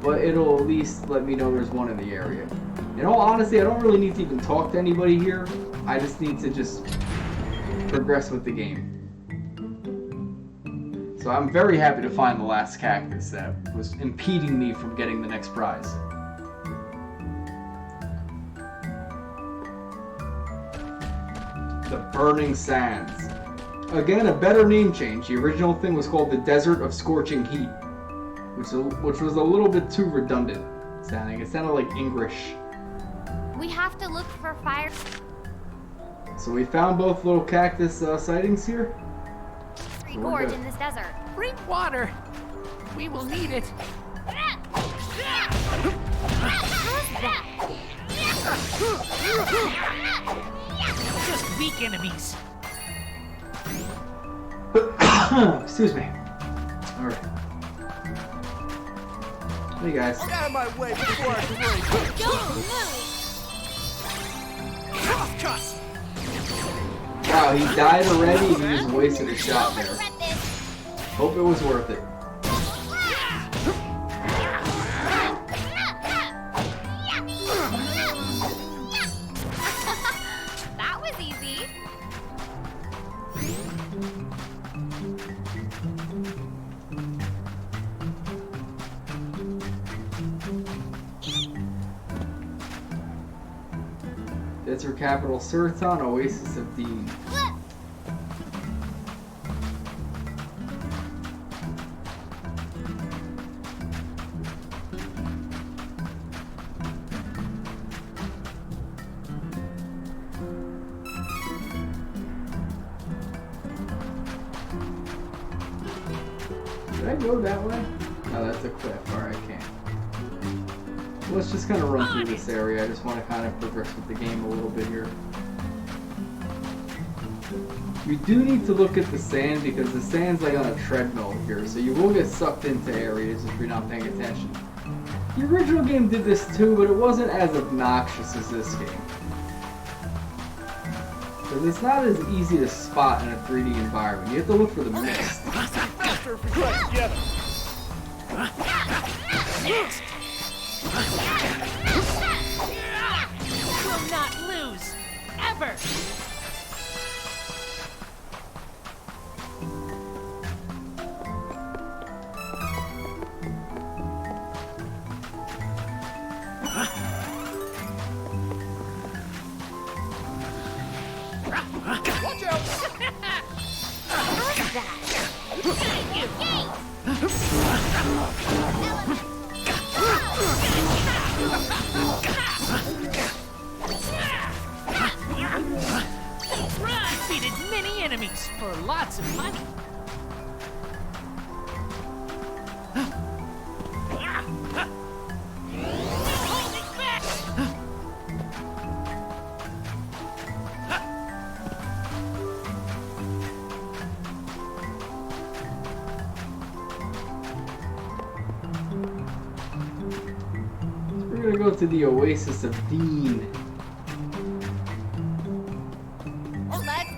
but it'll at least let me know there's one in the area. In all honesty, I don't really need to even talk to anybody here. I just need to just progress with the game. So I'm very happy to find the last cactus that was impeding me from getting the next prize. The Burning Sands. Again, a better name change. The original thing was called the Desert of Scorching Heat, which was a little bit too redundant sounding. It sounded like English. We have to look for fire. So we found both little cactus sightings here. Gorge in this desert. Bring water. We will need it. Just weak enemies. Excuse me. Alright. Hey guys. Get out of my way before I break. Don't move. Cut. Wow, he died already and he just wasted a shot there. Hope it was worth it. That was easy. Desert capital Surton, Oasis of Dean. Did I go that way? No, that's a cliff. Alright, I can't. Let's just kind of run through this area. I just want to kind of progress with the game a little bit here. You do need to look at the sand because the sand's like on a treadmill here, so you will get sucked into areas if you're not paying attention. The original game did this too, but it wasn't as obnoxious as this game. Because it's not as easy to spot in a 3D environment. You have to look for the mist. Faster if we try together. Will not lose. Ever. Watch out! How's that? Defeated many enemies for lots of money. Holding back. We're gonna go to the Oasis of Dean. Let's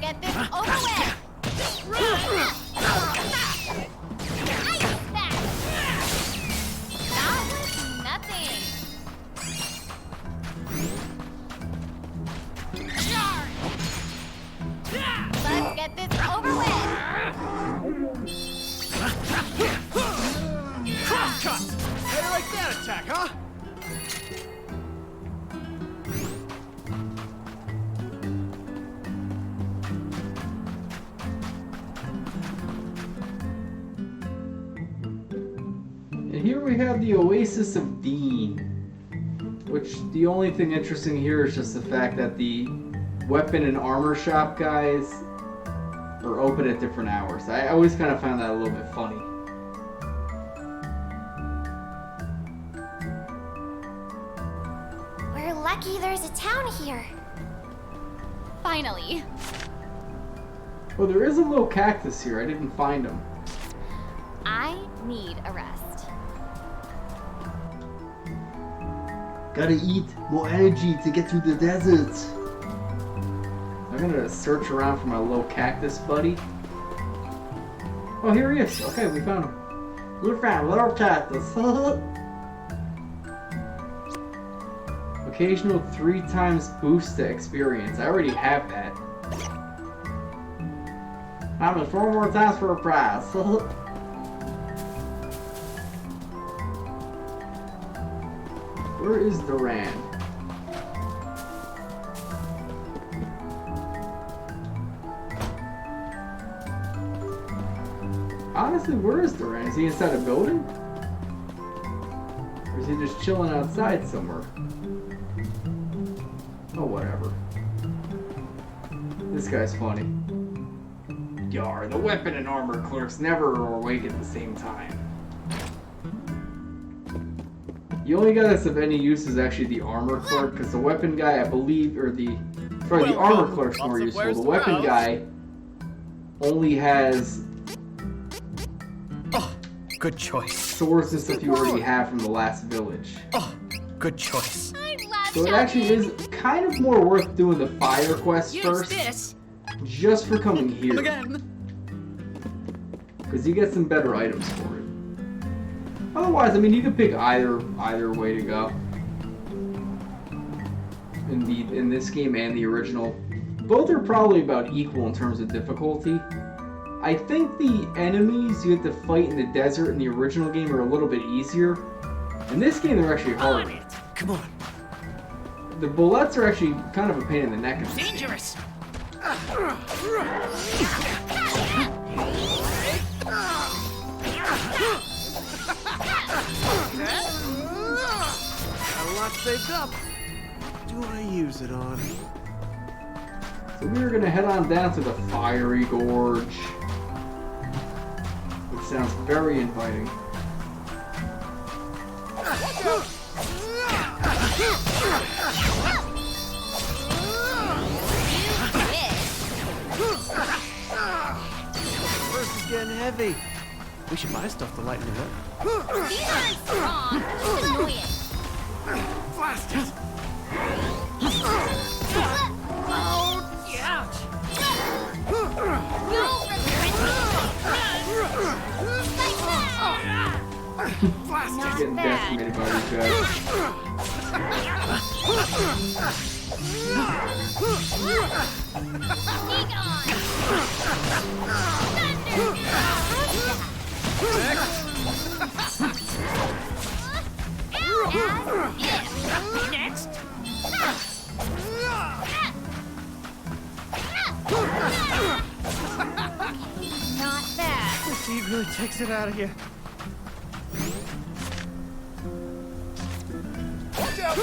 And here we have the Oasis of Dean. Which, the only thing interesting here is just the fact that the weapon and armor shop guys are open at different hours. I always kind of found that a little bit funny. We're lucky there's a town here. Finally. Oh, there is a little cactus here. I didn't find him. I need a rest. Gotta eat more energy to get through the desert. I'm gonna search around for my little cactus buddy. Oh, here he is. Okay, we found him. You found little cactus. Occasional 3 times boost to experience. I already have that. How much 4 more times for a prize? Where is Duran? Honestly, where is Duran? Is he inside a building? Or is he just chilling outside somewhere? Oh, whatever. This guy's funny. Yar, the weapon and armor clerks never are awake at the same time. The only guy that's of any use is actually the armor clerk, because the weapon guy, I believe, or the armor clerk's more useful. The weapon guy only has Good choice. swords and stuff you already have from the last village. Good choice. So it actually is kind of more worth doing the fire quest first, just for coming here. Because you get some better items for it. Otherwise, I mean, you could pick either way to go. In this game and the original, both are probably about equal in terms of difficulty. I think the enemies you have to fight in the desert in the original game are a little bit easier. In this game, they're actually harder. Come on. The bullets are actually kind of a pain in the neck. Dangerous. Got a lot saved up. What do I use it on? So we're gonna head on down to the Fiery Gorge, which sounds very inviting. First is getting heavy. We should buy stuff to lighten it up. These aren't strong. Just annoying. Blast it! You're getting decimated by these guys. Next. Not bad. This heat really takes it out of you. Watch out!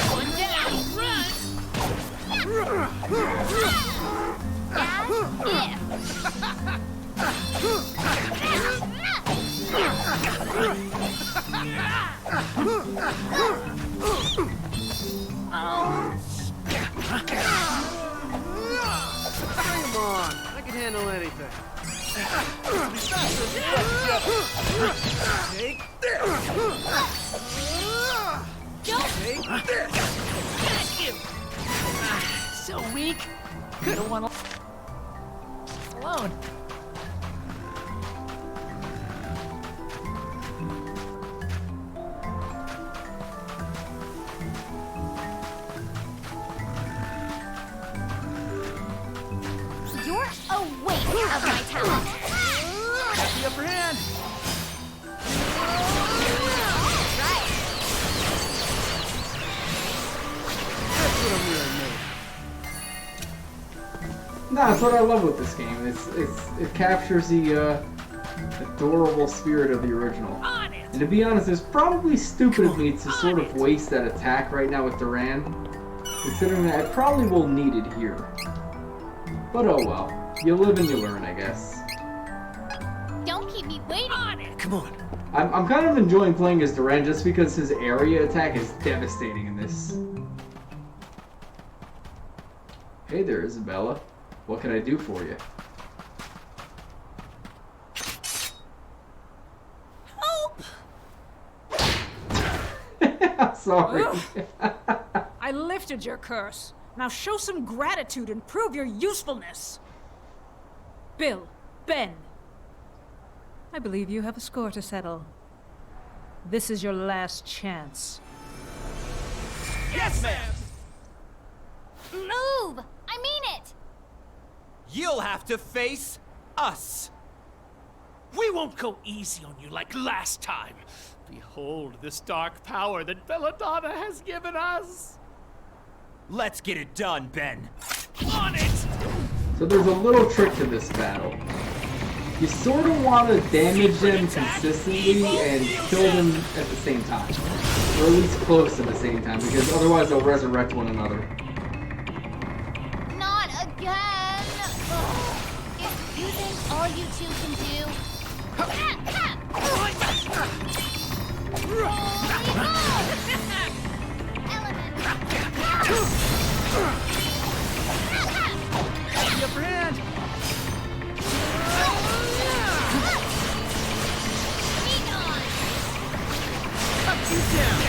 One down. Run. Bring 'em on. I can handle anything. Take this. Take this. Got you. So weak. Could have won alone. You're a waste of my talent. Got the upper hand. Right. That's what I'm really made. No, that's what I love with this game. It captures the adorable spirit of the original. And to be honest, it's probably stupid of me to sort of waste that attack right now with Duran, considering that I probably will need it here. But oh well. You live and you learn, I guess. Don't keep me waiting on it. Come on. I'm kind of enjoying playing as Duran just because his area attack is devastating in this. Hey there, Isabella. What can I do for you? I'm sorry. I lifted your curse. Now show some gratitude and prove your usefulness. Bill, Ben. I believe you have a score to settle. This is your last chance. Yes, ma'am! Move! I mean it! You'll have to face us. We won't go easy on you like last time. Behold this dark power that Belladonna has given us. Let's get it done, Ben. On it! So there's a little trick to this battle. You sort of want to damage them consistently and kill them at the same time. Or at least close at the same time, because otherwise they'll resurrect one another. Not again! Ugh. If you think all you two can do... The upper hand! Cut you down!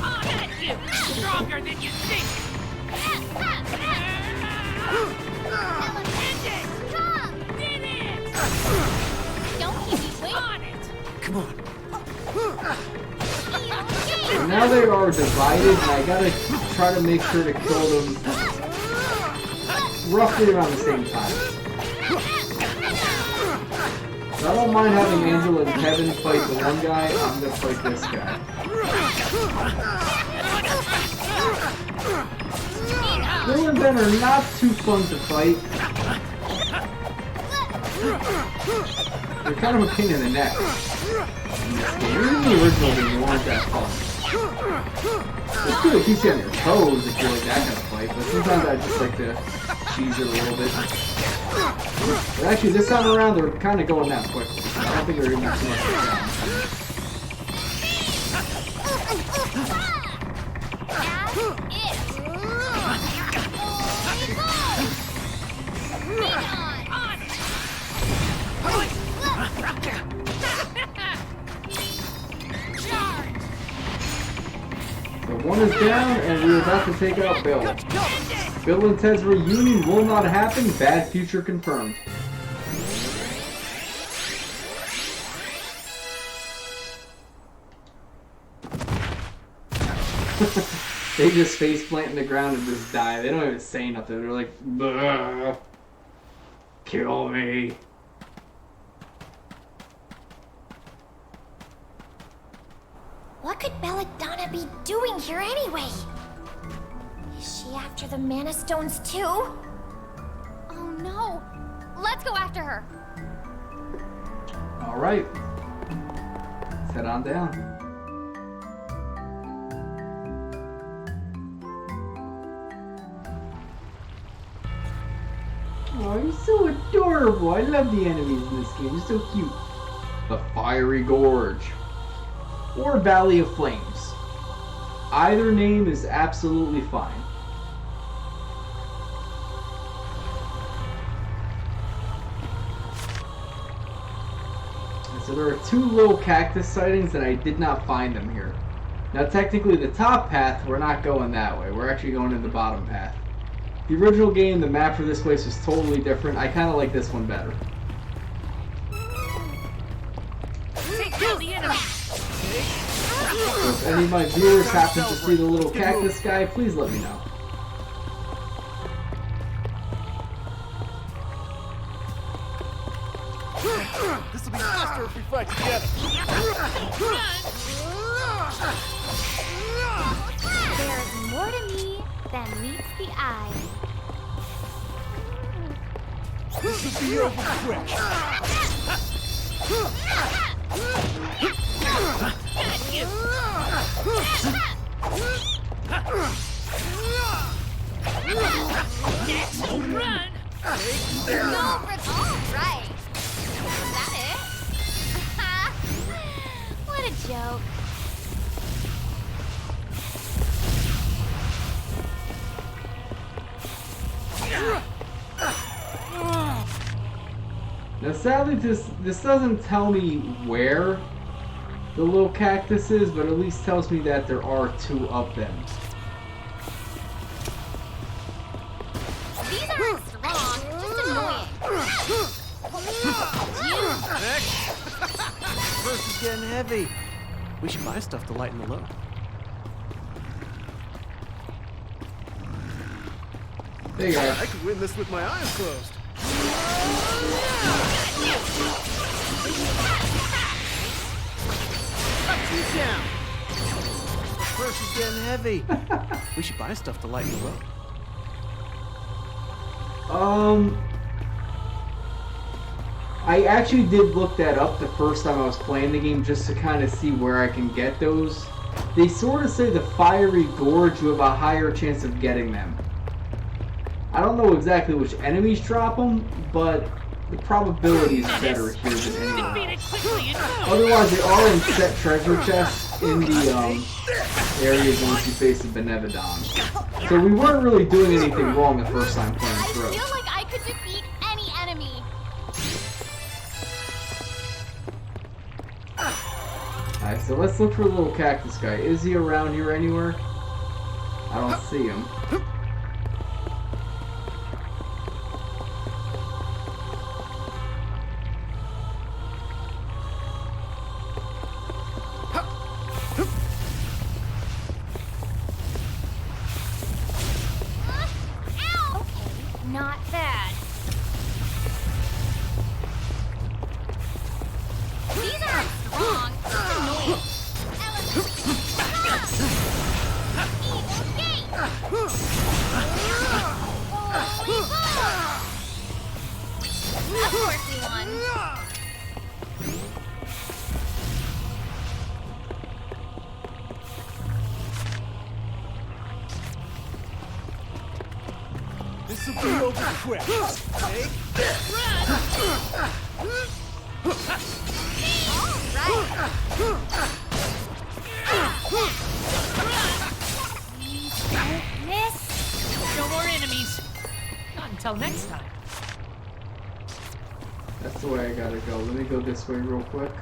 I'll get you! Stronger than you think! Did it! Don't keep me waiting on it! Come on. So now they are divided, and I gotta try to make sure to kill them roughly around the same time. So I don't mind having Angela and Kevin fight the one guy, I'm gonna fight this guy. Bill and Ben are not too fun to fight. They're kind of a pain in the neck. Even in the original game, they weren't that fun. It's good, it keeps you on your toes if you like that kind of fight, but sometimes I just like to cheese it a little bit. But actually, this time around, they're kind of going that quickly. I don't think they're going to have too much of a challenge. So one is down, and we're about to take out Bill. Bill and Ted's reunion will not happen. Bad future confirmed. They just face plant in the ground and just die. They don't even say nothing. They're like, "Bleh. Kill me." What could Belladonna be doing here anyway? Is she after the Mana Stones too? Oh no! Let's go after her! Alright. Let's head on down. Oh, you're so adorable. I love the enemies in this game. You're so cute. The Fiery Gorge. Or Valley of Flames. Either name is absolutely fine. So there are two little cactus sightings and I did not find them here. Now technically the top path, we're not going that way. We're actually going in the bottom path. The original game, the map for this place was totally different. I kind of like this one better. Take down the enemy! So if any of my viewers happen to see the little cactus guy, please let me know. This will be faster if we fight together. There's more to me than meets the eye. This will be over quick. Run! All right. Is that it? What a joke. Now sadly this doesn't tell me where the little cactus is, but at least tells me that there are 2 of them. These aren't strong, just annoying. Purse is getting heavy. We should buy stuff to lighten the load. Hey guys. I could win this with my eyes closed. Up, down. Purse is getting heavy. We should buy stuff to lighten the load. I actually did look that up the first time I was playing the game just to kind of see where I can get those. They sort of say the fiery gorge, you have a higher chance of getting them. I don't know exactly which enemies drop them, but the probability is better here than anywhere else. Otherwise, they are in set treasure chests in the areas in which you face the benevodons. So we weren't really doing anything wrong the first time playing through. I feel like I could defeat any enemy. Alright, so let's look for the little cactus guy. Is he around here anywhere? I don't see him. Not bad. These aren't strong, just annoying. Evil gate! Holy balls! Of course we won. This will be over quick. Take this. Miss. No more enemies. Not until next time. That's the way I gotta go. Let me go this way real quick.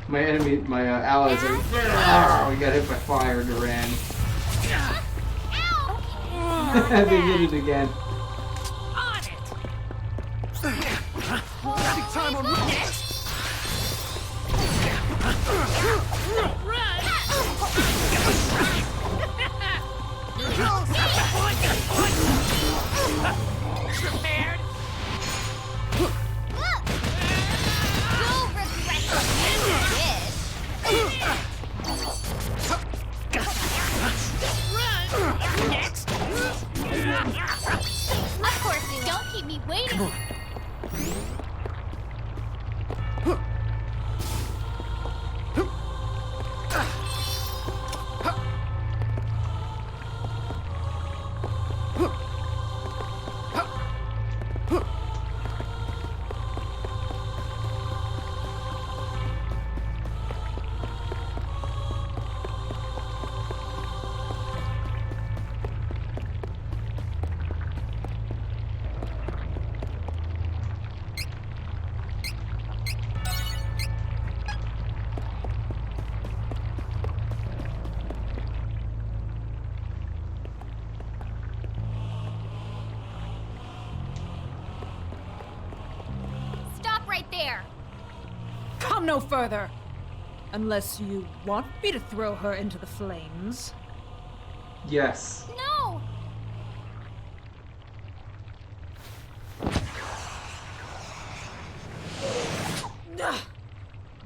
My allies are. We got hit by fire, Duran. They did it again. On it. Big time on Prepared. You'll regret this. Next. Of course you don't keep me waiting. Stop right there. Come no further! Unless you want me to throw her into the flames. Yes. No!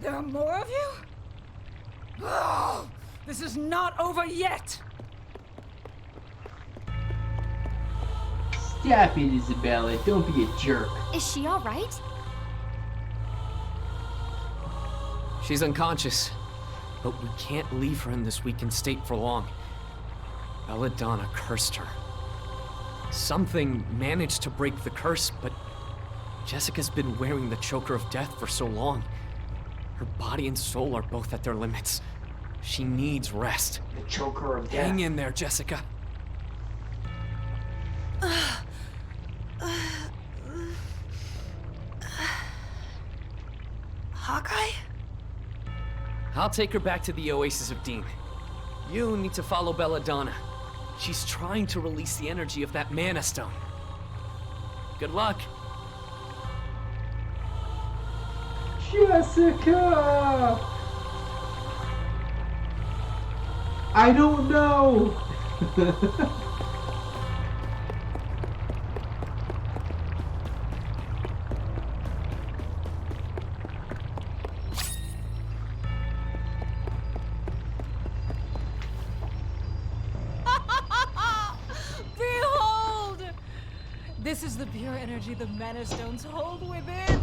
There are more of you? Oh, this is not over yet! Stop it, Isabella. Don't be a jerk. Is she all right? She's unconscious, but we can't leave her in this weakened state for long. Belladonna cursed her. Something managed to break the curse, but Jessica's been wearing the choker of death for so long. Her body and soul are both at their limits. She needs rest. The choker of death. Hang in there, Jessica. Hawkeye? I'll take her back to the Oasis of Dean. You need to follow Belladonna. She's trying to release the energy of that Mana Stone. Good luck. Jessica! I don't know! Behold! This is the pure energy the Mana Stones hold within.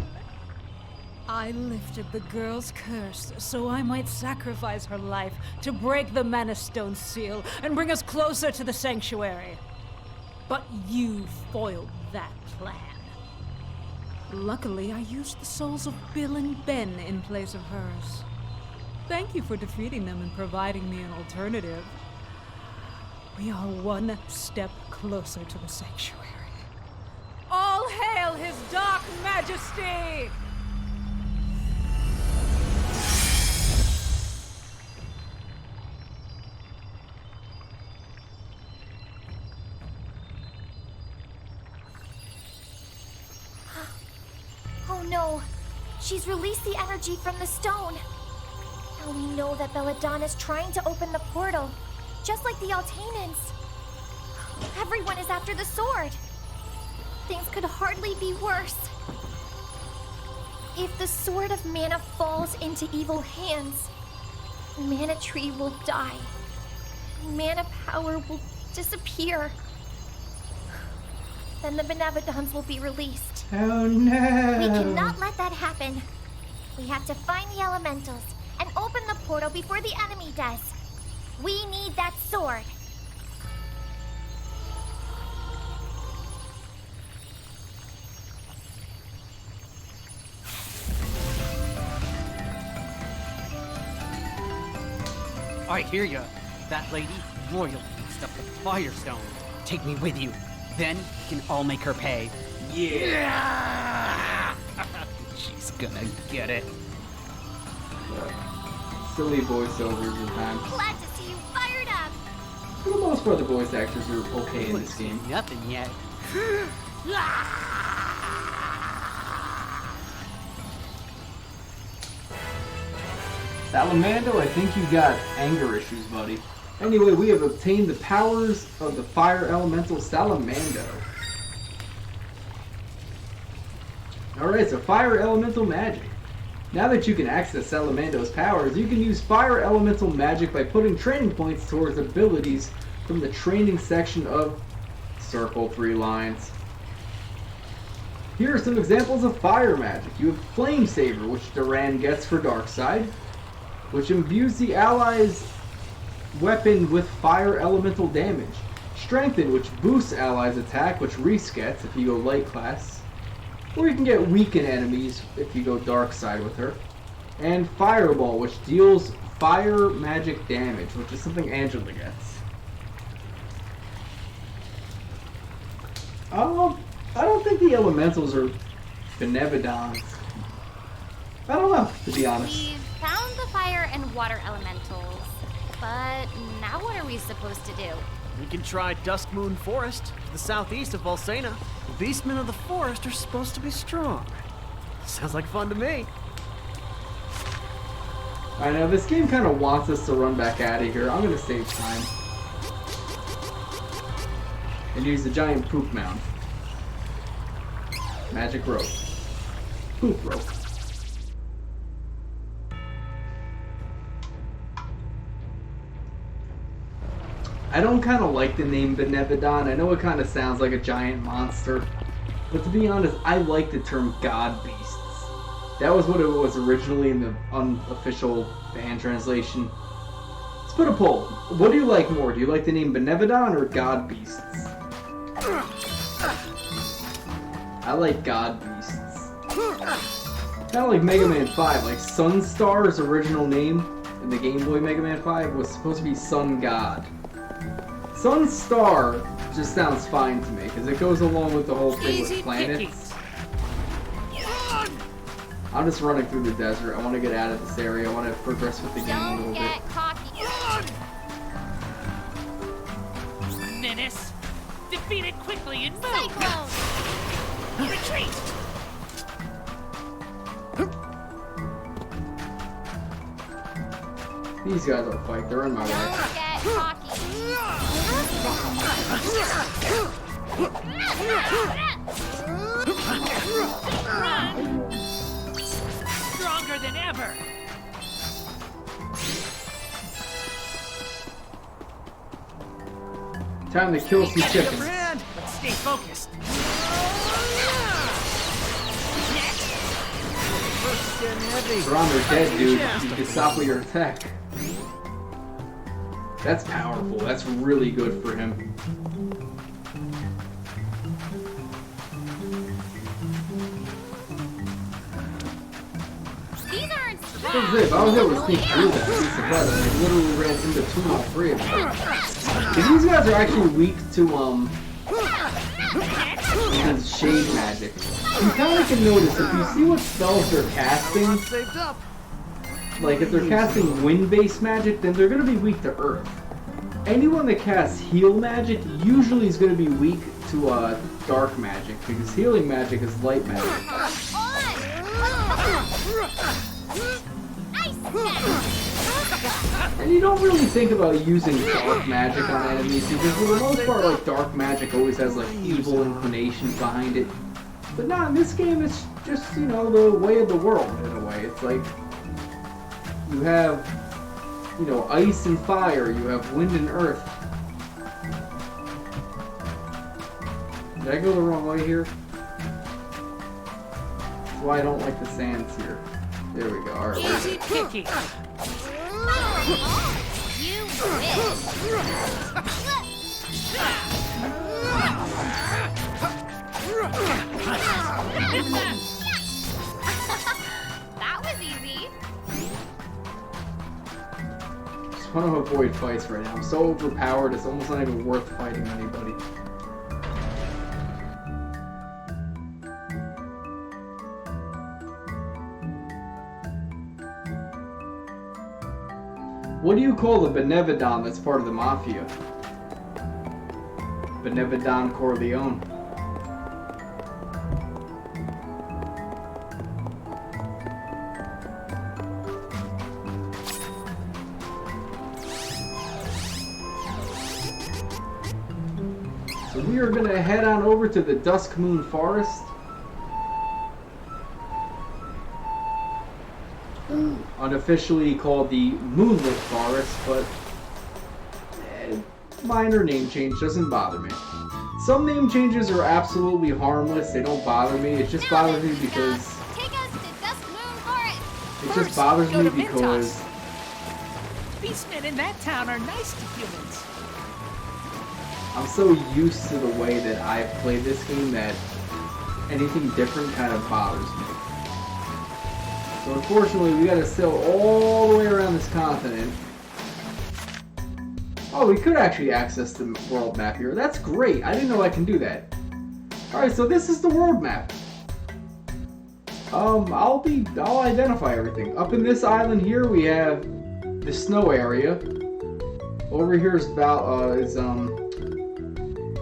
I lifted the girl's curse so I might sacrifice her life to break the Mana Stone seal and bring us closer to the sanctuary. But you foiled that plan. Luckily, I used the souls of Bill and Ben in place of hers. Thank you for defeating them and providing me an alternative. We are one step closer to the sanctuary. All hail his dark majesty! Oh no! She's released the energy from the stone. Now we know that Belladonna's trying to open the portal, just like the Altanans. Everyone is after the sword. Things could hardly be worse. If the Sword of Mana falls into evil hands, Mana Tree will die. Mana power will disappear. Then the benevodons will be released. Oh no! We cannot let that happen. We have to find the elementals and open the portal before the enemy does. We need that sword. I hear ya. That lady royally mixed up the Firestone. Take me with you. Then we can all make her pay. Yeah! She's gonna get it. Silly voiceovers at times. Glad to see you fired up. For the most part, the voice actors are okay in this game. Nothing yet. Salamando, I think you got anger issues, buddy. Anyway, we have obtained the powers of the fire elemental Salamando. Alright, so fire elemental magic. Now that you can access Salamando's powers, you can use fire elemental magic by putting training points towards abilities from the training section of Circle 3 lines. Here are some examples of fire magic. You have Flame Saber, which Duran gets for Darkside, which imbues the allies' weapon with fire elemental damage. Strengthen, which boosts allies' attack, which Reese gets if you go light class. Or you can get Weaken enemies if you go dark side with her. And Fireball, which deals fire magic damage, which is something Angela gets. I don't think the elementals are benevodons. I don't know, to be honest. We've found the fire and water elementals, but now what are we supposed to do? We can try Duskmoon Forest, to the southeast of Volsena. The beastmen of the forest are supposed to be strong. Sounds like fun to me. I know, this game kind of wants us to run back out of here. I'm going to save time. And use the giant poop mound. Magic rope. Poop rope. I don't kind of like the name benevodon. I know it kind of sounds like a giant monster, but to be honest, I like the term god beasts. That was what it was originally in the unofficial fan translation. Let's put a poll. What do you like more? Do you like the name benevodon or god beasts? I like god beasts. Kind of like Mega Man 5. Like Sunstar's original name in the Game Boy Mega Man 5 was supposed to be Sun God. Sunstar just sounds fine to me because it goes along with the whole thing with planets. I'm just running through the desert. I want to get out of this area. I want to progress with the game a little bit. Menace! Defeat it quickly and move! Retreat! These guys will fight. They're in my way. Stronger than ever! Time to kill some chickens. But stay focused. They're on their dead, dude. You can stop with your attack. That's powerful. That's really good for him. If I was able to sneak through that, I'd be surprised. I literally ran into 2 or 3 of them. These guys are actually weak to shade magic. You kind of can notice if you see what spells they're casting. Like if they're casting wind-based magic, then they're going to be weak to earth. Anyone that casts heal magic usually is going to be weak to dark magic because healing magic is light magic. And you don't really think about using dark magic on enemies because for the most part, like, dark magic always has like evil inclinations behind it. But not in this game, it's just, you know, the way of the world in a way. It's like you have, you know, ice and fire, you have wind and earth. Did I go the wrong way here? That's why I don't like the sands here. There we go. Alright, easy picky. You That was easy. Just want to avoid fights right now. I'm so overpowered, it's almost not even worth fighting anybody. What do you call the benevodon that's part of the mafia? Benevodon Corleone. So we are going to head on over to the Dusk Moon Forest. Unofficially called the Moonlit Forest, but minor name change doesn't bother me. Some name changes are absolutely harmless, they don't bother me, it just bothers me because... It just bothers me because... Beastmen in that town are nice to humans. I'm so used to the way that I've played this game that anything different kind of bothers me. So unfortunately, we gotta sail all the way around this continent. Oh, we could actually access the world map here. That's great. I didn't know I can do that. Alright, so this is the world map. I'll identify everything. Up in this island here, we have the snow area. Over here is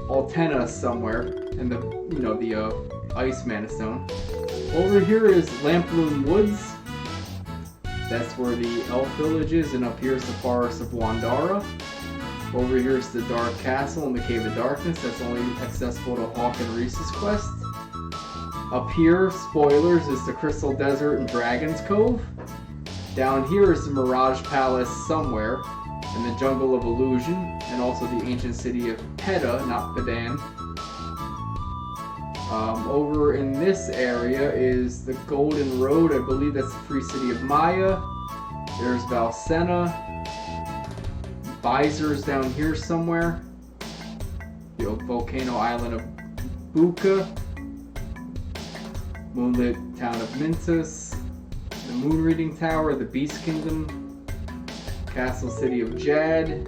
Altena somewhere, and the Ice Manastone. Over here is Lamproon Woods. That's where the Elf Village is, and up here is the Forest of Wandara. Over here is the Dark Castle and the Cave of Darkness. That's only accessible to Hawk and Reese's quest. Up here, spoilers, is the Crystal Desert and Dragon's Cove. Down here is the Mirage Palace somewhere. and the Jungle of Illusion, and also the ancient city of Peda, not Pedan. Over in this area is the Golden Road. I believe that's the free city of Maya. There's Valsena. Bizer's down here somewhere. The volcano island of Buka. Moonlit town of Mintus. The Moon Reading Tower, the Beast Kingdom. Castle city of Jad.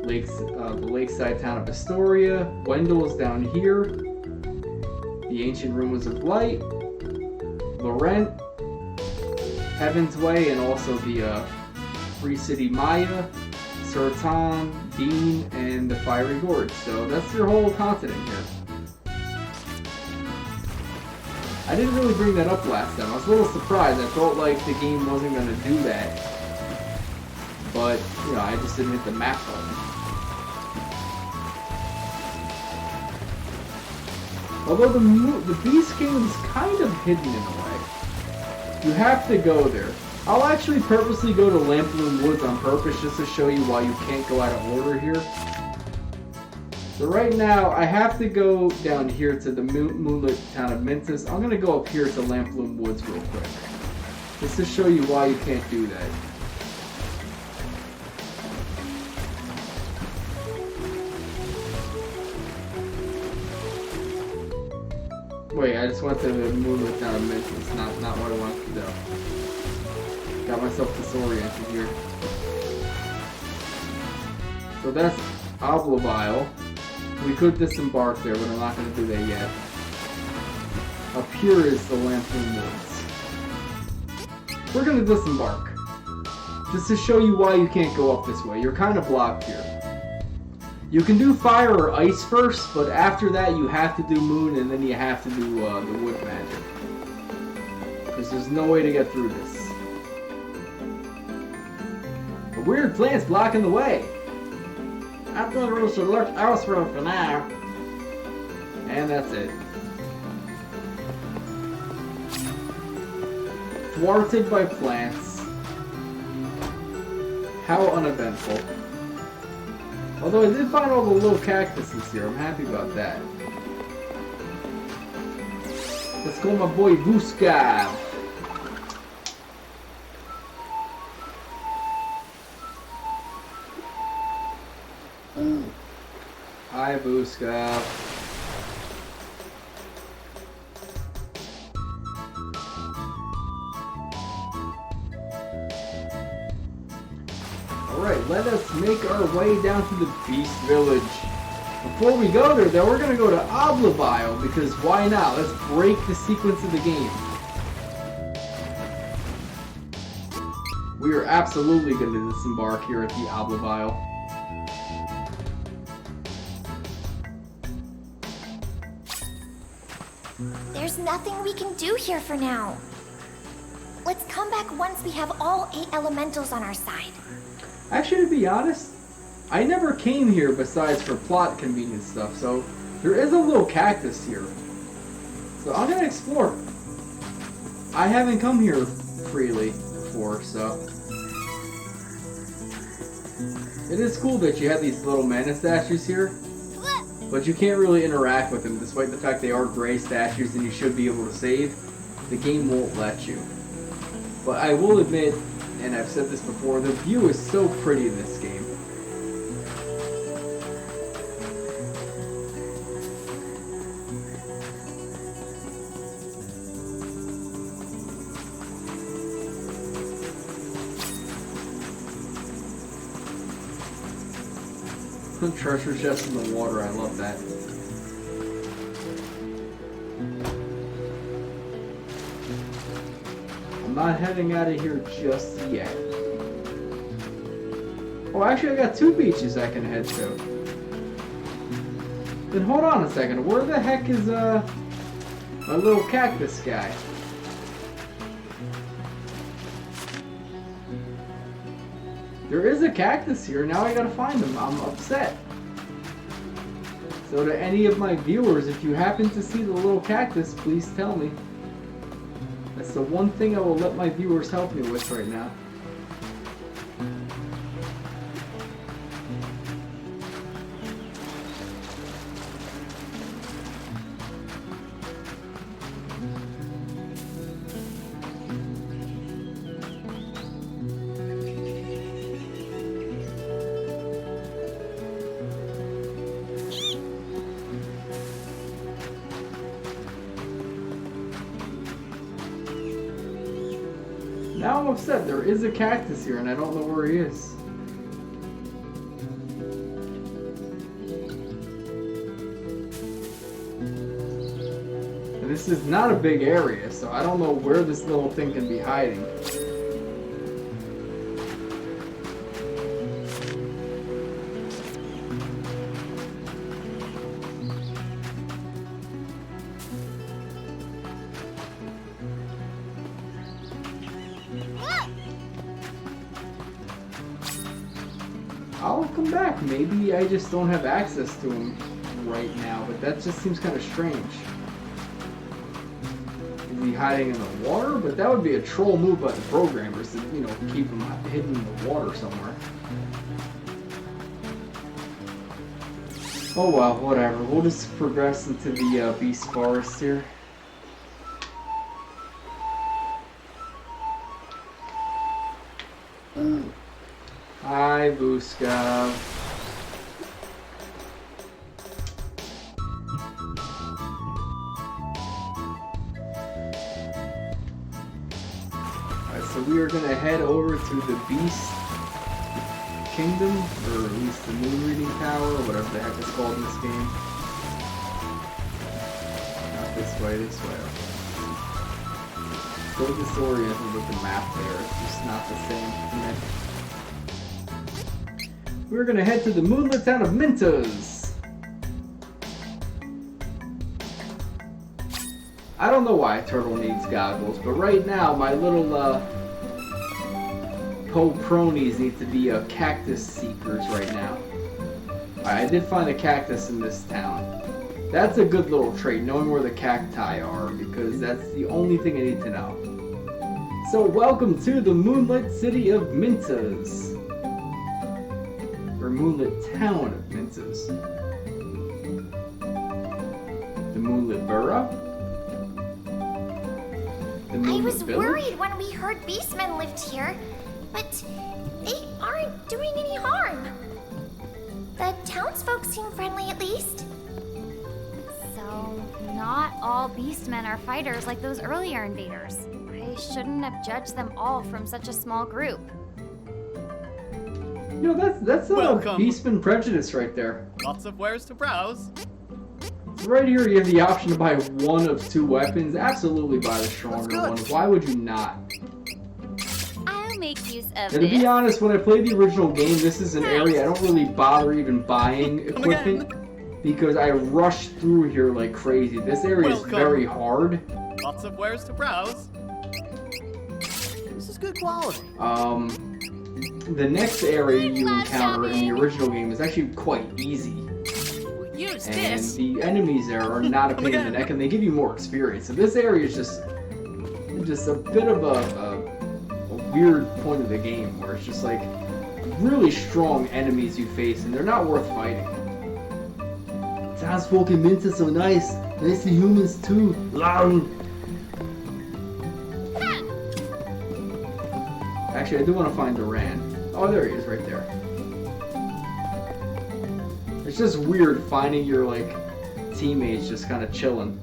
The lakeside town of Astoria. Wendell's down here. The ancient ruins of light. Laurent. Heaven's Way, and also the free city Maya. Surtan, Dean, and the Fiery Gorge. So that's your whole continent here. I didn't really bring that up last time. I was a little surprised. I felt like the game wasn't going to do that. But, you know, I just didn't hit the map button. Although the Beast Kingdom is kind of hidden in a way. You have to go there. I'll actually purposely go to Lamplion Woods on purpose just to show you why you can't go out of order here. So right now, I have to go down here to the moonlit town of Mintus. I'm going to go up here to Lamplion Woods real quick. Just to show you why you can't do that. Wait, I just went to the moonlit town of Mintus. Not what I wanted to do. Got myself disoriented here. So that's Oblivile. We could disembark there, but I'm not going to do that yet. Up here is the Lamplion Woods. We're going to disembark. Just to show you why you can't go up this way. You're kind of blocked here. You can do fire or ice first, but after that you have to do moon, and then you have to do the wood magic. Because there's no way to get through this. A weird plant's blocking the way. I think we should look elsewhere for now. And that's it. Thwarted by plants. How uneventful. Although I did find all the little cactuses here. I'm happy about that. Let's go my boy Busca. Hi, Busca. Alright, let us make our way down to the Beast Village. Before we go there, though, we're going to go to Oblivile, because why not? Let's break the sequence of the game. We are absolutely going to disembark here at the Oblivile. There's nothing we can do here for now. Let's come back once we have all 8 elementals on our side. Actually, to be honest, I never came here besides for plot convenience stuff, so there is a little cactus here. So I'm gonna explore. I haven't come here freely before, so it is cool that you have these little mana statues here, but you can't really interact with them, despite the fact they are gray statues and you should be able to save. The game won't let you. But I will admit, and I've said this before, the view is so pretty in this game. Treasure chest in the water, I love that. I'm not heading out of here just yet. Oh, actually I got 2 beaches I can head to. Then hold on a second, where the heck is my little cactus guy? There is a cactus here, now I gotta find him. I'm upset. So to any of my viewers, if you happen to see the little cactus, please tell me. That's the one thing I will let my viewers help me with right now. Now I'm upset. There is a cactus here, and I don't know where he is. And this is not a big area, so I don't know where this little thing can be hiding. I'll come back. Maybe I just don't have access to him right now, but that just seems kind of strange. Is he hiding in the water? But that would be a troll move by the programmers to, you know, keep him hidden in the water somewhere. Oh well, whatever. We'll just progress into the Beast Forest here. Hi, Booska. Alright, so we are gonna head over to the Beast Kingdom, or at least the Moon Reading Tower, or whatever the heck it's called in this game. Not this way, this way. Still disoriented with the map there, it's just not the same. We're gonna head to the moonlit town of Mintos. I don't know why a turtle needs goggles, but right now my little Poe Pronies need to be cactus seekers right now. I did find a cactus in this town. That's a good little trait, knowing where the cacti are, because that's the only thing I need to know. So welcome to the moonlit city of Mintos. Or moonlit town of Mintos. The moonlit borough? The moonlit I was village? worried when we heard beastmen lived here, but they aren't doing any harm. The townsfolk seem friendly at least. So, not all beastmen are fighters like those earlier invaders. I shouldn't have judged them all from such a small group. You know, that's a beastman prejudice right there. Lots of wares to browse. So right here you have the option to buy one of two weapons. Absolutely buy the stronger one. Why would you not? I'll make use of And to this. be honest, when I played the original game, this is an area I don't really bother even buying equipment because I rush through here like crazy. This area is very hard. Lots of wares to browse. This is good quality. The next area you encounter in the original game is actually quite easy. Use And this. the enemies there are not a pain in the neck, and they give you more experience. So this area is just a bit of a weird point of the game, where it's just like really strong enemies you face, and they're not worth fighting. Townsfolk in Mintos are nice. Nice to humans too. Long. Actually, I do want to find Duran. Oh, there he is, right there. It's just weird finding your, like, teammates just kind of chilling.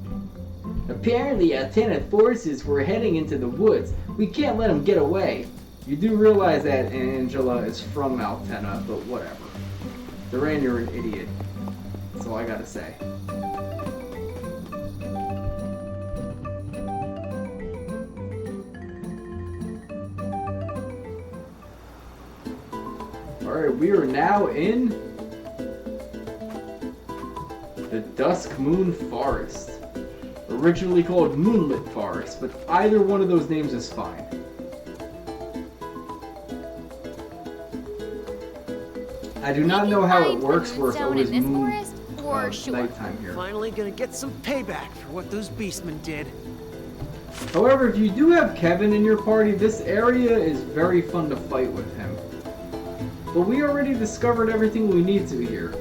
Apparently, our tenant forces were heading into the woods. We can't let them get away. You do realize that Angela is from Altena, but whatever. Duran, you're an idiot. That's all I gotta say. Alright, we are now in the Dusk Moon Forest. Originally called Moonlit Forest, but either one of those names is fine. I do not know how it works where it's always nighttime here. Finally gonna get some payback for what those beastmen did. However, if you do have Kevin in your party, this area is very fun to fight with him. But we already discovered everything we need to here.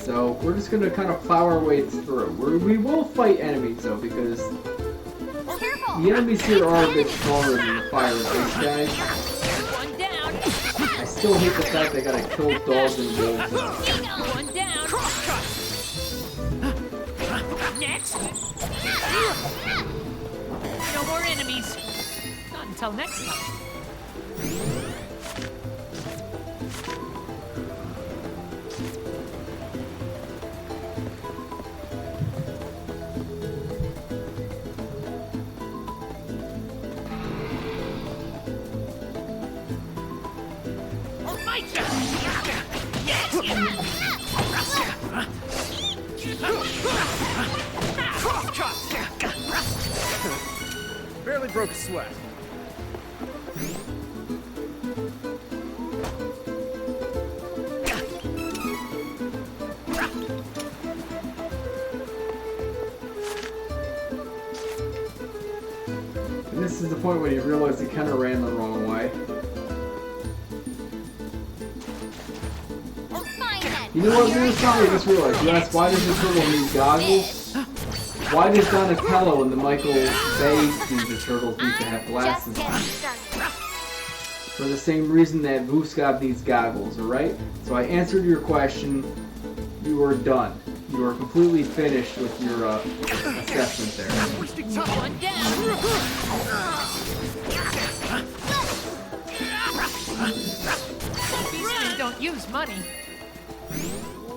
So we're just going to kind of plow our way through. We will fight enemies though, because the enemies here are a bit stronger than the fire and ice guys. I still hate the fact they gotta kill dogs and wolves. One down. Next. No more enemies. Not Until next time. Barely broke a sweat. And this is the point when you realize he kind of ran the wrong way. You know what, Duran? I just realized. You asked why does the turtle need goggles? Why does Donatello and the Michael Bay Ninja Turtles need to have glasses on? For the same reason that Vuskov needs goggles, alright? So I answered your question. You are done. You are completely finished with your assessment there. One down. These men don't use money.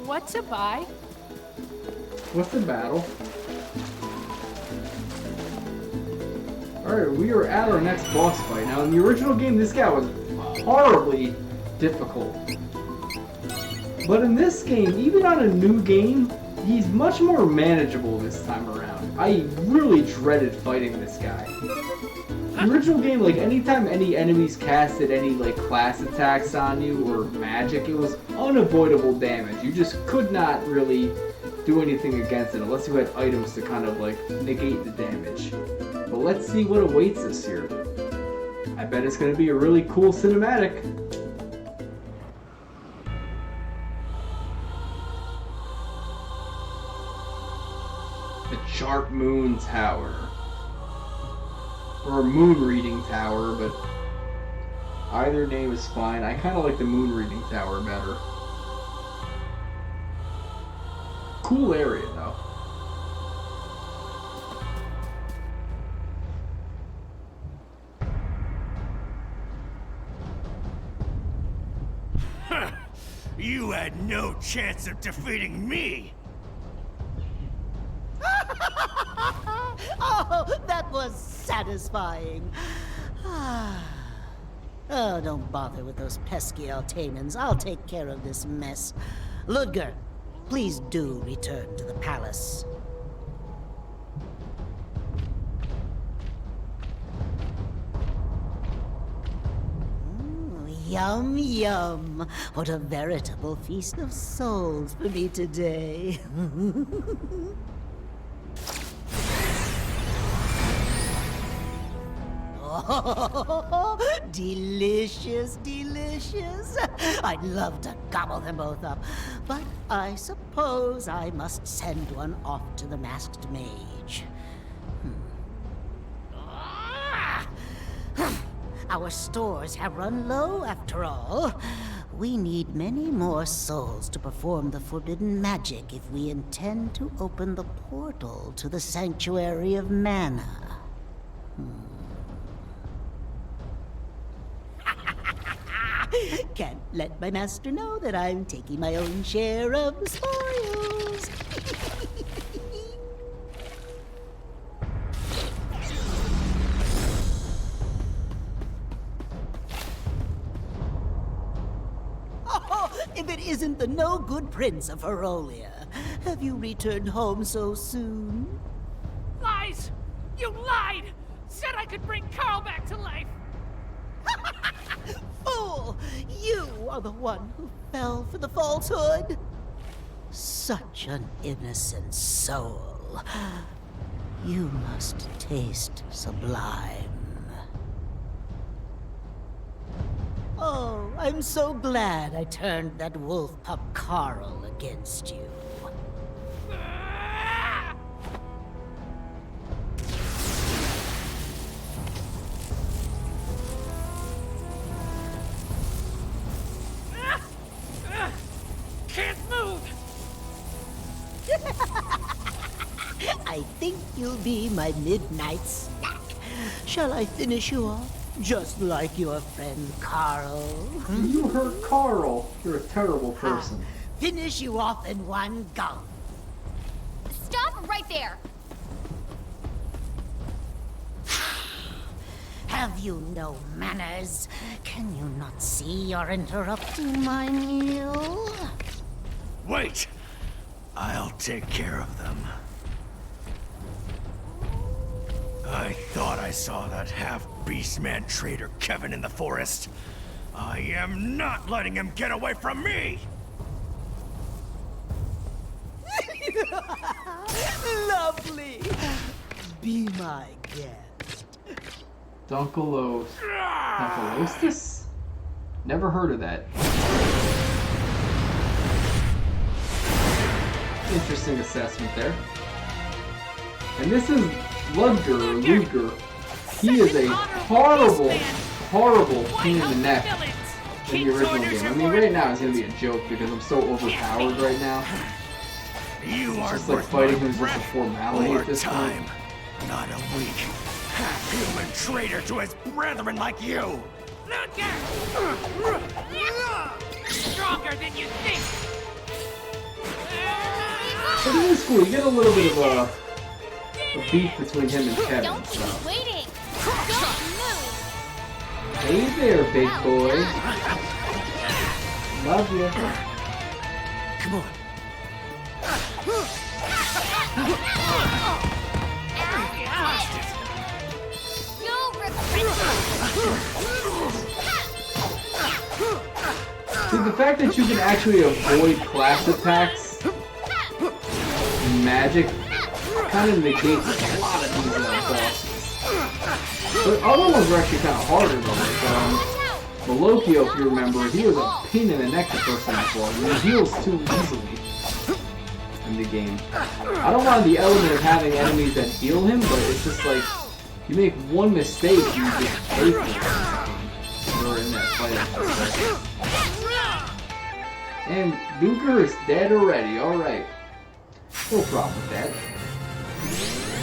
What's a buy? What's the battle? Alright, we are at our next boss fight. Now, in the original game, this guy was horribly difficult. But in this game, even on a new game, he's much more manageable this time around. I really dreaded fighting this guy. In the original game, like, anytime any enemies casted any, like, class attacks on you or magic, it was unavoidable damage. You just could not really do anything against it unless you had items to kind of, like, negate the damage. But let's see what awaits us here. I bet it's going to be a really cool cinematic. The Sharp Moon Tower. Or Moon Reading Tower, but either name is fine. I kind of like the Moon Reading Tower better. Cool area, though. You had no chance of defeating me! Oh, that was satisfying. Oh, don't bother with those pesky Altanans. I'll take care of this mess. Ludger, please do return to the palace. Yum, yum. What a veritable feast of souls for me today. Oh, delicious, delicious. I'd love to gobble them both up, but I suppose I must send one off to the masked mage. Our stores have run low, after all. We need many more souls to perform the forbidden magic if we intend to open the portal to the Sanctuary of Mana. Can't let my master know that I'm taking my own share of the spoils. If it isn't the no-good Prince of Ferolia. Have you returned home so soon? Lies! You lied! Said I could bring Carl back to life! Fool! You are the one who fell for the falsehood. Such an innocent soul. You must taste sublime. Oh, I'm so glad I turned that wolf pup Carl against you. Can't move! I think you'll be my midnight snack. Shall I finish you off? Just like your friend Carl. You hurt Carl. You're a terrible person. Finish you off in one gulp. Stop right there! Have you no manners? Can you not see you're interrupting my meal? Wait! I'll take care of them. I thought I saw that half-beast-man traitor Kevin in the forest. I am not letting him get away from me! Lovely! Be my guest. Dunkelostis? Never heard of that. Interesting assessment there. And this is Ludger, or Ludger. He is a horrible, horrible pain in the neck in the original game. I mean, right now it's gonna be a joke because I'm so overpowered right now. You are just like fighting him is just a formality at this point. Not a weak, half-human traitor to his brethren like you! Stronger than you think! But it is cool. You get a little bit of a beef between him and Kevin. Don't keep me waiting! Don't move! Hey there, big boy. Love you. Come on. See, the fact that you can actually avoid class attacks and magic kind of negates a lot of these bosses. But other ones are actually kind of harder though. Like, Malokio, if you remember, he was a pain in the neck the first time I fought him. He heals too easily in the game. I don't mind the element of having enemies that heal him, but it's just like, you make one mistake, you just pay for it. You're in that fight. And Luger is dead already, alright. No problem with that.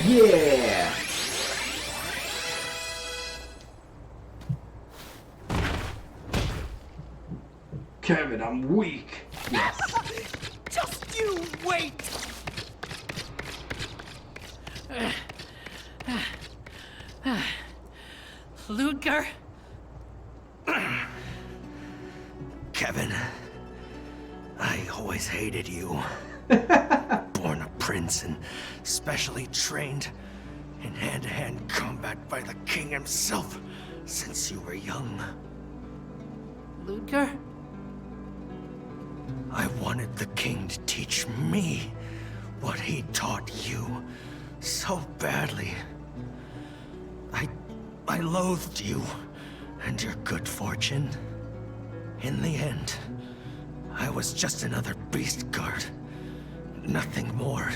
Yeah! Kevin, I'm weak. Yes. Just you wait! Ludger? Kevin, I always hated you. Born a prince and specially trained in hand-to-hand combat by the king himself since you were young. Ludger? I wanted the king to teach me what he taught you so badly. I loathed you and your good fortune. In the end, I was just another beast guard. Nothing more,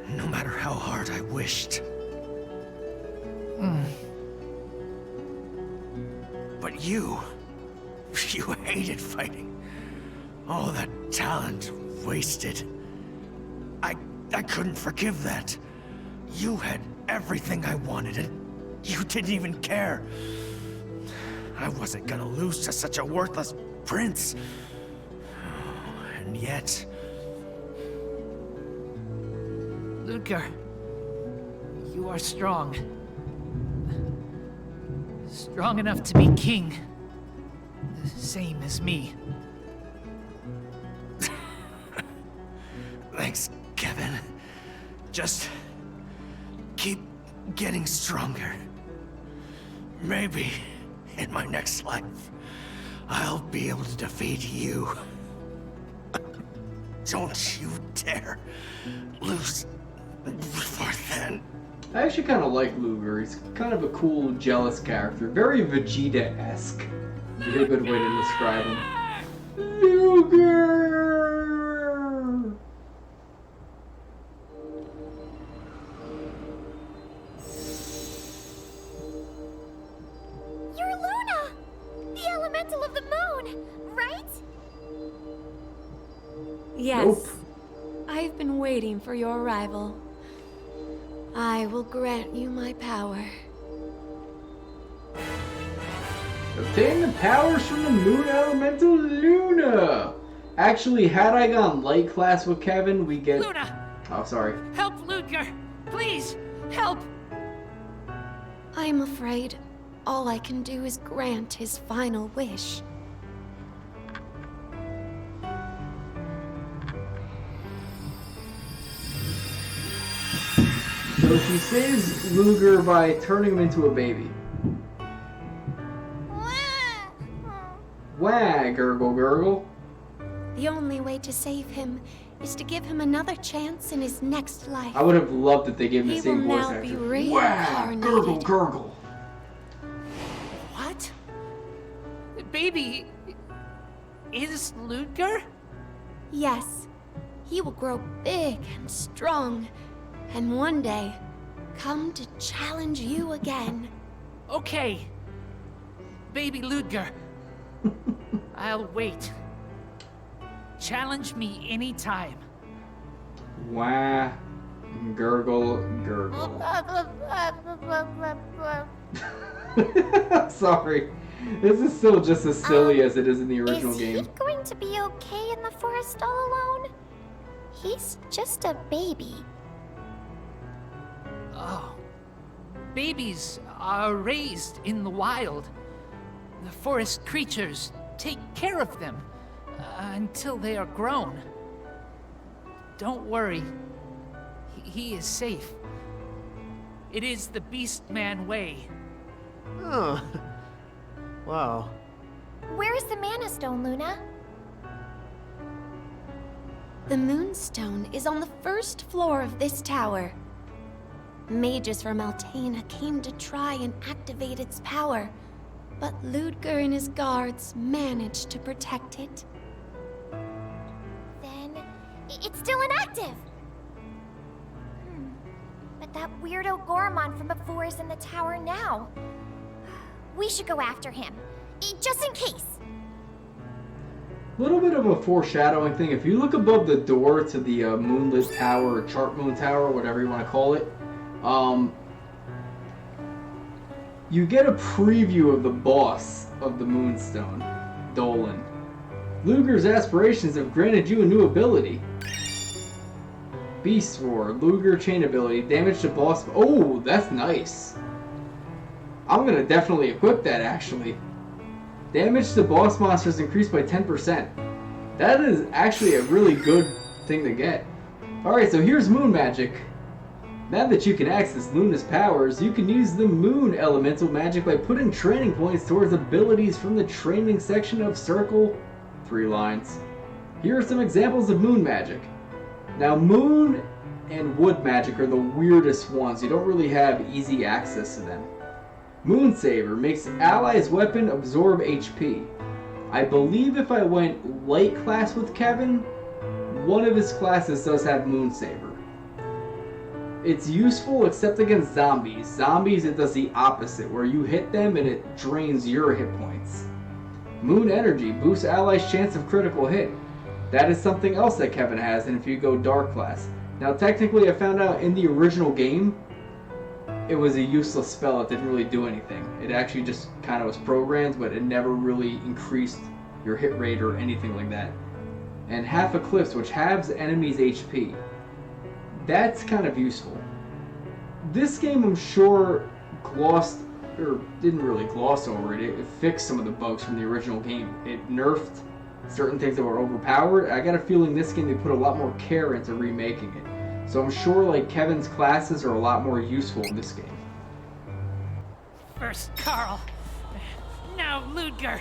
no matter how hard I wished. But you hated fighting. All that talent wasted. I couldn't forgive that. You had everything I wanted and you didn't even care. I wasn't gonna lose to such a worthless prince. And yet... Ludger, you are strong. Strong enough to be king. Same as me. Thanks, Kevin. Just keep getting stronger. Maybe in my next life, I'll be able to defeat you. Don't you dare lose before then. I actually kind of like Luger. He's kind of a cool, jealous character. Very Vegeta-esque. Very good way to describe him. Luger! You're Luna! The elemental of the moon, right? Yes. Nope. I've been waiting for your arrival. I will grant you my power. Obtain the powers from the moon elemental Luna! Actually, had I gone light class with Kevin, we get... Luna! Oh, sorry. Help Ludger! Please, help! I'm afraid all I can do is grant his final wish. So she saves Luger by turning him into a baby. Wah, gurgle, gurgle. The only way to save him is to give him another chance in his next life. I would have loved if they gave him the same He will voice now actor. be Wah, reincarnated. gurgle, gurgle. What? Baby is Ludger? Yes, he will grow big and strong, and one day come to challenge you again. Okay. Baby Ludger. I'll wait. Challenge me anytime. Wah, gurgle, gurgle. Sorry. This is still just as silly as it is in the original Is game. he going to be okay in the forest all alone? He's just a baby. Oh. Babies are raised in the wild. The forest creatures take care of them until they are grown. Don't worry. He is safe. It is the Beast Man way. Oh. Wow. Where's the Mana Stone, Luna? The Moonstone is on the first floor of this tower. Mages from Altena came to try and activate its power, but Ludger and his guards managed to protect it. Then it's still inactive. But that weirdo Gormon from before is in the tower now. We should go after him, just in case. Little bit of a foreshadowing thing. If you look above the door to the Moonlit Tower, or Chart Moon Tower, whatever you want to call it, you get a preview of the boss of the Moonstone, Dolan. Luger's aspirations have granted you a new ability. Beast Roar, Luger chain ability, damage to boss... Oh, that's nice. I'm gonna definitely equip that, actually. Damage to boss monsters increased by 10%. That is actually a really good thing to get. Alright, so here's Moon Magic. Now that you can access Luna's powers, you can use the Moon Elemental Magic by putting training points towards abilities from the training section of Circle 3 lines. Here are some examples of Moon Magic. Now, Moon and Wood Magic are the weirdest ones. You don't really have easy access to them. Moon Saber makes allies' weapon absorb HP. I believe if I went light class with Kevin, one of his classes does have Moon Saber. It's useful except against zombies. Zombies, it does the opposite, where you hit them and it drains your hit points. Moon Energy boosts allies' chance of critical hit. That is something else that Kevin has, and if you go dark class. Now technically I found out in the original game, it was a useless spell. It didn't really do anything. It actually just kind of was programmed, but it never really increased your hit rate or anything like that. And Half Eclipse, which halves enemies' HP. That's kind of useful. This game, I'm sure, glossed, or didn't really gloss over it. It fixed some of the bugs from the original game. It nerfed certain things that were overpowered. I got a feeling this game, they put a lot more care into remaking it. So I'm sure like Kevin's classes are a lot more useful in this game. First Carl, now Ludger.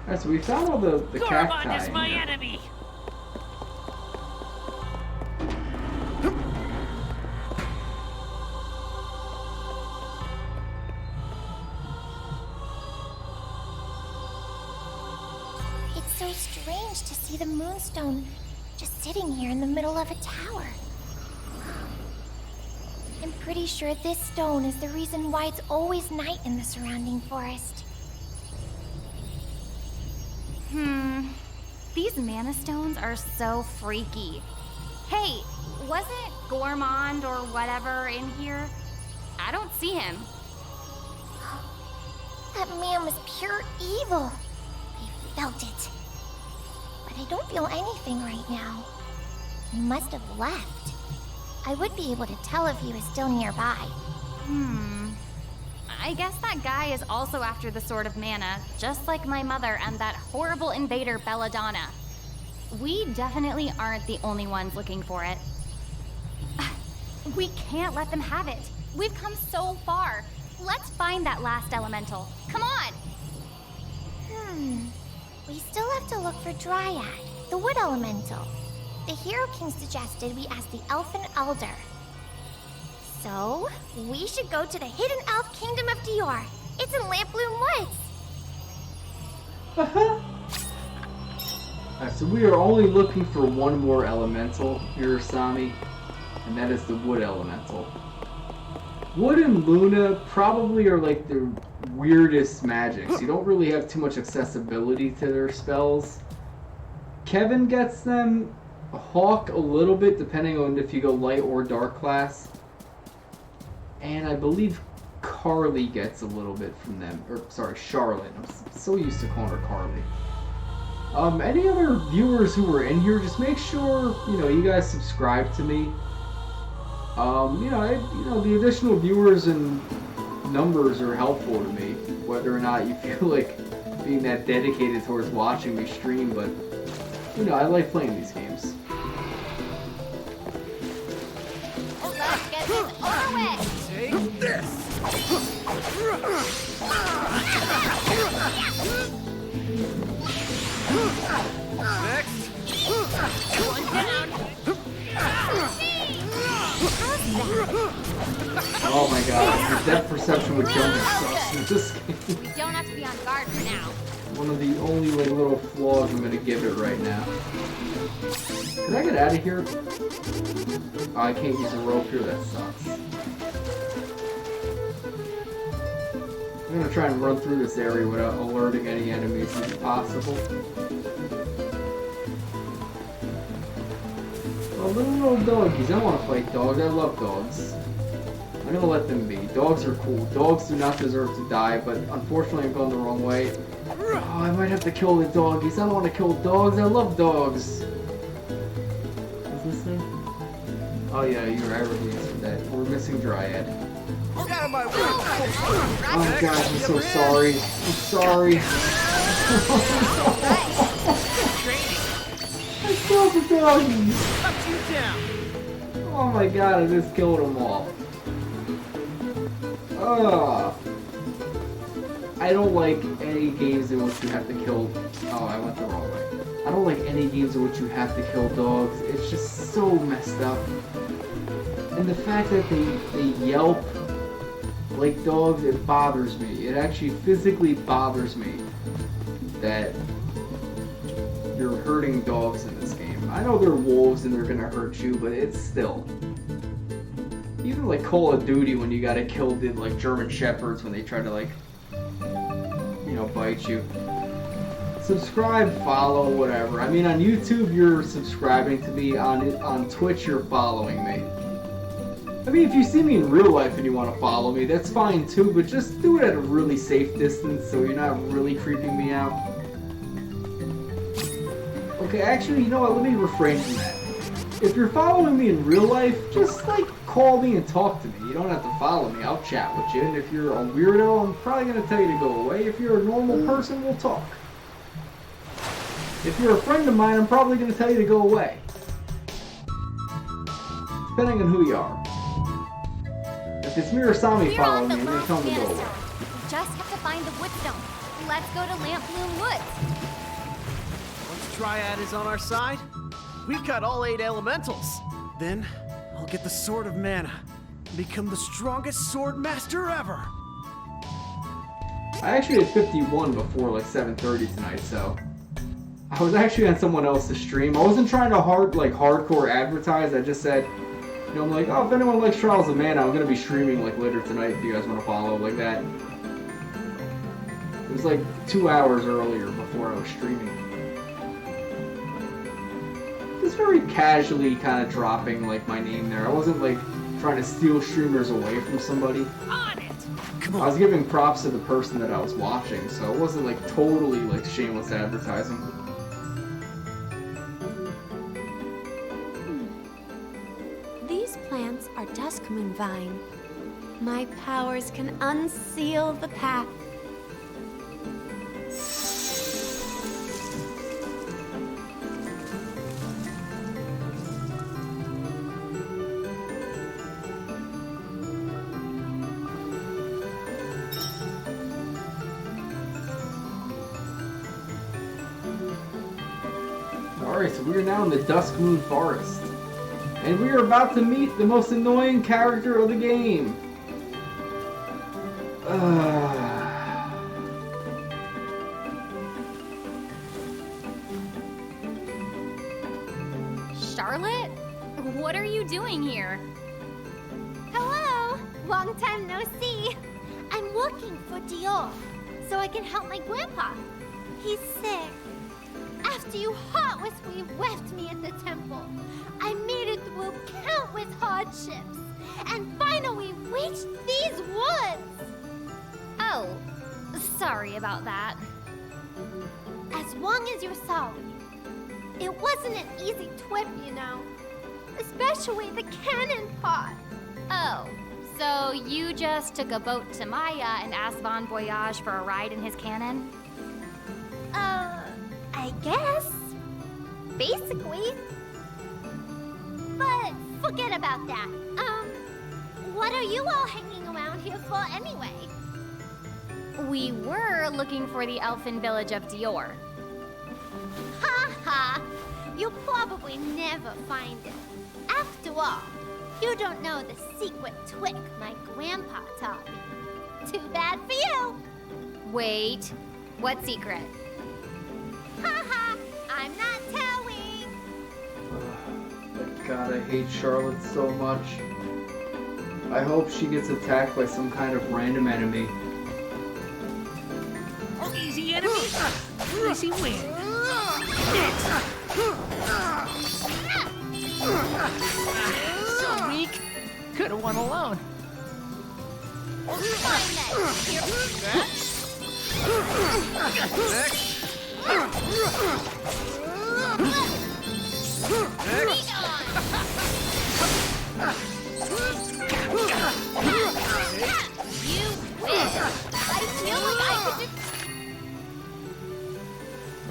Alright, so we found all the Gormon cacti. is my here. enemy. It's so strange to see the Moonstone just sitting here in the middle of a tower. I'm pretty sure this stone is the reason why it's always night in the surrounding forest. These mana stones are so freaky. Hey, wasn't Gormond or whatever in here? I don't see him. That man was pure evil. I felt it. But I don't feel anything right now. He must have left. I would be able to tell if he was still nearby. I guess that guy is also after the Sword of Mana, just like my mother and that horrible invader Belladonna. We definitely aren't the only ones looking for it. We can't let them have it. We've come so far. Let's find that last elemental. Come on! We still have to look for Dryad, the wood elemental. The Hero King suggested we ask the Elfin Elder. So, we should go to the hidden elf kingdom of Dior. It's in Lampbloom Woods. Alright, so we are only looking for one more elemental, Mirasami, and that is the wood elemental. Wood and Luna probably are like the weirdest magics. You don't really have too much accessibility to their spells. Kevin gets them, Hawk a little bit, depending on if you go light or dark class. And I believe Carly gets a little bit from them. Or, sorry, Charlotte. I'm so used to calling her Carly. Any other viewers who were in here, just make sure, you guys subscribe to me. The additional viewers and numbers are helpful to me, whether or not you feel like being that dedicated towards watching me stream, but, I like playing these games. Let's get this over with! Take this! Next! One down! Oh my god, his depth perception with jumping sucks in this game. We don't have to be on guard for now. One of the only little flaws I'm gonna give it right now. Can I get out of here? Oh, I can't use a rope here, that sucks. I'm gonna try and run through this area without alerting any enemies if possible. Oh, little doggies. I want to fight dogs. I love dogs. I'm gonna let them be. Dogs are cool. Dogs do not deserve to die, but unfortunately I'm going the wrong way. Oh, I might have to kill the doggies. I don't want to kill dogs. I love dogs. What's this thing? Oh yeah, you're Everglades for that. We're missing Dryad. Get out of my way! Oh gosh, I'm so sorry. I'm sorry. I killed the doggies! Cut you down! Oh my god, I just killed them all. I don't like any games in which you have to kill... Oh, I went the wrong way. I don't like any games in which you have to kill dogs. It's just so messed up. And the fact that they yelp like dogs, it bothers me. It actually physically bothers me that you're hurting dogs in this game. I know they're wolves and they're gonna hurt you, but it's still... Even like Call of Duty when you gotta kill the like German Shepherds when they try to like, bite you. Subscribe, follow, whatever. I mean, on YouTube you're subscribing to me, on Twitch you're following me. I mean, if you see me in real life and you want to follow me, that's fine too, but just do it at a really safe distance so you're not really creeping me out. Okay, actually, you know what? Let me refrain from that. If you're following me in real life, just, call me and talk to me. You don't have to follow me. I'll chat with you. And if you're a weirdo, I'm probably going to tell you to go away. If you're a normal person, we'll talk. If you're a friend of mine, I'm probably going to tell you to go away. Depending on who you are. If it's Mirasami following me, I'm going to tell him to go away. We just have to find the woodstone. Let's go to Lampbloom Woods. Once Dryad is on our side, we've got all 8 elementals. Then, I'll get the Sword of Mana and become the strongest sword master ever. I actually had 51 before 7:30 tonight, so I was actually on someone else's stream. I wasn't trying to hardcore advertise. I just said, I'm like, oh, if anyone likes Trials of Mana, I'm gonna be streaming later tonight if you guys want to follow like that. It was 2 hours earlier before I was streaming. Just very casually kind of dropping my name there. I wasn't trying to steal streamers away from somebody. On it! Come I was giving props to the person that I was watching, so it wasn't like totally like shameless advertising. These plants are Dusk Moon Vine. My powers can unseal the path. Alright, so we are now in the Dusk Moon Forest. And we are about to meet the most annoying character of the game. Charlotte? What are you doing here? Hello! Long time no see. I'm looking for Dior, so I can help my grandpa. He's sick. After you heartlessly left me at the temple, I made it through countless hardships, and finally reached these woods! Oh, sorry about that. As long as you're sorry. It wasn't an easy trip, you know. Especially the cannon part. Oh, so you just took a boat to Maya and asked Bon Voyage for a ride in his cannon? I guess. Basically. But forget about that. What are you all hanging around here for anyway? We were looking for the elfin village of Dior. Ha ha! You'll probably never find it. After all, you don't know the secret trick my grandpa taught me. Too bad for you! Wait, what secret? Ha ha! I'm not telling! God, I hate Charlotte so much. I hope she gets attacked by some kind of random enemy. Easy enemy, easy win. So weak. Could have won alone. You win! I feel like I could just...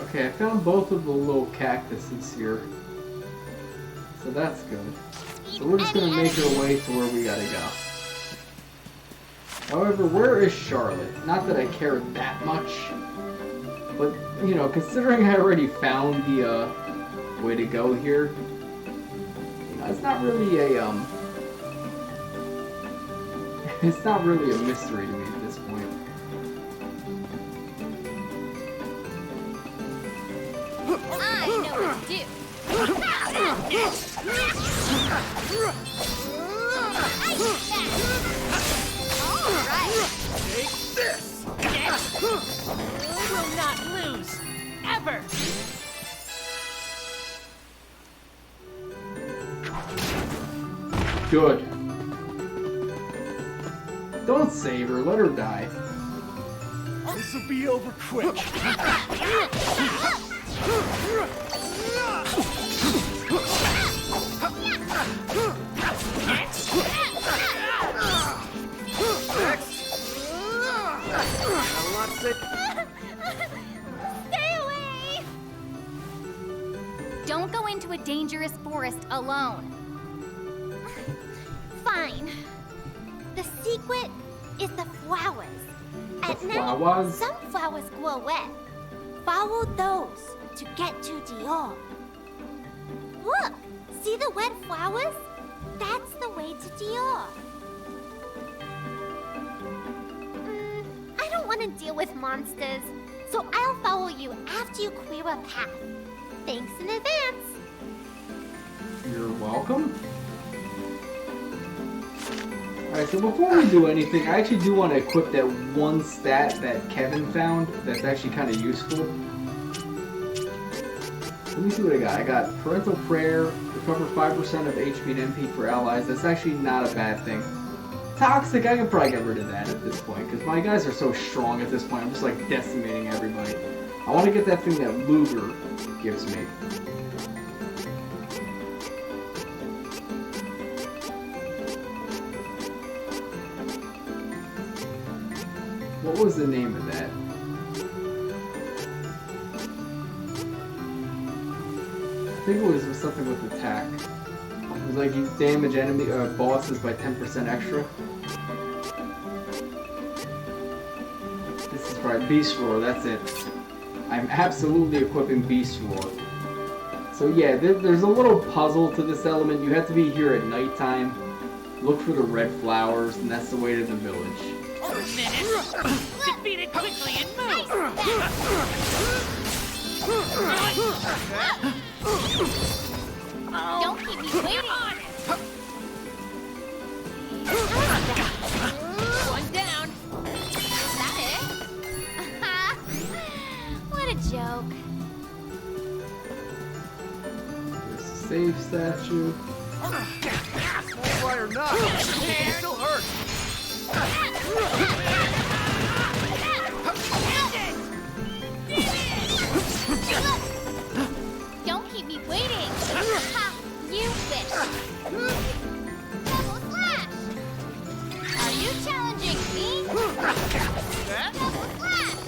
Okay, I found both of the little cactuses here. So that's good. So we're just gonna make our way to where we gotta go. However, where is Charlotte? Not that I care that much. But, you know, considering I already found the, way to go here, you know, it's not really a, it's not really a mystery to me at this point. I know what to do. Alright. Take this! Yes! Will not lose! Ever! Good. Don't save her, let her die. This'll be over quick. Stay away! Don't go into a dangerous forest alone. Fine. The secret is the flowers. At night, flowers? some flowers grow wet. Follow those to get to Dior. Look! See the wet flowers? That's the way to Dior. I don't want to deal with monsters, so I'll follow you after you clear a path. Thanks in advance. You're welcome. Alright, so before we do anything, I actually do want to equip that one stat that Kevin found that's actually kind of useful. Let me see what I got. I got Parental Prayer, recover 5% of HP and MP for allies. That's actually not a bad thing. Toxic, I can probably get rid of that at this point, because my guys are so strong at this point. I'm just like decimating everybody. I want to get that thing that Luger gives me. What was the name of that? I think it was something with attack. It was like you damage enemy bosses by 10% extra. This is right, Beast Roar, that's it. I'm absolutely equipping Beast Roar. So yeah, there's a little puzzle to this element. You have to be here at nighttime, look for the red flowers, and that's the way to the village. Defeat it quickly and move! Don't keep me waiting on it! One down! Is that it? What a joke. There's a save statue. Small or not, it still hurts. Don't keep me waiting! Ha! You wish! Double slash! Are you challenging me? Double slash!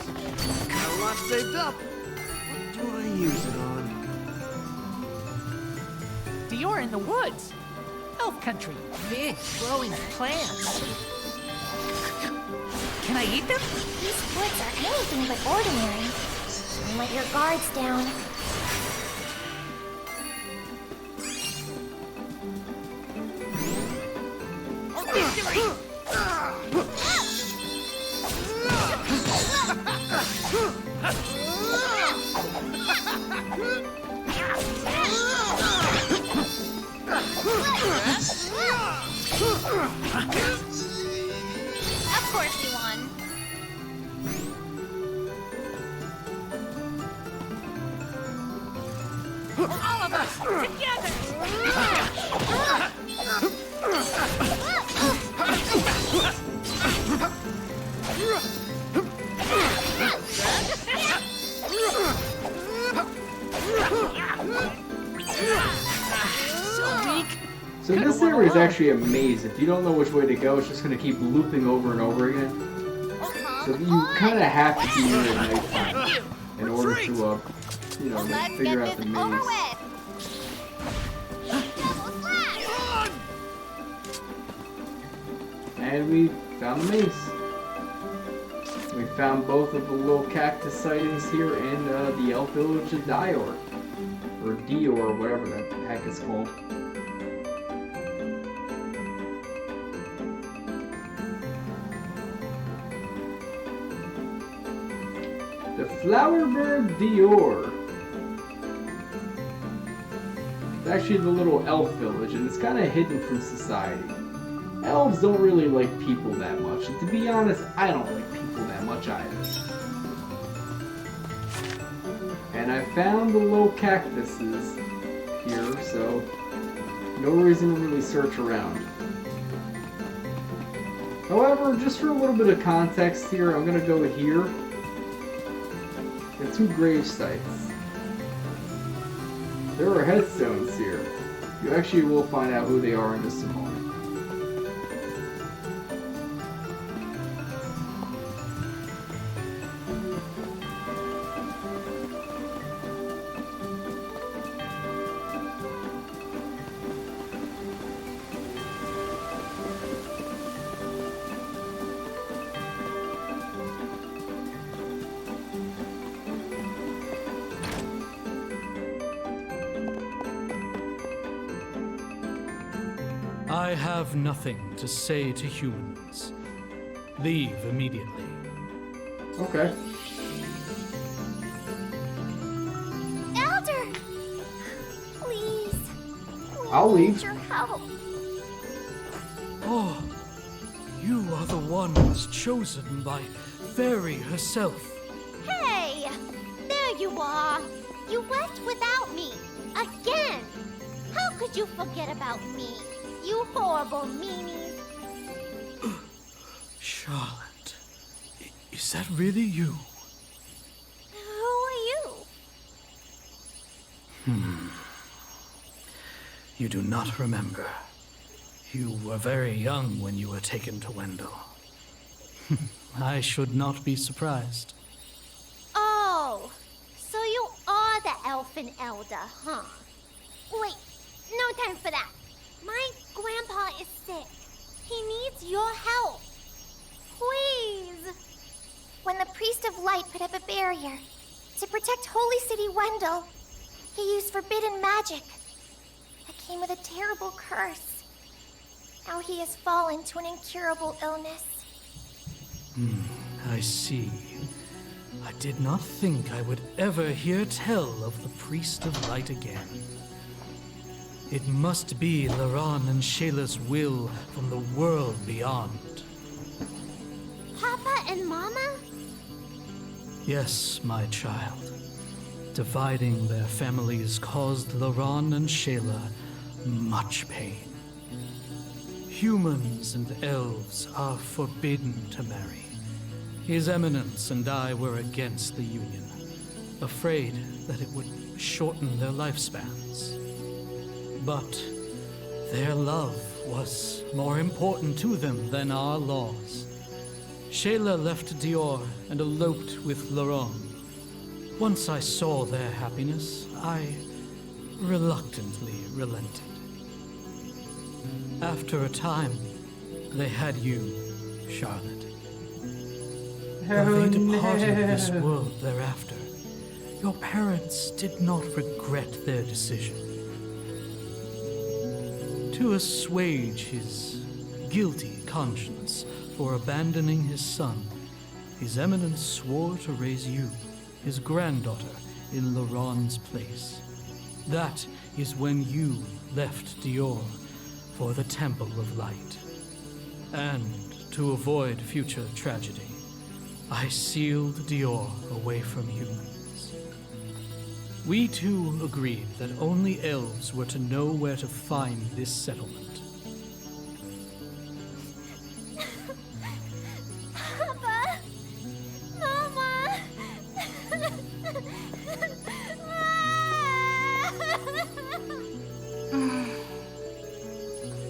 Got a lot saved up. What do I use it on? Dior in the woods. Elf country. Big, growing plants. Can I eat them? These woods are anything but ordinary. Let your guards down. Victory! Of course you won. All of us together! So weak. So this area is actually a maze. If you don't know which way to go, it's just going to keep looping over and over again. So you kind of have to be here at nighttime in order to, you know, figure out the maze. And we found the maze. We found both of the little cactus sightings here and the elf village of Dior. Or Dior, whatever the heck it's called. The Flowerbird Dior. It's actually the little elf village, and it's kind of hidden from society. Elves don't really like people that much, and to be honest, I don't like people that much either. And I found the little cactuses here, so no reason to really search around. However, just for a little bit of context here, I'm going to go here. There are two grave sites. There are headstones here. You actually will find out who they are in just a moment. I have nothing to say to humans. Leave immediately. Okay. Elder! Please. I'll We leave. need your help. Oh, you are the ones chosen by Fairy herself. Hey! There you are! You left without me! Again! How could you forget about me? You horrible meanies! Charlotte, is that really you? Who are you? You do not remember. You were very young when you were taken to Wendell. I should not be surprised. Oh, so you are the elfin elder, huh? Wait, no time for that. My grandpa is sick. He needs your help. Please. When the priest of light put up a barrier to protect Holy City Wendell, he used forbidden magic that came with a terrible curse. Now he has fallen to an incurable illness. I see. I did not think I would ever hear tell of the Priest of Light again. It must be Duran and Shayla's will from the world beyond. Papa and Mama? Yes, my child. Dividing their families caused Duran and Shayla much pain. Humans and elves are forbidden to marry. His Eminence and I were against the union, afraid that it would shorten their lifespans. But their love was more important to them than our laws. Shayla left Dior and eloped with Duran. Once I saw their happiness, I reluctantly relented. After a time, they had you, Charlotte. When they departed this world thereafter, your parents did not regret their decision. To assuage his guilty conscience for abandoning his son, His Eminence swore to raise you, his granddaughter, in Duran's place. That is when you left Dior for the Temple of Light. And to avoid future tragedy, I sealed Dior away from humans. We two agreed that only elves were to know where to find this settlement. Papa! Mama!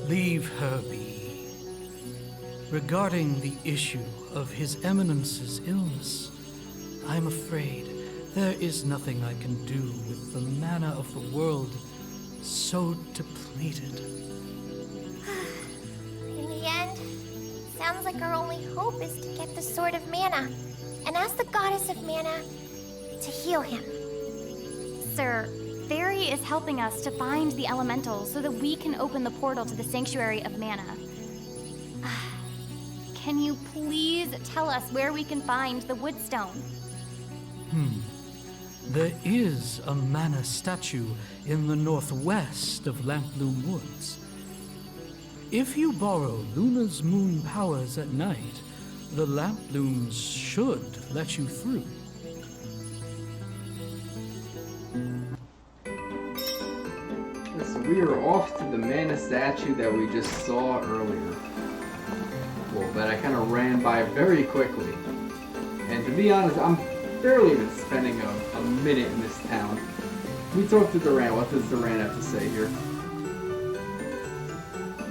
Leave her be. Regarding the issue of His Eminence's illness, I'm afraid there is nothing I can do with the mana of the world so depleted. In the end, sounds like our only hope is to get the Sword of Mana and ask the Goddess of Mana to heal him. Sir, Fairy is helping us to find the elemental so that we can open the portal to the Sanctuary of Mana. Can you please tell us where we can find the Woodstone? There is a mana statue in the northwest of Lamploom Woods. If you borrow Luna's moon powers at night, the Lamplooms should let you through. So we are off to the mana statue that we just saw earlier. Well, that I kind of ran by very quickly. And to be honest, I'm barely even spending a minute in this town. We talked to Duran. What does Duran have to say here?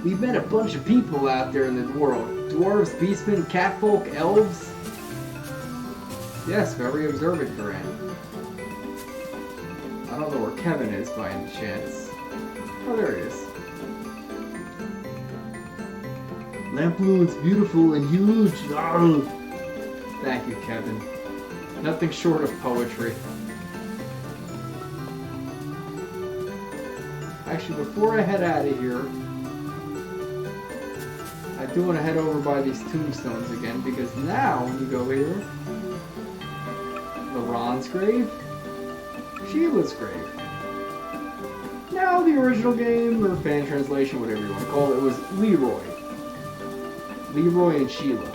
We've met a bunch of people out there in the world. Dwarves, beastmen, catfolk, elves. Yes, very observant, Duran. I don't know where Kevin is by any chance. Oh, there he is. Lamploon's beautiful and huge. Arr! Thank you, Kevin. Nothing short of poetry. Actually, before I head out of here, I do want to head over by these tombstones again, because now, when you go here, Duran's grave, Sheila's grave. Now, the original game, or fan translation, whatever you want to call it, was Leroy. Leroy and Sheila.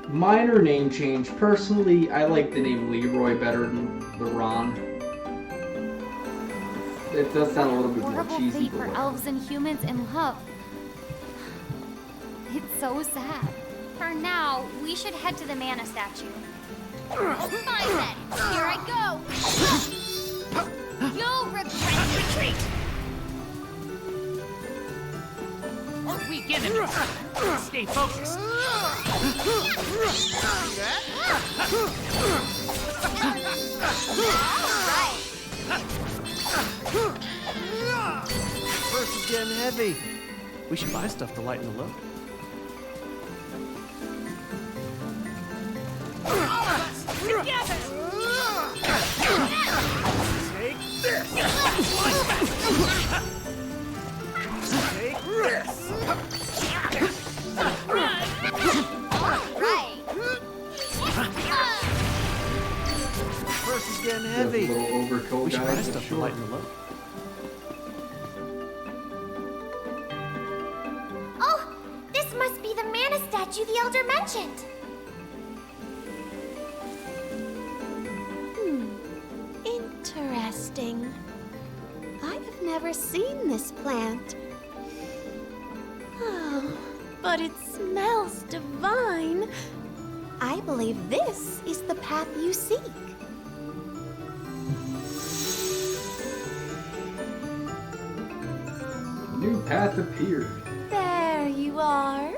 Minor name change. Personally, I like the name Leroy better than Duran. It does sound a little bit more Horrible cheesy, fate but for whatever. elves and humans in love. It's so sad. For now, we should head to the mana statue. Fine then, here I go! You'll regret retreat! We get him! Stay focused! Purse is getting heavy. We should buy stuff to lighten the load. Together! Take this! Take this! Purse is getting heavy. Little overcoat We should buy guys, stuff to sure. lighten the load. Oh, this must be the mana statue the Elder mentioned. Interesting. I have never seen this plant. Oh, but it smells divine. I believe this is the path you seek. New path appeared. There you are.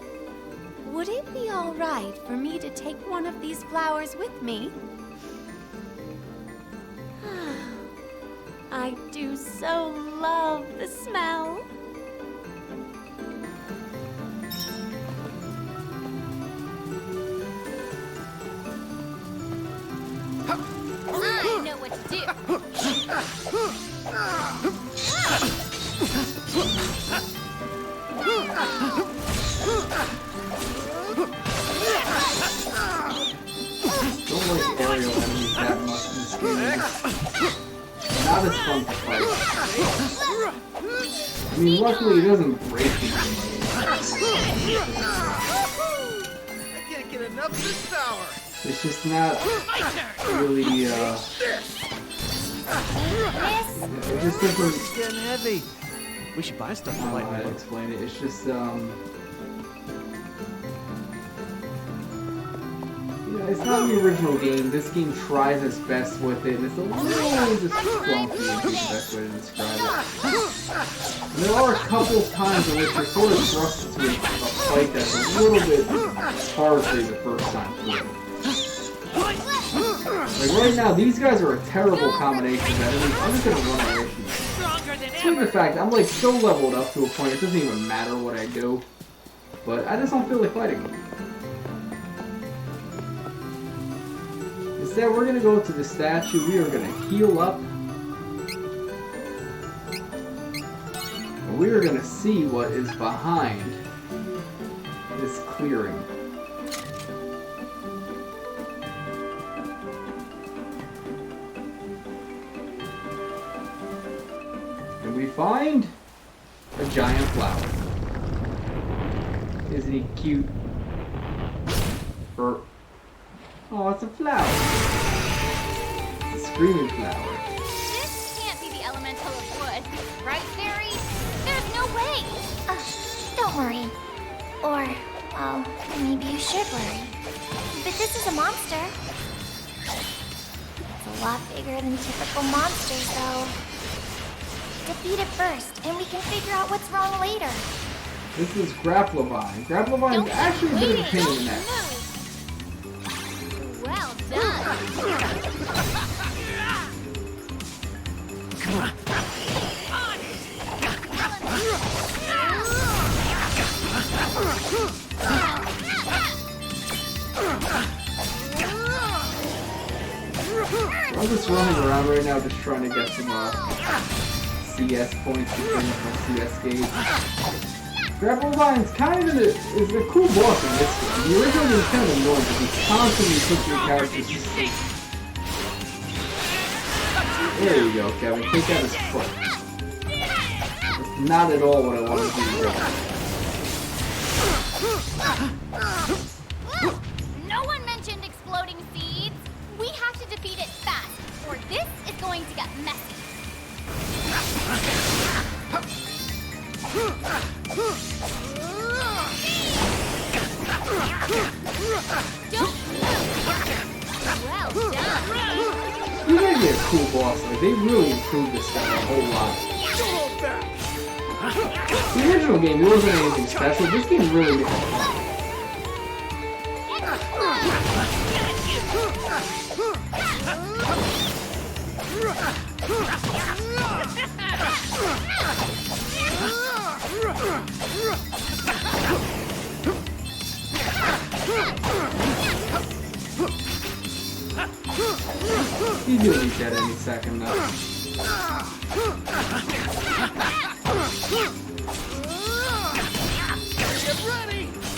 Would it be all right for me to take one of these flowers with me? I do so love the smell. I know what to do! Don't like aerial enemies that much in this game. Not as fun to fight. I mean, luckily it doesn't break the game. I can't get enough of this tower. It's just not really, it just doesn't... It's getting heavy. We should buy stuff I to don't know lighten how the to load. explain it. It's just, it's not the original game. This game tries its best with it, and it's a little just clunky, is the best way to describe it. And there are a couple times in which you're sort of thrust into a fight that's a little bit hard for you the first time through. Like right now, these guys are a terrible combination of enemies. I'm just gonna run away from them. Despite the fact, I'm like so leveled up to a point, it doesn't even matter what I do. But I just don't feel like fighting them. Instead, we're gonna go to the statue, we are gonna heal up. And we are gonna see what is behind this clearing. And we find a giant flower. Isn't he cute? Oh, it's a flower. It's a screaming flower. This can't be the elemental of wood, right, Fairy? There's no way! Don't worry. Or, well, maybe you should worry. But this is a monster. It's a lot bigger than typical monsters, though. Defeat it first, and we can figure out what's wrong later. This is Grapplovine. Grapplovine's actually a bit of a pain in the neck. Well done! Come on. I'm just running around right now just trying to get some CS points to bring up my CS gauge. Grapplovine's kind of is a cool boss in this game. The original game is kind of annoying because he's constantly pushing your characters to sleep. There you go, Kevin. Take out his foot. That's not at all what I wanted to do. No one mentioned exploding seeds. We have to defeat it fast, or this is going to get messy. cool boss. Like, they really improved this guy a whole lot. The original game, it wasn't anything special. This game really made it fun. He's gonna be dead any second now.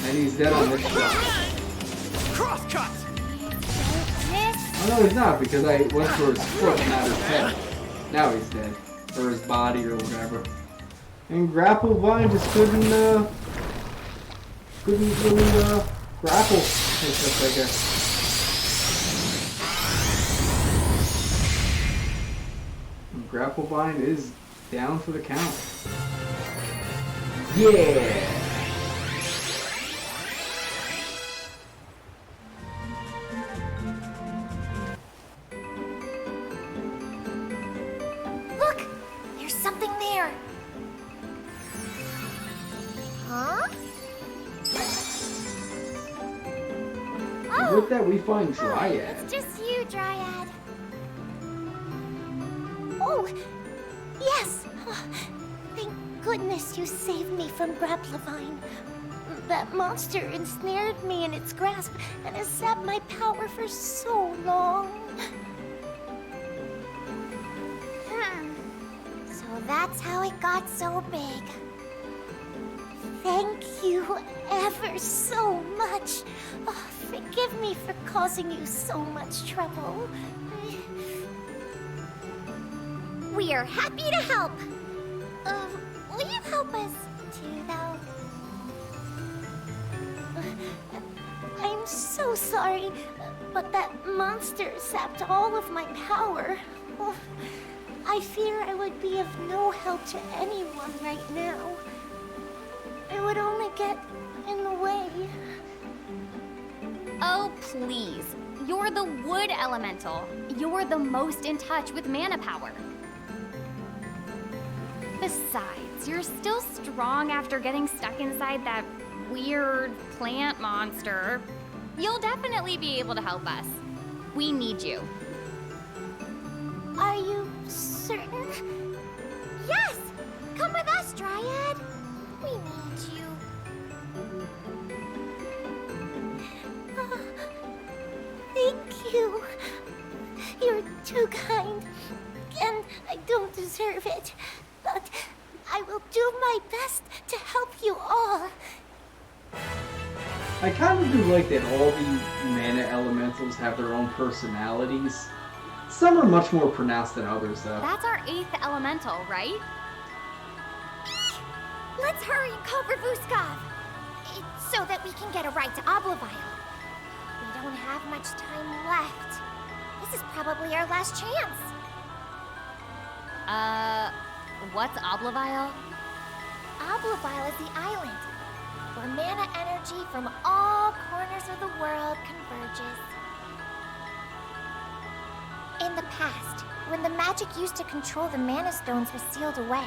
And he's dead on this shot. Crosscut! Oh no, he's not, because I went for his foot, not his head. Now he's dead. Or his body, or whatever. And Grapple Vine just couldn't really, grapple. Except, I guess. Grapple Vine is down for the count. Yeah! Look! There's something there. Huh? And with that, we find Oh, Dryad. it's just you, Dryad. Oh, yes! Oh, thank goodness you saved me from Grapplevine. That monster ensnared me in its grasp and has sapped my power for so long. So that's how it got so big. Thank you ever so much. Oh, forgive me for causing you so much trouble. We are happy to help. Will you help us too, though? I'm so sorry, but that monster sapped all of my power. Oh, I fear I would be of no help to anyone right now. It would only get in the way. Oh, please. You're the wood elemental. You're the most in touch with mana power. Besides, you're still strong after getting stuck inside that weird plant monster. You'll definitely be able to help us. We need you. Are you certain? Yes! Come with us, Dryad. We need you. Thank you. You're too kind, and I don't deserve it. But I will do my best to help you all. I kind of do like that all the mana elementals have their own personalities. Some are much more pronounced than others, though. That's our 8th elemental, right? Let's hurry and cover Vuskov. It's so that we can get a ride to Oblivile. We don't have much time left. This is probably our last chance. What's Oblivile? Oblivile is the island where mana energy from all corners of the world converges. In the past, when the magic used to control the mana stones was sealed away,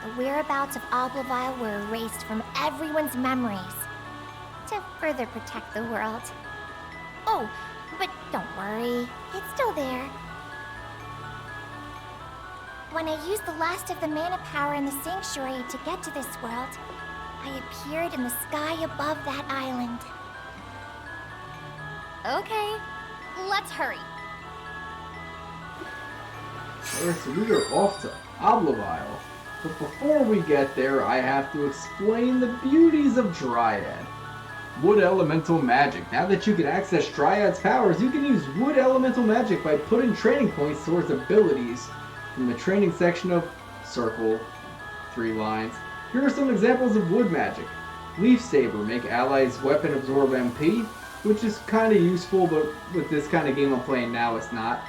the whereabouts of Oblivile were erased from everyone's memories to further protect the world. Oh, but don't worry, it's still there. When I used the last of the mana power in the sanctuary to get to this world, I appeared in the sky above that island. Okay, let's hurry. Alright, so we are off to Oblivile. But before we get there, I have to explain the beauties of Dryad. Wood Elemental Magic. Now that you can access Dryad's powers, you can use Wood Elemental Magic by putting training points towards abilities from the training section of Circle, 3 lines. Here are some examples of wood magic. Leaf Saber, make allies' weapon absorb MP, which is kind of useful, but with this kind of game I'm playing now, it's not.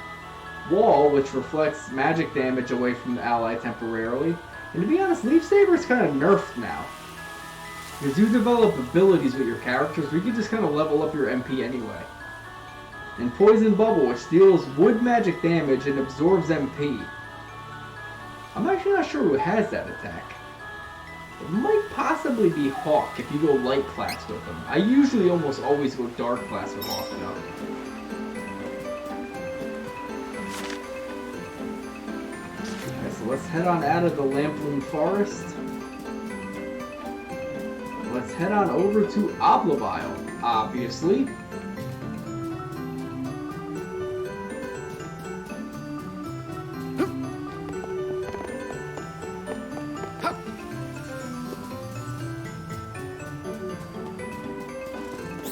Wall, which reflects magic damage away from the ally temporarily. And to be honest, Leaf Saber is kind of nerfed now. Because you develop abilities with your characters where you can just kind of level up your MP anyway. And Poison Bubble, which deals wood magic damage and absorbs MP. I'm actually not sure who has that attack. It might possibly be Hawk if you go light class with him. I usually almost always go dark class with Hawk though. Okay, so let's head on out of the Lamplion Forest. Let's head on over to Oblivile, obviously.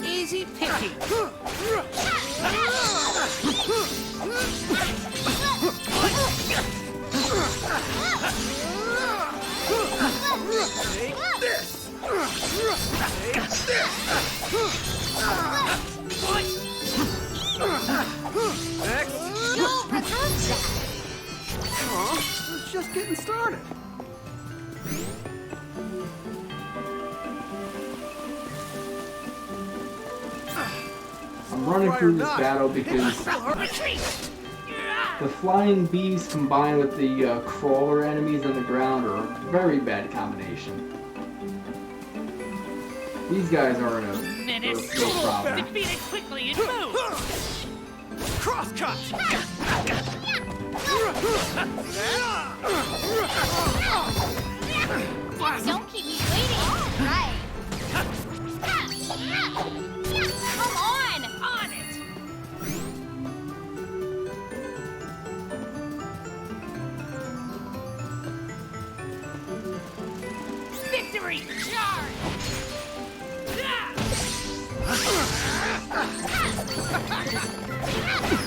Easy picky. Take this! Take this! Next! Aw, we're just getting started. I'm running through this battle because the flying bees combined with the crawler enemies on the ground are a very bad combination. These guys are in a problem. Defeat it quickly and move. Crosscut! Don't keep me waiting. Right. Come on! On it! Victory! Charge!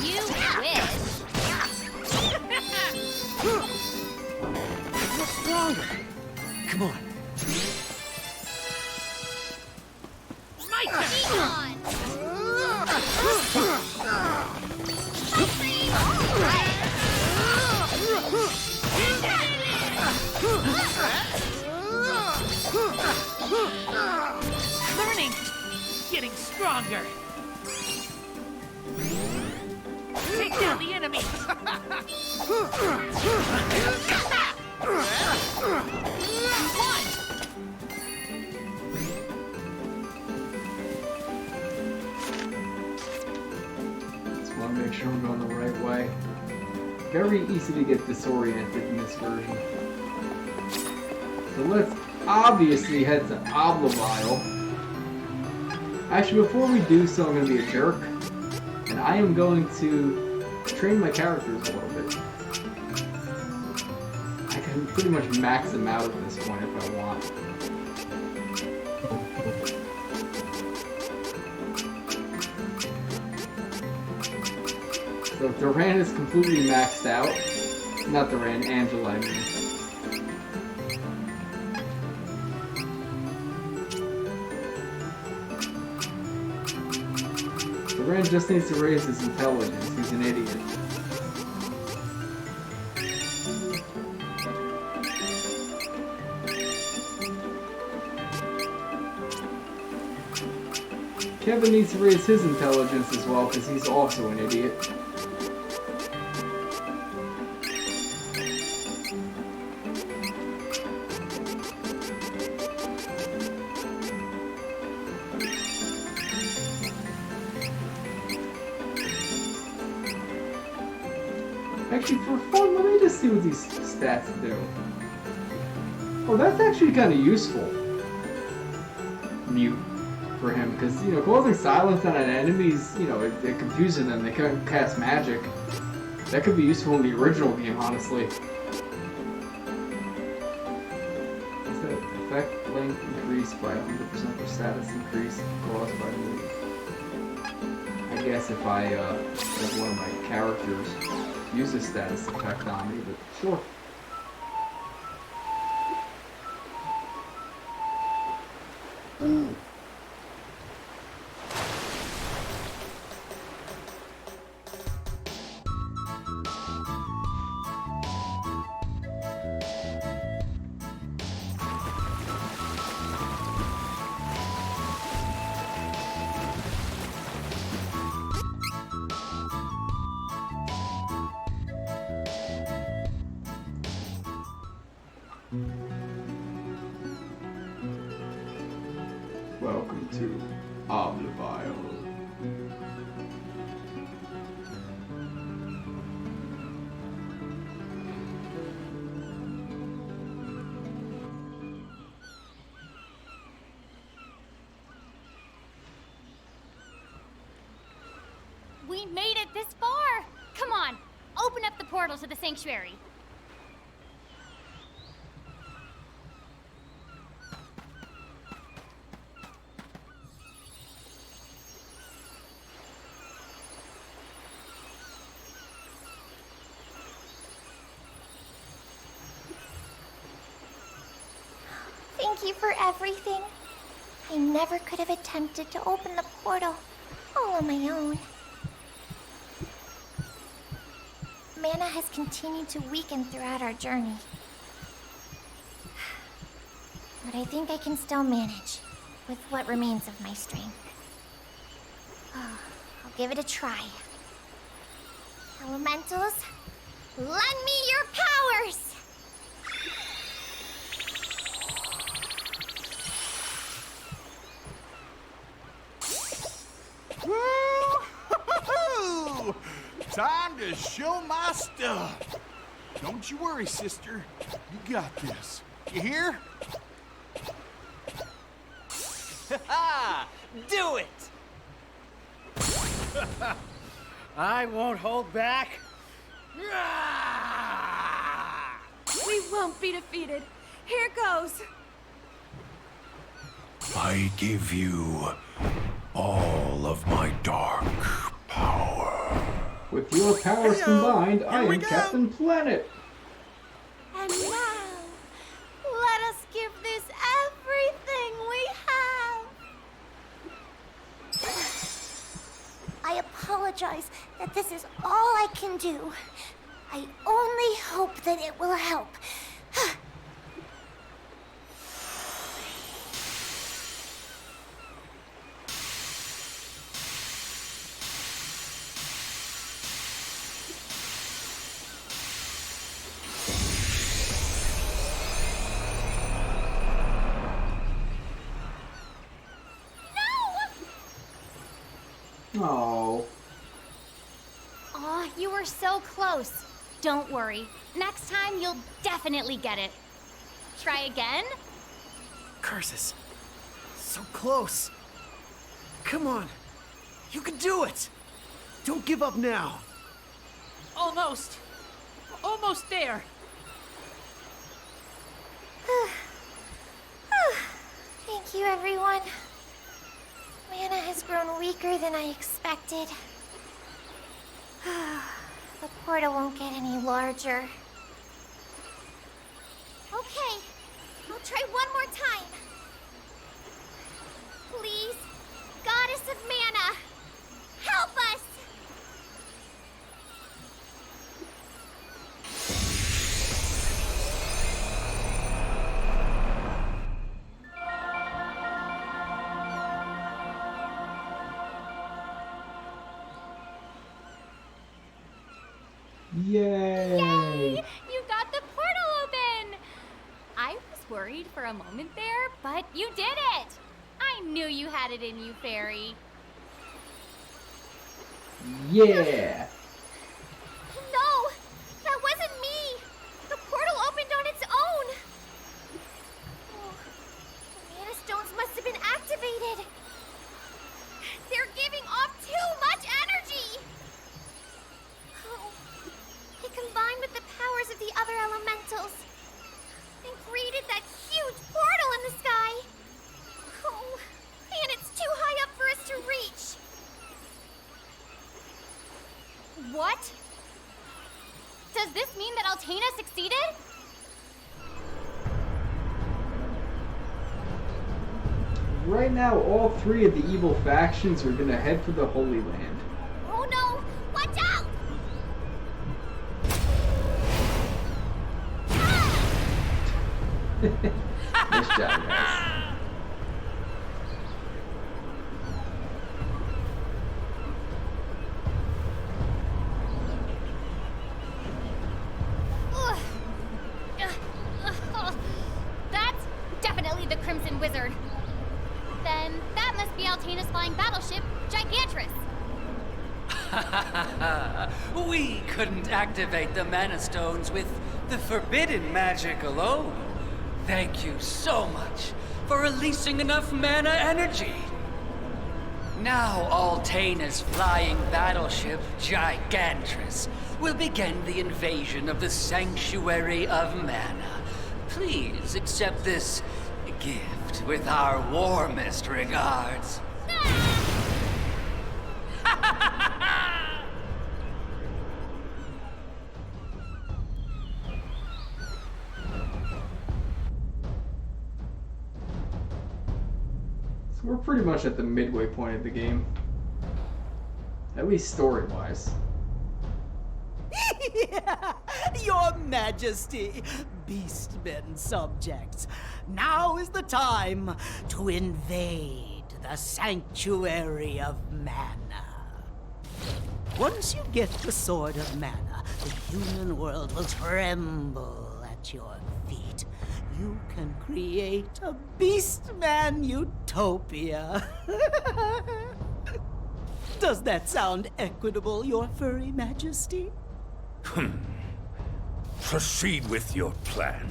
You wish. Look stronger. Come on. My turn! On. Learning! Getting stronger! Take down the enemy! One! Just want to make sure I'm going the right way. Very easy to get disoriented in this version. So let's obviously head to Oblivile. Actually, before we do so, I'm going to be a jerk. And I am going to train my characters a little bit. I can pretty much max them out at this point if I want. So Duran is completely maxed out. Not Duran, Angela, I mean. Duran just needs to raise his intelligence. He's an idiot. Kevin needs to raise his intelligence as well because he's also an idiot. Actually, for fun, let me just see what these stats do. Oh, that's actually kind of useful. Mute for him, because, you know, causing silence on an enemy's, you know, it confuses them. They can't cast magic. That could be useful in the original game, honestly. What's that? Effect length increased by 100% for status increase caused by move. I guess if I, have one of my characters use a status effect on me, but sure. Welcome to Omnivile. We made it this far! Come on, open up the portal to the sanctuary. Thank you for everything. I never could have attempted to open the portal all on my own. Mana has continued to weaken throughout our journey. But I think I can still manage with what remains of my strength. I'll give it a try. Elementals, lend me your powers! Woo-hoo-hoo! Time to show my stuff. Don't you worry, sister. You got this. You hear? Ha! Do it! I won't hold back. We won't be defeated. Here goes. I give you all of my dark power. With your powers combined, I we am go. Captain Planet. And now, let us give this everything we have. I apologize that this is all I can do. I only hope that it will help. Oh. Aw, you were so close. Don't worry. Next time, you'll definitely get it. Try again? Curses. So close. Come on. You can do it. Don't give up now. Almost. Almost there. Thank you, everyone. Mana has grown weaker than I expected. The portal won't get any larger. Okay, I'll try one more time. Please, Goddess of Mana, help us! Yay! You got the portal open! I was worried for a moment there, but you did it! I knew you had it in you, Fairy. Yeah! No! That wasn't me! The portal opened on its own! Oh, the Mana Stones must have been activated! They're giving off too much energy! Oh, it combined with the powers of the other elementals and created that huge portal in the sky! Oh, and it's too high up for us to reach! What? Does this mean that Altena succeeded? Right now, all three of the evil factions are gonna head for the Holy Land. Oh no! Watch out! Nice job, guys. Enchantress. We couldn't activate the Mana Stones with the forbidden magic alone. Thank you so much for releasing enough mana energy. Now Altaina's flying battleship, Gigantress, will begin the invasion of the Sanctuary of Mana. Please accept this gift with our warmest regards. So we're pretty much at the midway point of the game. At least story-wise. Your Majesty, beastmen subjects, now is the time to invade the Sanctuary of Mana. Once you get the Sword of Mana, the human world will tremble at your feet. You can create a beastman utopia. Does that sound equitable, Your Furry Majesty? Proceed with your plan.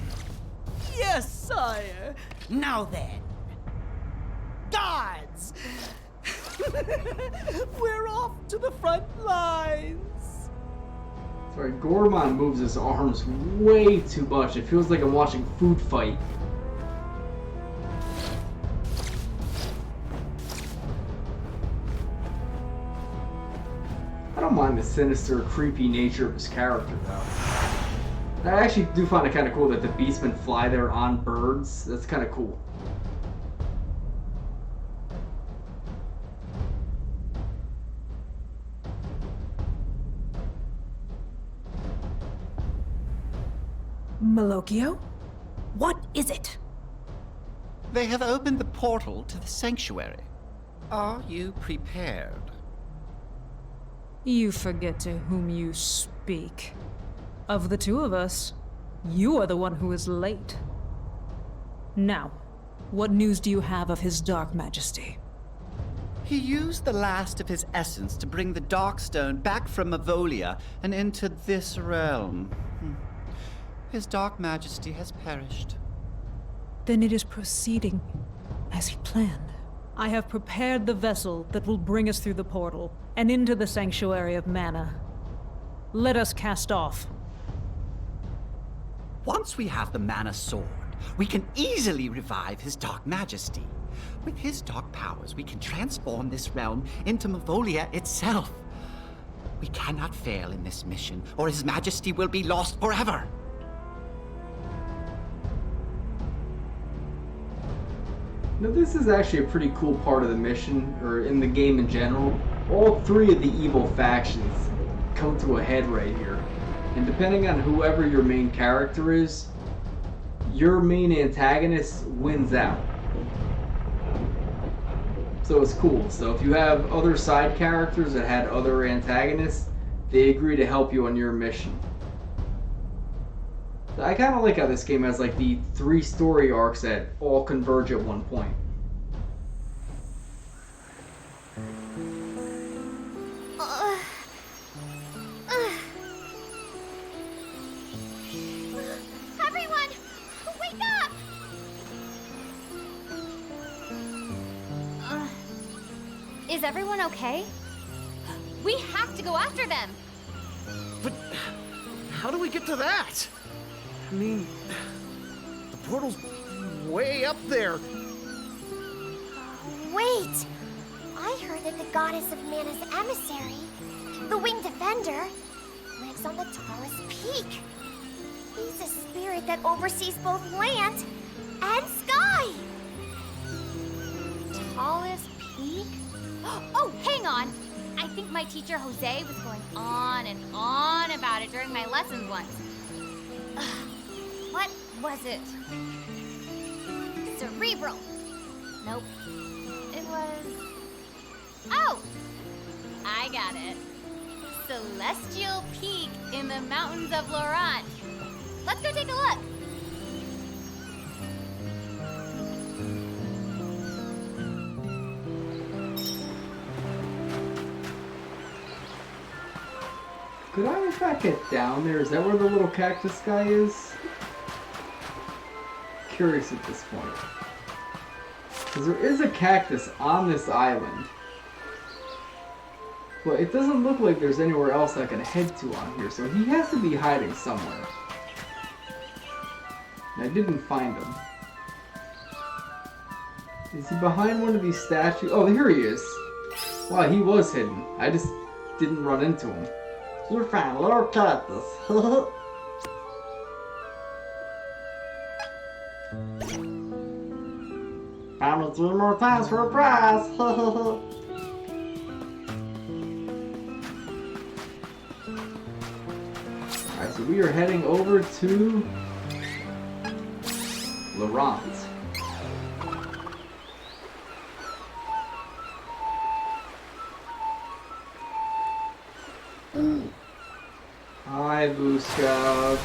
Yes, sire. Now then, guards! We're off to the front lines. Sorry, Gorman moves his arms way too much. It feels like I'm watching Food Fight. I don't mind the sinister, creepy nature of his character, though. I actually do find it kind of cool that the beastmen fly there on birds. That's kind of cool. Malokio? What is it? They have opened the portal to the sanctuary. Are you prepared? You forget to whom you speak. Of the two of us, you are the one who is late. Now, what news do you have of his Dark Majesty? He used the last of his essence to bring the Darkstone back from Mavolia and into this realm. His Dark Majesty has perished. Then it is proceeding as he planned. I have prepared the vessel that will bring us through the portal and into the Sanctuary of Mana. Let us cast off. Once we have the Mana Sword, we can easily revive his Dark Majesty. With his dark powers, we can transform this realm into Mavolia itself. We cannot fail in this mission, or his Majesty will be lost forever. Now this is actually a pretty cool part of the mission, or in the game in general. All three of the evil factions come to a head right here. And depending on whoever your main character is, your main antagonist wins out. So it's cool. So if you have other side characters that had other antagonists, they agree to help you on your mission. I kind of like how this game has like the 3 story arcs that all converge at one point. Everyone, wake up! Is everyone okay? We have to go after them! But how do we get to that? I mean, the portal's way up there. Wait! I heard that the goddess of Mana's emissary, the Winged Defender, lives on the tallest peak. He's a spirit that oversees both land and sky. Tallest peak? Oh, hang on! I think my teacher Jose was going on and on about it during my lessons once. What was it? Cerebral. Nope. It was... Oh! I got it. Celestial Peak in the mountains of Laurent. Let's go take a look. Could I in fact get down there? Is that where the little cactus guy is? Curious at this point. Because there is a cactus on this island. But it doesn't look like there's anywhere else I can head to on here, so he has to be hiding somewhere. And I didn't find him. Is he behind one of these statues? Oh, here he is. Wow, he was hidden. I just didn't run into him. You found Lord Cactus. Found it 3 more times for a prize. Alright, so we are heading over to Laurent. Hi, Boo Scout.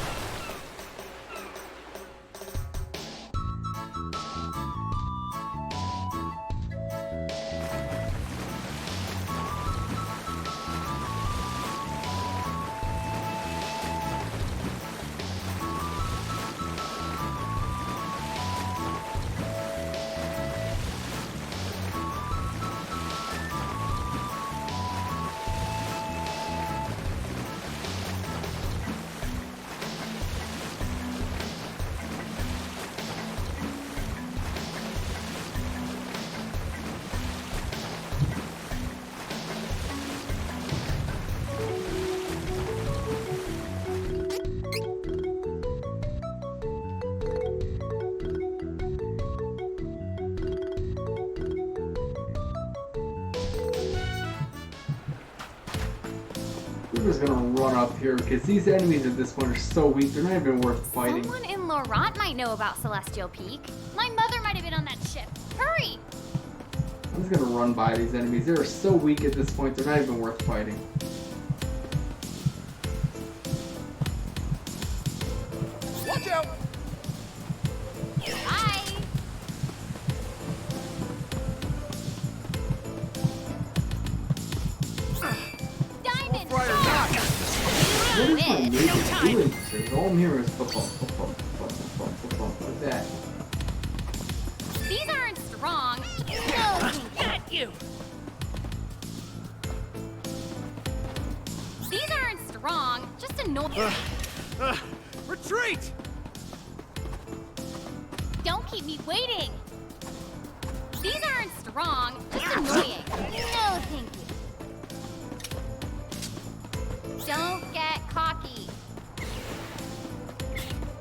We're just gonna run up here because these enemies at this point are so weak, they're not even worth fighting. Someone in Laurent might know about Celestial Peak. My mother might have been on that ship. Hurry! I'm just gonna run by these enemies. They're so weak at this point, they're not even worth fighting. Watch out! Bye! Diamond! What is my neighbor doing here? All I'm hearing is bump, like that. These aren't strong. No, Got you! these aren't strong. Just annoying. Retreat! Don't keep me waiting. These aren't strong. Just annoying. No, thank you. Don't get cocky.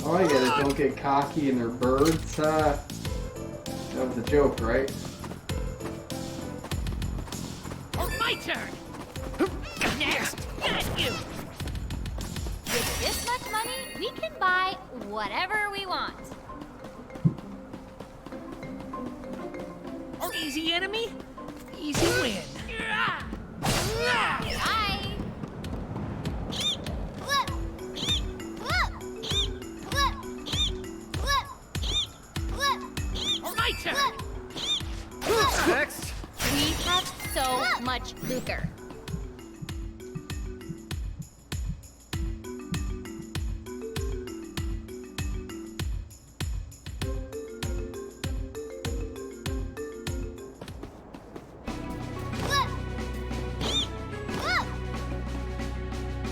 Oh, I get it. Don't get cocky and they're birds. That was a joke, right? Oh, my turn! Next! Got you! With this much money, we can buy whatever we want. Easy enemy, easy win. Bye. My turn! Next! We have so much lucre.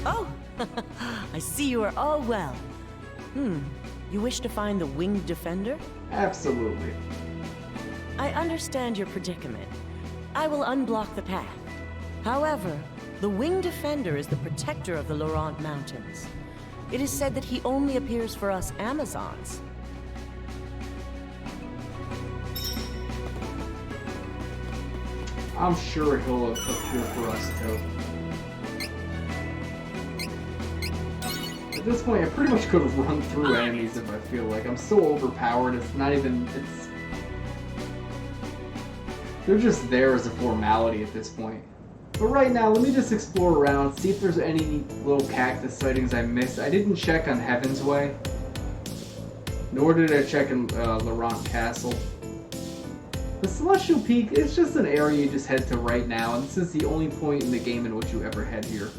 Oh, I see you are all well. You wish to find the winged defender? Absolutely. I understand your predicament. I will unblock the path. However, the winged defender is the protector of the Laurent Mountains. It is said that he only appears for us Amazons. I'm sure he'll appear for us too. At this point, I pretty much could have run through enemies if I feel like. I'm so overpowered, it's not even, they're just there as a formality at this point. But right now, let me just explore around, see if there's any little cactus sightings I missed. I didn't check on Heaven's Way, nor did I check in Laurent Castle. The Celestial Peak is just an area you just head to right now, and this is the only point in the game in which you ever head here.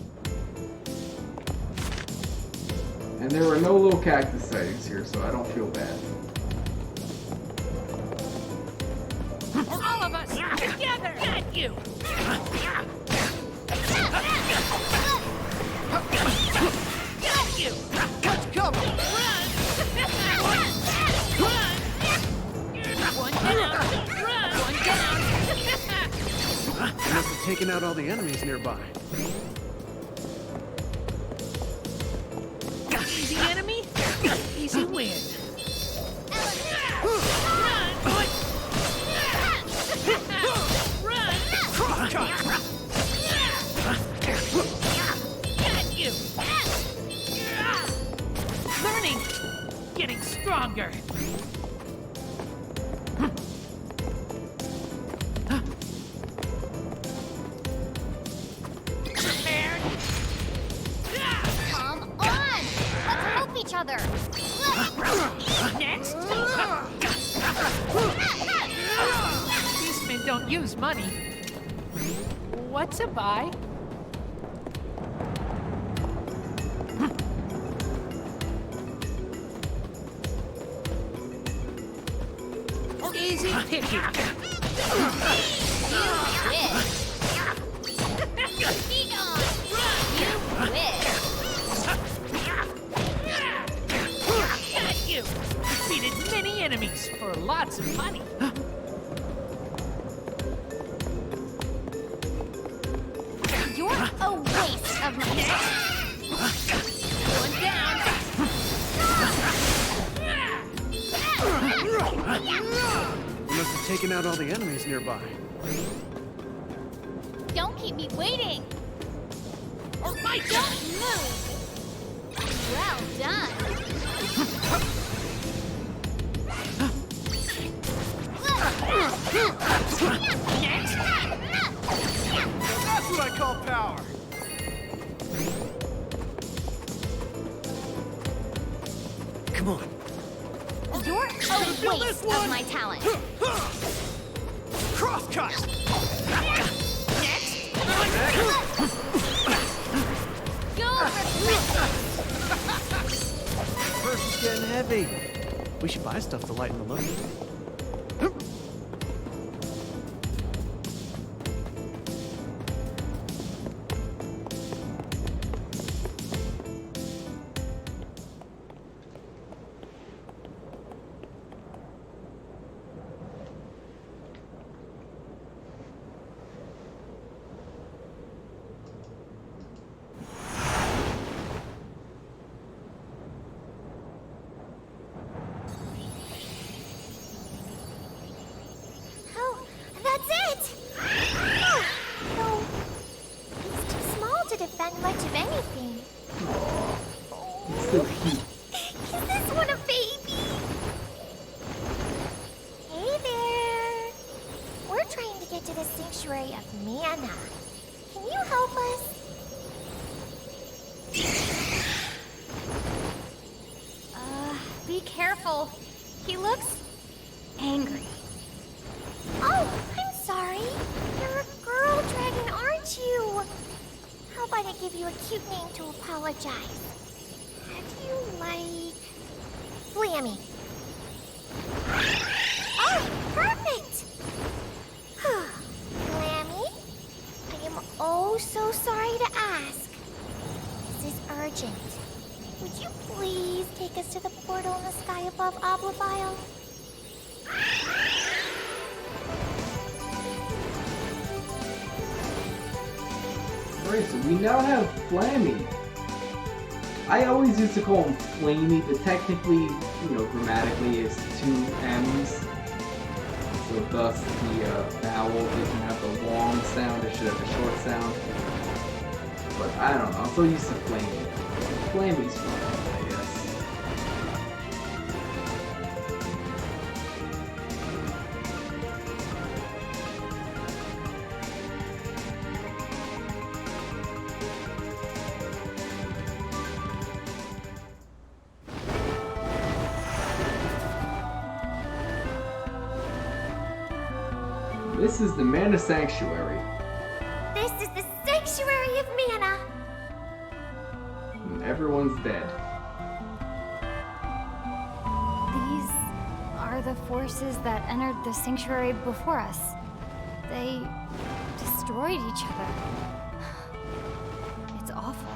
And there are no little cactus sightings here, so I don't feel bad. All of us together! Got you! Got you! What's coming? Run! Run! One down! Run! One down! They must have taken out all the enemies nearby. Easy enemy, easy win. Run! Got you! Learning! Getting stronger! Prepared? Come on! Let's help each other! Next! These men don't use money. What's a buy? Easy picky. You wish. Be gone! You wish. Got you! Defeated many enemies for lots of money. You're a waste of money. One down. They must have taken out all the enemies nearby. Don't keep me waiting. Or don't move. Well done. Next. That's what I call power. Come on. You're a waste of my talent. Crosscut. Next. Go Purse is getting heavy. We should buy stuff to lighten the load. Oh, that's it! Though, he's too small to defend much of anything. It's so cute. Is this one a baby? Hey there! We're trying to get to the Sanctuary of Mana. Can you help us? Be careful. He looks angry. Oh, I'm sorry. You're a girl dragon, aren't you? How about I give you a cute name to apologize? How do you like... Flammy? Oh, perfect! Flammy, I am oh so sorry to ask. This is urgent. Would you please take us to the portal in the sky above Oblivion? Alright, so we now have Flammy. I always used to call him Flammy, but technically, grammatically it's two M's. So thus the vowel doesn't have the long sound, it should have a short sound. But I don't know, I'm so used to Flammy. Flammy's fun, I guess. This is the Mana Sanctuary. This is the Sanctuary of Mana. And everyone's dead. the forces that entered the sanctuary before us. They destroyed each other. It's awful.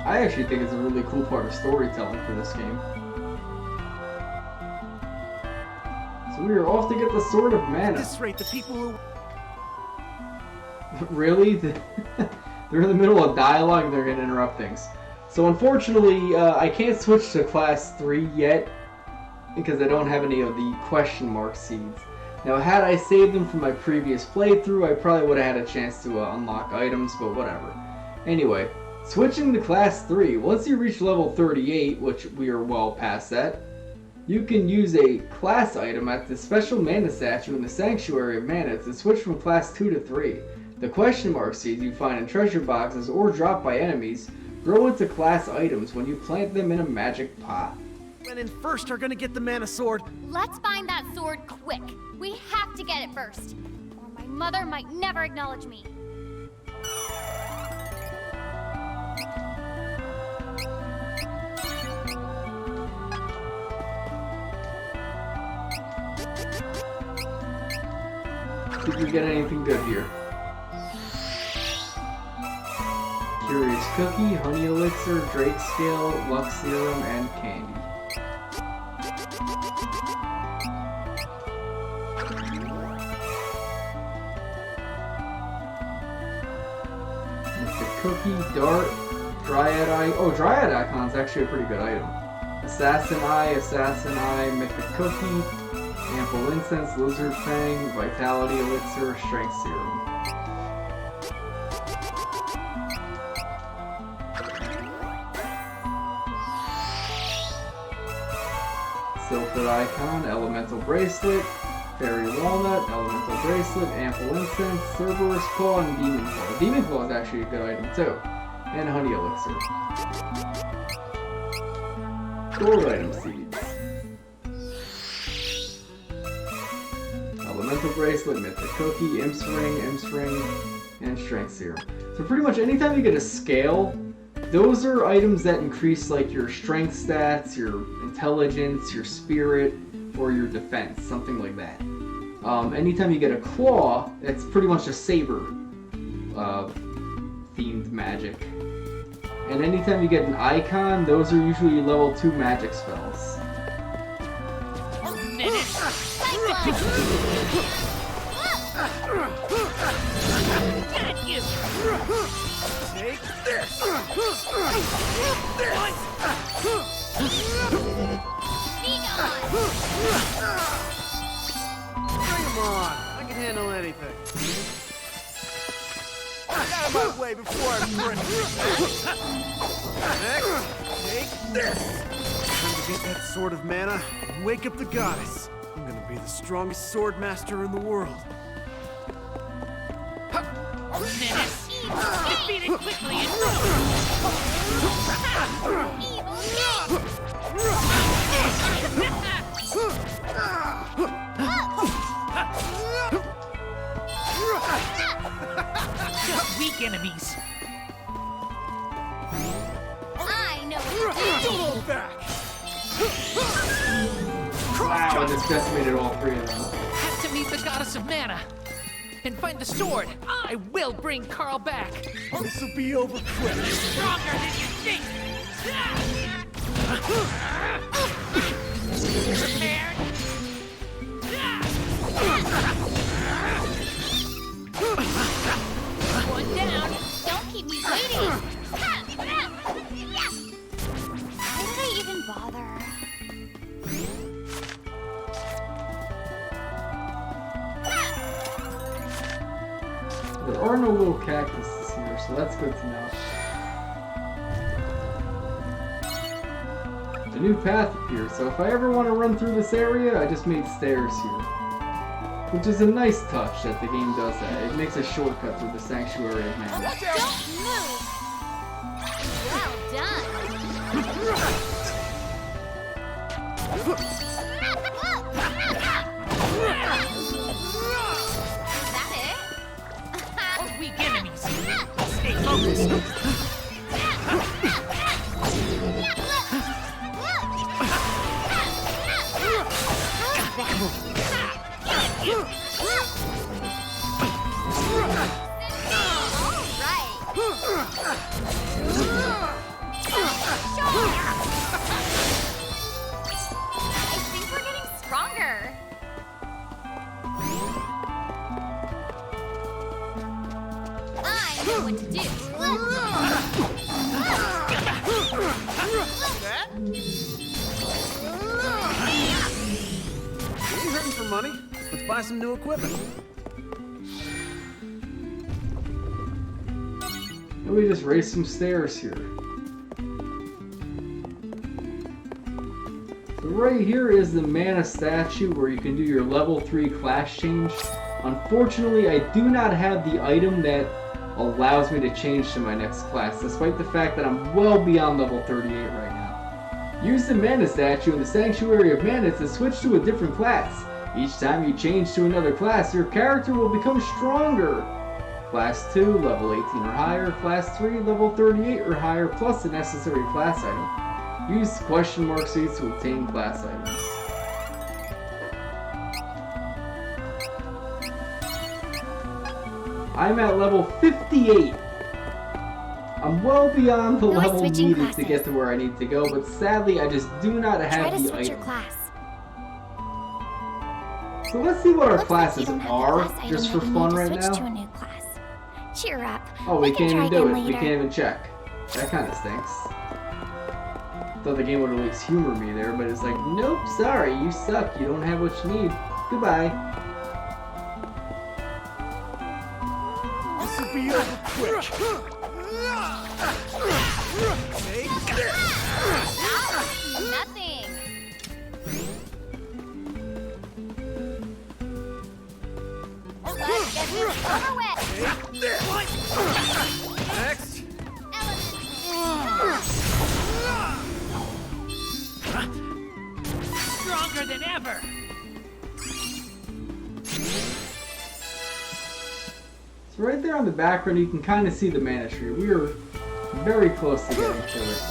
I actually think it's a really cool part of storytelling for this game. So we are off to get the Sword of Mana. At this rate, the people who... Really? They're in the middle of dialogue and they're going to interrupt things. So unfortunately, I can't switch to Class 3 yet because I don't have any of the question mark seeds. Now, had I saved them from my previous playthrough, I probably would have had a chance to unlock items, but whatever. Anyway, switching to Class 3, once you reach level 38, which we are well past that, you can use a class item at the special mana statue in the Sanctuary of Mana to switch from Class 2 to 3. The question mark seeds you find in treasure boxes or dropped by enemies grow into class items when you plant them in a magic pot. Men in first are gonna get the mana sword. Let's find that sword quick. We have to get it first, or my mother might never acknowledge me. Did we get anything good here? Curious Cookie, Honey Elixir, Drake Scale, Lux Serum, and Candy. Mythic Cookie, Dart, Dryad Eye. Oh, Dryad Icon's actually a pretty good item. Assassin Eye, Mythic Cookie, Ample Incense, Lizard Fang, Vitality Elixir, Strength Serum. Silphid Icon, Elemental Bracelet, Fairy Walnut, Elemental Bracelet, Ample Incense, Cerberus Claw, and Demon Claw. Demon Claw is actually a good item too. And Honey Elixir. Gold item seeds. Elemental Bracelet, Mythic Cookie, Imp's Ring, and Strength Serum. So pretty much anytime you get a scale, those are items that increase like your strength stats, your intelligence, your spirit, or your defense, something like that. Anytime you get a claw, it's pretty much a saber themed magic. And anytime you get an icon, those are usually level 2 magic spells. Get you! Take this! Bring him on! I can handle anything. Get out of my way before I break you! Next, take this! Time to get that Sword of Mana and wake up the goddess. I'm gonna be the strongest sword master in the world. Menace! Defeat it quickly and just weak enemies. I know what to do. Don't hold back! Wow, I just decimated all 3 of them. Have to meet the goddess of mana and find the sword. I will bring Carl back. This will be over quick. Stronger than you think. Prepared? One down. Don't keep me waiting. Why did I even bother? There are no little cactuses here, so that's good to know. A new path appears, so if I ever want to run through this area, I just made stairs here. Which is a nice touch that the game does that. It makes a shortcut through the Sanctuary of Mana. Don't move! Well done! Weak enemies. focus. I think we're getting stronger. I know what to do. You hurting for money? Let's buy some new equipment. Let me just raise some stairs here. So right here is the mana statue where you can do your level 3 class change. Unfortunately, I do not have the item that allows me to change to my next class, despite the fact that I'm well beyond level 38 right now. Use the mana statue in the Sanctuary of Mana to switch to a different class. Each time you change to another class, your character will become stronger. Class 2, level 18 or higher. Class 3, level 38 or higher, plus the necessary class item. Use question mark seeds to obtain class items. I'm at level 58. I'm well beyond the level needed to get to where I need to go, but sadly I just do not have the item. So let's see what our classes are, just for fun right now. Cheer up. Oh, we can't even do it. We can't even check. That kind of stinks. Thought the game would at least humor me there, but it's like, nope, sorry, you suck. You don't have what you need. Goodbye. This will be over quick. Nothing. Let's get this over with. Next. Stronger than ever. So right there on the background, you can kind of see the mana tree. We are very close to getting to it.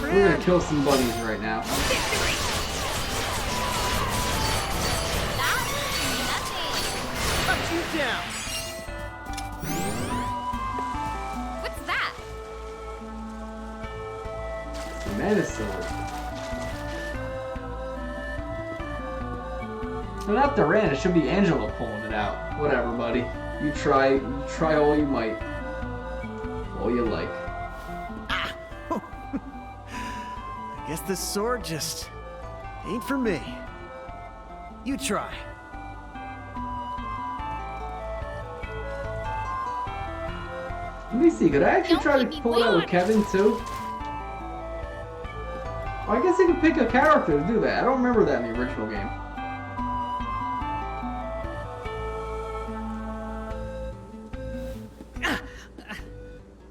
We're gonna kill some bunnies right now. Cut you down. What's that? The mana sword. No, not Duran. It should be Angela pulling it out. Whatever, buddy. You try all you might. All you like. I guess this sword just ain't for me. You try. Let me see, could I actually try to pull it out with Kevin too? Well, I guess I could pick a character to do that. I don't remember that in the original game.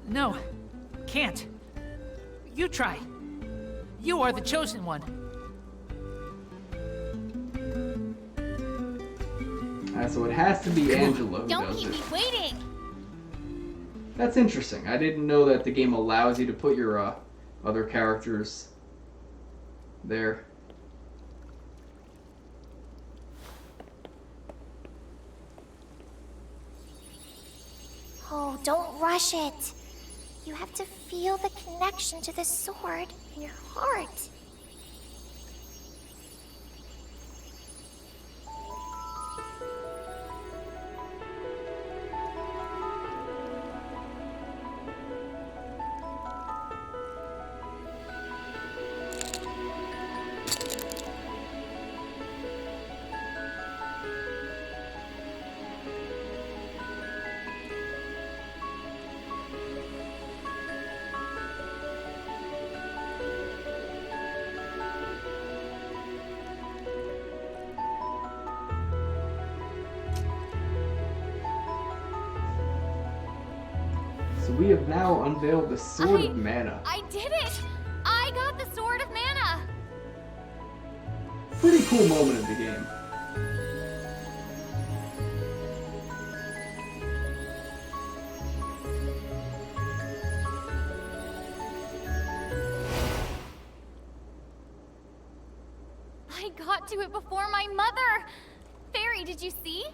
No, can't. You try. You are the chosen one. So it has to be Angela who Don't does keep it. me waiting. That's interesting. I didn't know that the game allows you to put your other characters there. Oh, don't rush it. You have to feel the connection to the sword in your heart. So we have now unveiled the Sword of Mana. I did it! I got the Sword of Mana! pretty cool moment in the game. I got to it before my mother! Fairy, did you see?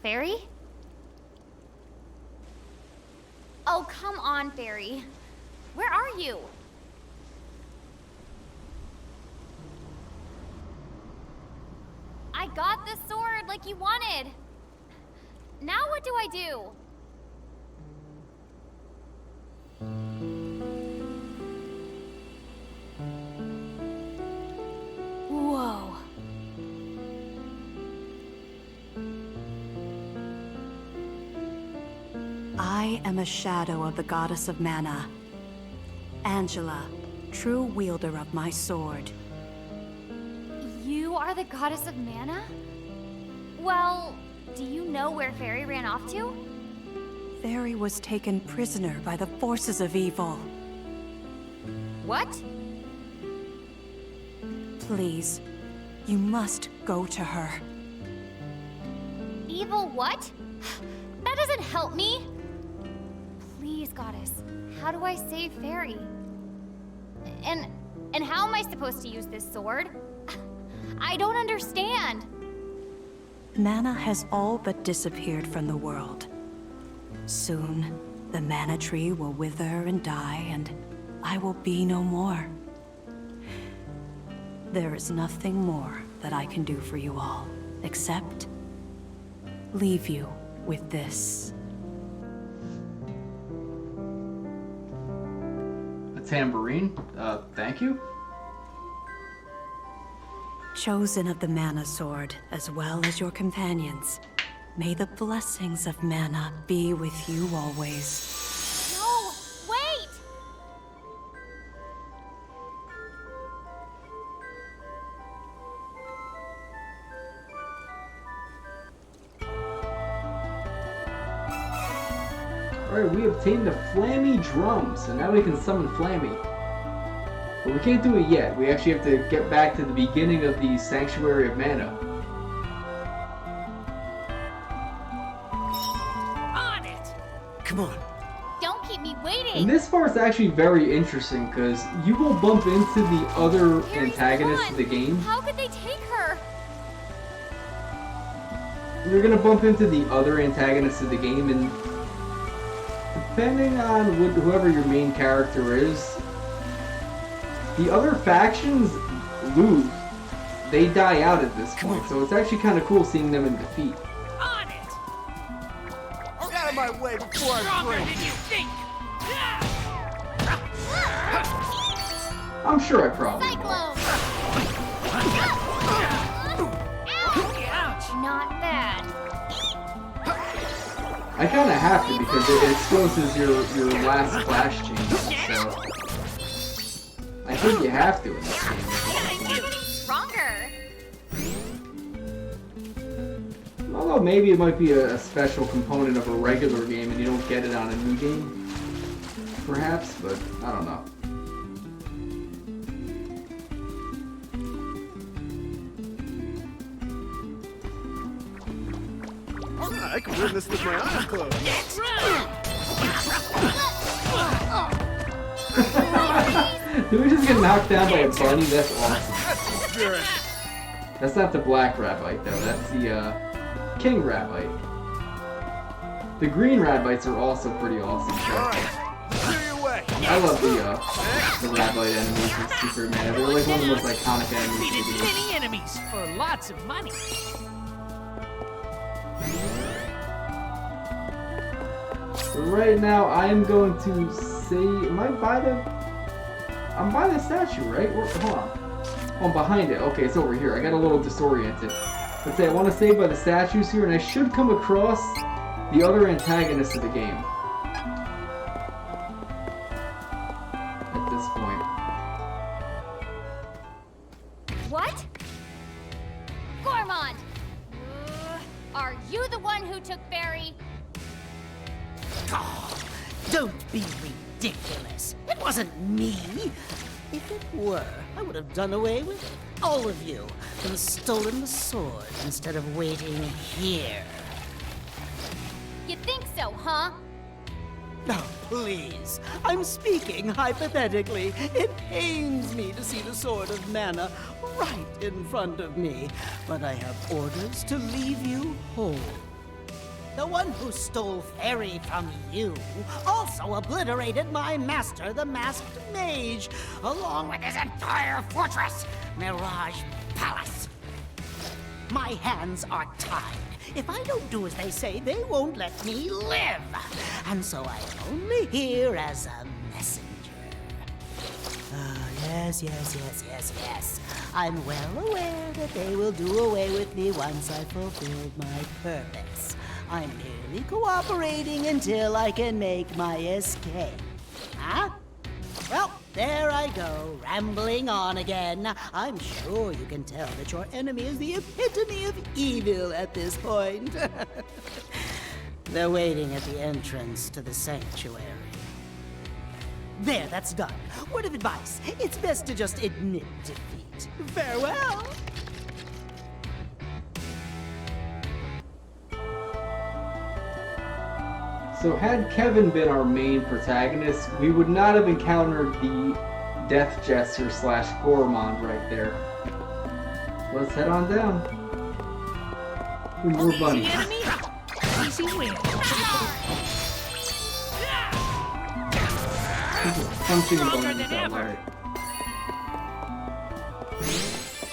Fairy? Oh, come on, Fairy. Where are you? I got the sword like you wanted. Now what do I do? Whoa. I am a shadow of the goddess of mana. Angela, true wielder of my sword. You are the goddess of mana? Well, do you know where Fairy ran off to? Fairy was taken prisoner by the forces of evil. What? Please, you must go to her. Evil what? That doesn't help me. Please, goddess, how do I save Fairy? And how am I supposed to use this sword? I don't understand. Mana has all but disappeared from the world. Soon, the mana tree will wither and die, and I will be no more. There is nothing more that I can do for you all, except leave you with this. A tambourine? Thank you? Chosen of the Mana Sword, as well as your companions, may the blessings of Mana be with you always. No! Wait! Alright, we obtained the Flammy Drum, so now we can summon Flammy. But we can't do it yet. We actually have to get back to the beginning of the Sanctuary of Mana. On it! Come on. Don't keep me waiting! And this part's actually very interesting, because you will bump into the other antagonists of the game. How could they take her? You're gonna bump into the other antagonists of the game, and depending on whoever your main character is, the other factions lose. They die out at this point, so it's actually kind of cool seeing them in defeat. On it! Get out of my way before I Stronger break! than you think! I'm sure I probably will. Cyclone! Ouch! Not bad. I kind of have to because it exposes your last flash change, so I think you have to in this game. You're getting stronger. Although maybe it might be a special component of a regular game and you don't get it on a new game, perhaps, but I don't know. I can win this with my eyes closed. Did we just get knocked down by a bunny? That's awesome. That's not the black rabbite though, that's the king rabbite. The green rabbites are also pretty awesome. I love the rabbite enemies in Super Man. They're like one of the most iconic enemies in the game. Many enemies for lots of money. Right now, I am going to say, I'm by the statue, right? Hold on. Oh, I'm behind it. Okay, it's over here. I got a little disoriented. Let's say I want to stay by the statues here, and I should come across the other antagonists of the game. At this point. What? Gormond! Are you the one who took Barry? Oh, don't be ridiculous. It wasn't me. If it were, I would have done away with all of you and stolen the sword instead of waiting here. You think so, huh? Oh, please. I'm speaking hypothetically. It pains me to see the Sword of Mana right in front of me, but I have orders to leave you whole. The one who stole Fairy from you also obliterated my master, the Masked Mage, along with his entire fortress, Mirage Palace. My hands are tied. If I don't do as they say, they won't let me live. And so I'm only here as a messenger. Yes. I'm well aware that they will do away with me once I've fulfilled my purpose. I'm merely cooperating until I can make my escape. Huh? Well, there I go, rambling on again. I'm sure you can tell that your enemy is the epitome of evil at this point. They're waiting at the entrance to the sanctuary. There, that's done. Word of advice, it's best to just admit defeat. Farewell! So had Kevin been our main protagonist, we would not have encountered the Death Jester / Gormond right there. Let's head on down. Ooh, more bunnies. Easy win. Punching Stronger bunnies than out, ever. right.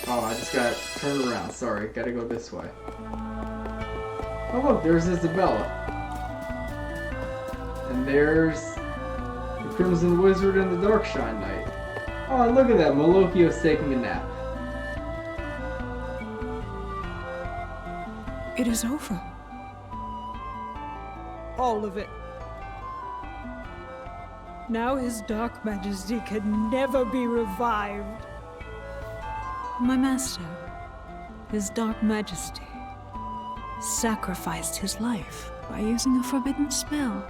Oh, I just got turned around. Sorry, gotta go this way. Oh look, there's Isabella. And there's the Crimson Wizard and the Darkshine Knight. Oh, and look at that, Malokio's taking a nap. It is over. All of it. Now his Dark Majesty can never be revived. My master, his Dark Majesty, sacrificed his life by using a forbidden spell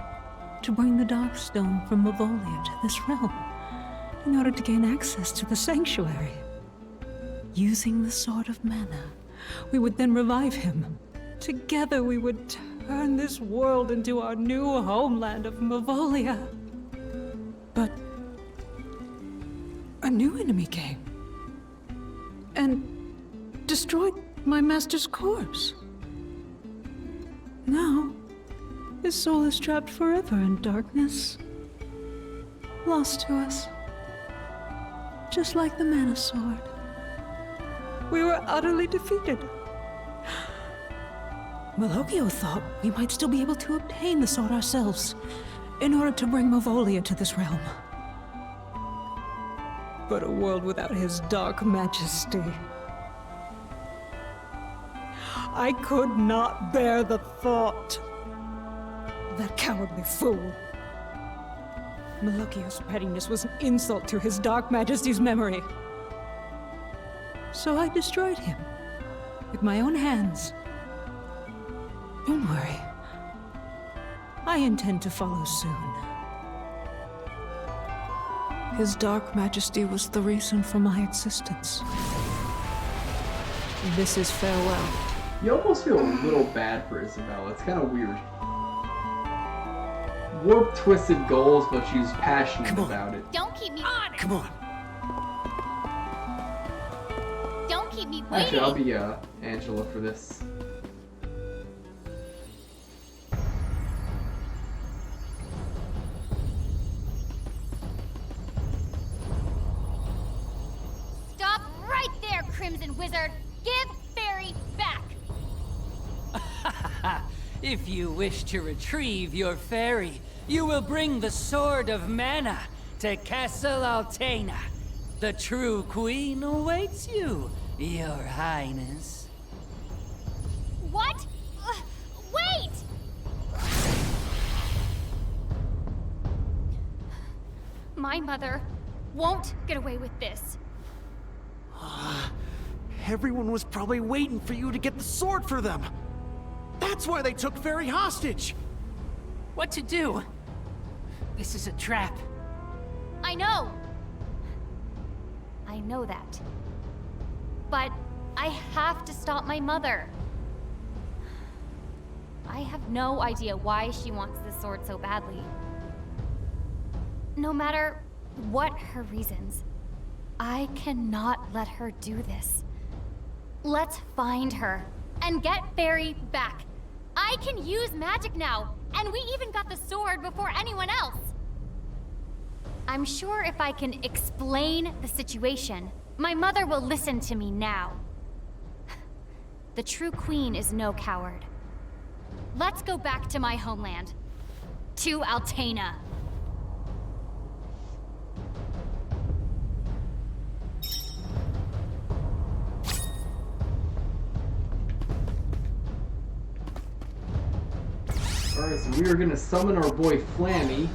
to bring the Darkstone from Mavolia to this realm in order to gain access to the sanctuary. Using the Sword of Mana, we would then revive him. Together we would turn this world into our new homeland of Mavolia. But a new enemy came and destroyed my master's corpse. Now, his soul is trapped forever in darkness, lost to us, just like the Mana Sword. We were utterly defeated. Malokio thought we might still be able to obtain the sword ourselves in order to bring Mavolia to this realm. But a world without his Dark Majesty. I could not bear the thought. That cowardly fool. Malokio's pettiness was an insult to his Dark Majesty's memory. So I destroyed him with my own hands. Don't worry. I intend to follow soon. His Dark Majesty was the reason for my existence. This is farewell. You almost feel a little bad for Isabella. It's kind of weird. Warped, twisted goals, but she's passionate about it. Don't keep me on it. Come on. Don't keep me waiting. Actually, I'll be Angela for this. Stop right there, Crimson Wizard. Give Fairy back. If you wish to retrieve your fairy, you will bring the Sword of Mana to Castle Altena. The true queen awaits you, Your Highness. What? Wait! My mother won't get away with this. Everyone was probably waiting for you to get the sword for them. That's why they took Fairy hostage. What to do? This is a trap. I know. I know that. But I have to stop my mother. I have no idea why she wants this sword so badly. No matter what her reasons, I cannot let her do this. Let's find her and get Barry back. I can use magic now, and we even got the sword before anyone else. I'm sure if I can explain the situation, my mother will listen to me now. The true queen is no coward. Let's go back to my homeland. To Altena. Alright, so we are gonna summon our boy Flammy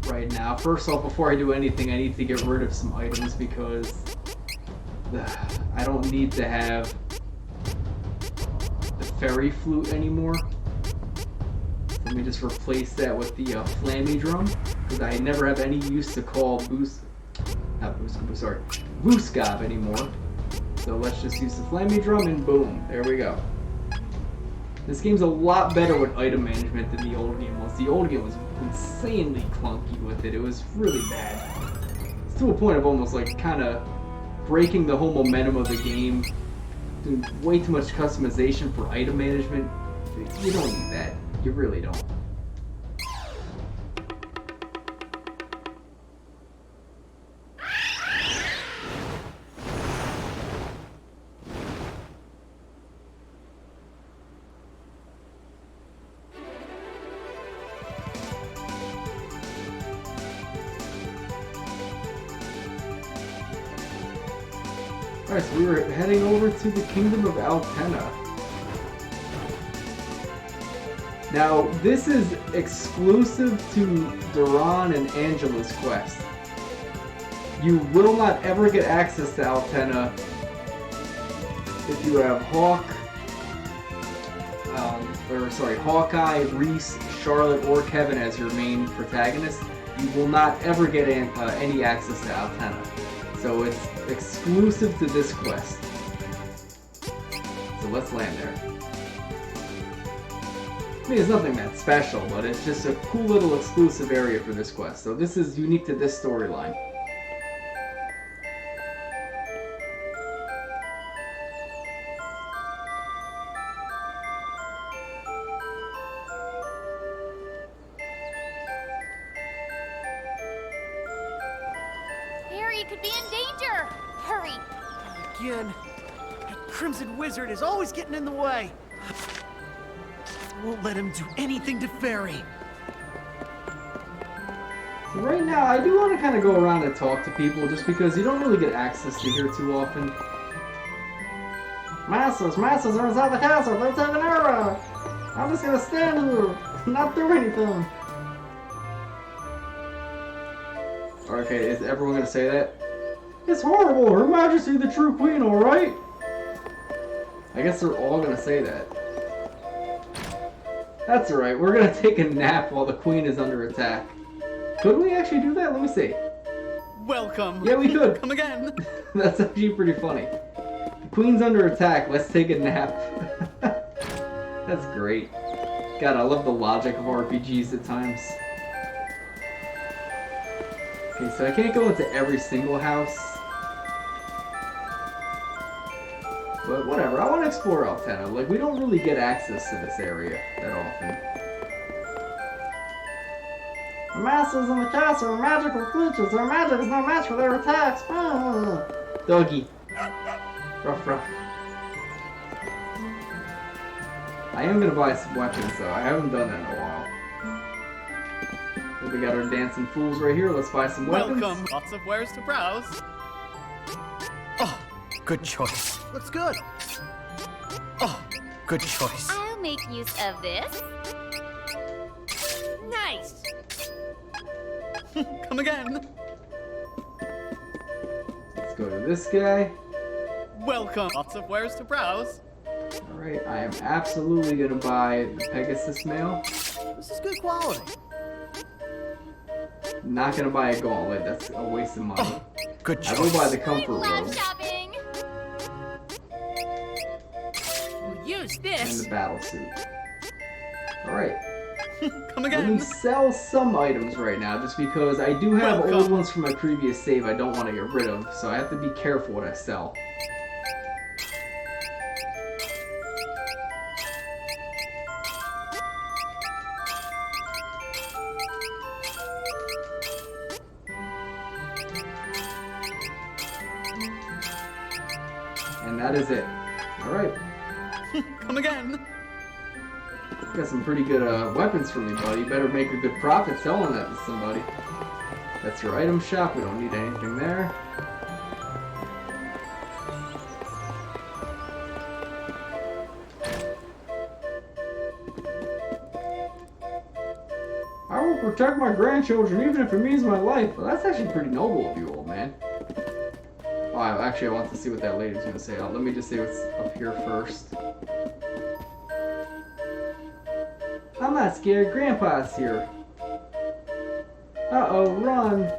right now. First off, before I do anything, I need to get rid of some items because I don't need to have the fairy flute anymore. Let me just replace that with the Flammy drum, because I never have any use to call Vuskov anymore. So let's just use the Flammy drum and boom, there we go. This game's a lot better with item management than the old game was. The old game was insanely clunky with it. It was really bad. It's to a point of almost like kind of breaking the whole momentum of the game. Doing way too much customization for item management. You don't need that. You really don't. Alright, so we were heading over to the Kingdom of Altena. Now, this is exclusive to Duran and Angela's quest. You will not ever get access to Altena if you have Hawkeye, Reese, Charlotte, or Kevin as your main protagonist. You will not ever get any access to Altena. So it's exclusive to this quest. So let's land there. I mean, it's nothing that special, but it's just a cool little exclusive area for this quest. So this is unique to this storyline. Barry could be in danger! Hurry! Again. That Crimson Wizard is always getting in the way. Won't let him do anything to Fairy. So right now, I do want to kind of go around and talk to people, just because you don't really get access to here too often. Masters are inside the castle. They're taking over. I'm just gonna stand here, not do anything. Okay, is everyone gonna say that? It's horrible. Her Majesty the true queen, all right? I guess they're all gonna say that. That's alright, we're gonna take a nap while the queen is under attack. Could we actually do that? Let me see. Welcome. Yeah, we could. Come again. That's actually pretty funny. The queen's under attack, let's take a nap. That's great. God, I love the logic of RPGs at times. Okay, so I can't go into every single house. But whatever, I want to explore Altena. Like, we don't really get access to this area that often. The masters in the castle are magical creatures. Their magic is no match for their attacks. Doggy. Ruff, ruff. I am gonna buy some weapons, though. I haven't done that in a while. We got our dancing fools right here. Let's buy some weapons. Welcome. Lots of wares to browse. Oh, good choice. Looks good. Oh, good choice. I'll make use of this. Nice! Come again. Let's go to this guy. Welcome. Lots of wares to browse. Alright, I am absolutely gonna buy the Pegasus mail. This is good quality. Not gonna buy a gauntlet, that's a waste of money. Good I will buy the comfort robe Shopping. We'll use and this. the battle suit. Alright. Come Let me again. sell some items right now, just because I do have old ones from my previous save I don't want to get rid of, so I have to be careful what I sell. And that is it. Alright. Come again. Got some pretty good weapons for me, buddy. Better make a good profit selling that to somebody. That's your item shop. We don't need anything there. I will protect my grandchildren even if it means my life. Well, that's actually pretty noble of you, old man. Oh, actually, I want to see what that lady's going to say. Let me just say what's up here first. I'm not scared. Grandpa's here. Uh-oh, run.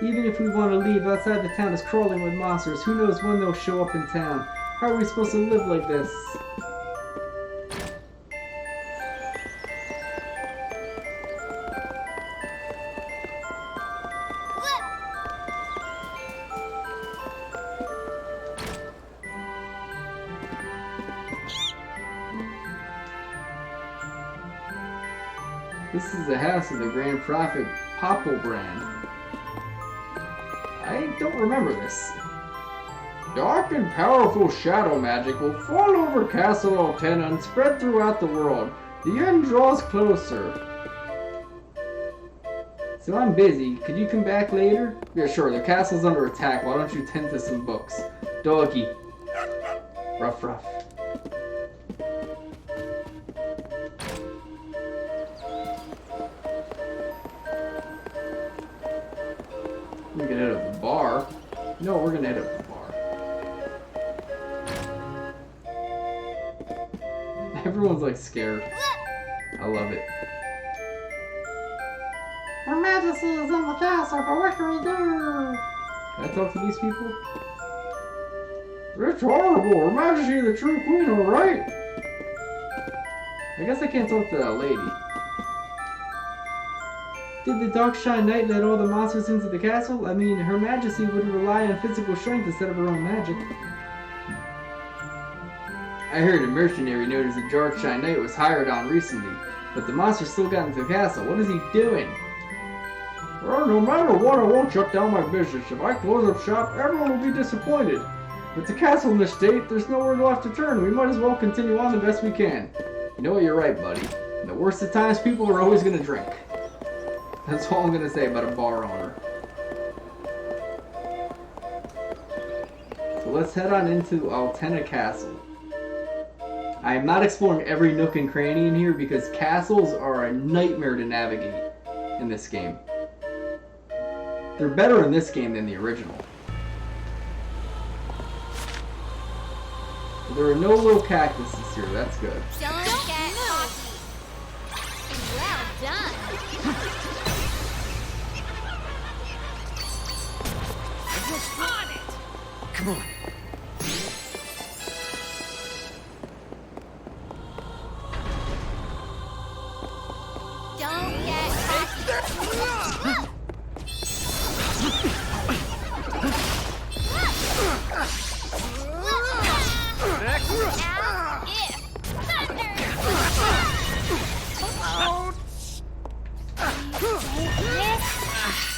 Even if we want to leave, outside the town is crawling with monsters. Who knows when they'll show up in town? How are we supposed to live like this? This is the house of the Grand Prophet Popplebrand. I don't remember this. Dark and powerful shadow magic will fall over Castle Altena and spread throughout the world. The end draws closer. So I'm busy. Could you come back later? Yeah, sure. The castle's under attack. Why don't you tend to some books? Doggy. Ruff, ruff. We can hit up the bar. No, we're gonna hit up the bar. Everyone's like scared. I love it. Her Majesty is in the castle, but what can we do? Can I talk to these people? It's horrible. Her Majesty is the true queen, alright? I guess I can't talk to that lady. Did the Darkshine Knight let all the monsters into the castle? I mean, Her Majesty would rely on physical strength instead of her own magic. I heard a mercenary known as the Darkshine Knight was hired on recently, but the monsters still got into the castle. What is he doing? Well, no matter what, I won't shut down my business. If I close up shop, everyone will be disappointed. With the castle in this state, there's nowhere left to turn. We might as well continue on the best we can. You know what, you're right, buddy. In the worst of times, people are always going to drink. That's all I'm going to say about a bar owner. So let's head on into Altena Castle. I am not exploring every nook and cranny in here because castles are a nightmare to navigate in this game. They're better in this game than the original. There are no little cactuses here, that's good. Don't get cocky. Well done. Just on it. Come on. Don't get cocky.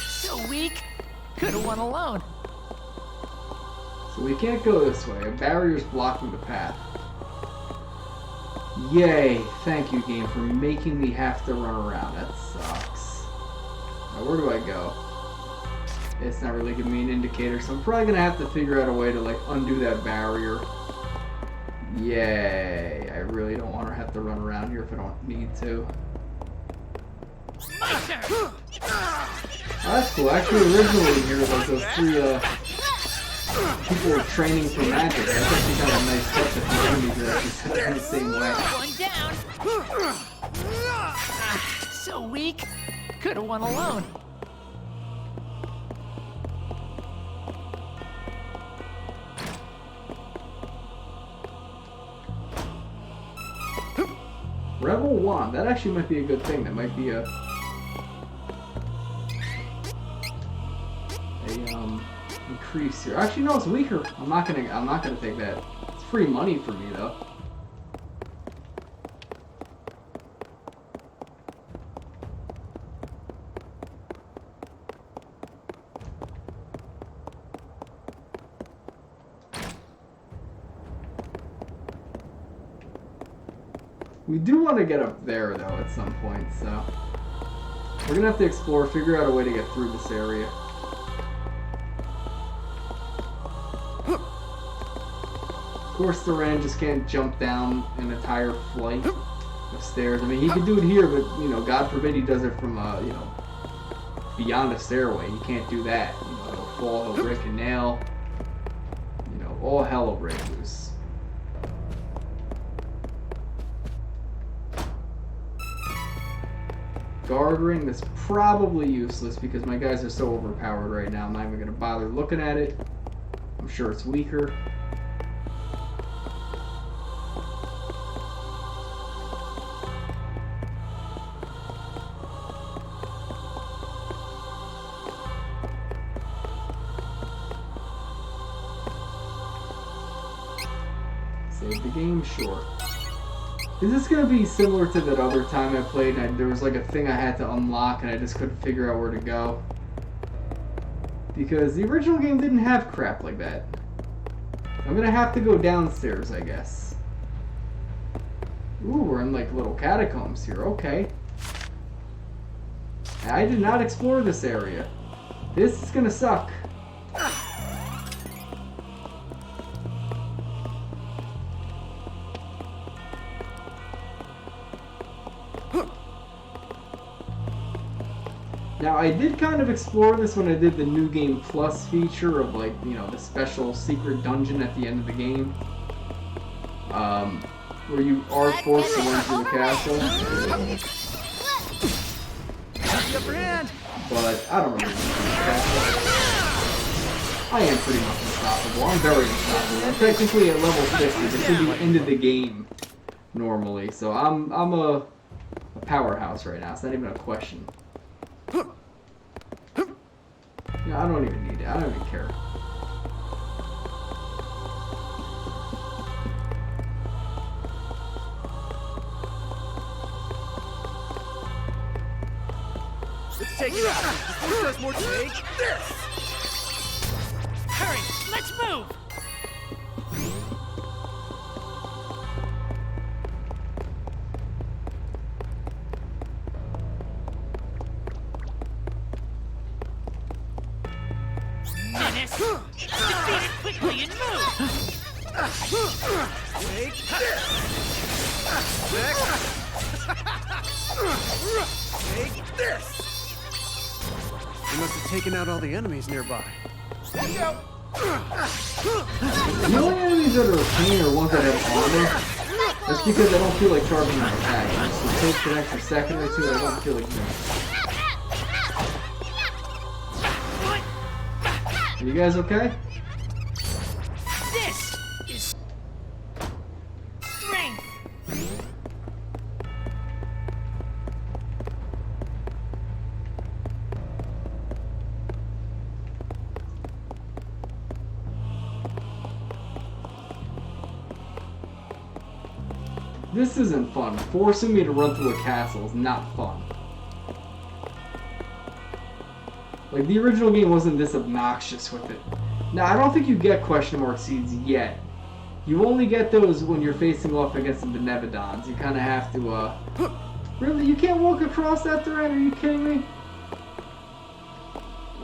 So weak. Could have won alone. So we can't go this way. A barrier's blocking the path. Yay! Thank you, game, for making me have to run around. That sucks. Now, where do I go? It's not really giving me an indicator, so I'm probably gonna have to figure out a way to, like, undo that barrier. Yay! I really don't want to have to run around here if I don't need to. Oh, that's cool. Actually, originally here was those three people are training for magic. That's actually kind of a nice touch if the enemies are actually set in the same way. One down. So weak. Could have won alone. Rebel wand. That actually might be a good thing. That might be a increase here. Actually, no, it's weaker. I'm not gonna take that. It's free money for me though. We do want to get up there though at some point, so we're gonna have to explore, figure out a way to get through this area. Of course, Duran just can't jump down an entire flight of stairs. I mean, he could do it here, but, you know, God forbid he does it from, you know, beyond a stairway. He can't do that. You know, he'll fall, he'll break a nail. You know, all hell will break loose. Guard ring, that's probably useless because my guys are so overpowered right now. I'm not even going to bother looking at it. I'm sure it's weaker. Save the game, sure. Is this going to be similar to that other time I played and there was like a thing I had to unlock and I just couldn't figure out where to go? Because the original game didn't have crap like that. I'm going to have to go downstairs, I guess. Ooh, we're in like little catacombs here, okay. I did not explore this area. This is going to suck. Now, I did kind of explore this when I did the New Game Plus feature of, like, you know, the special secret dungeon at the end of the game. Where you are forced to run through the castle. But I don't really know the castle. I am pretty much unstoppable. I'm very unstoppable. I'm technically at level 50, but to the end of the game normally. So I'm a powerhouse right now. It's not even a question. Yeah, I don't even need it. I don't even care. Let's take it out. There's more to take. This! Hurry! Let's move! Dennis! Defeat it quickly and move! Take this! Take this! We must have taken out all the enemies nearby. Watch out! The only enemies that are a pain are ones that have armor. That's because I don't feel like charging my attack. So it takes an extra second or two, I don't feel like doing it. Are you guys okay? This is strength. This isn't fun. Forcing me to run through a castle is not fun. Like, the original game wasn't this obnoxious with it. Now, I don't think you get question mark seeds yet. You only get those when you're facing off against the benevodons. You kind of have to, Really? You can't walk across that terrain? Are you kidding me?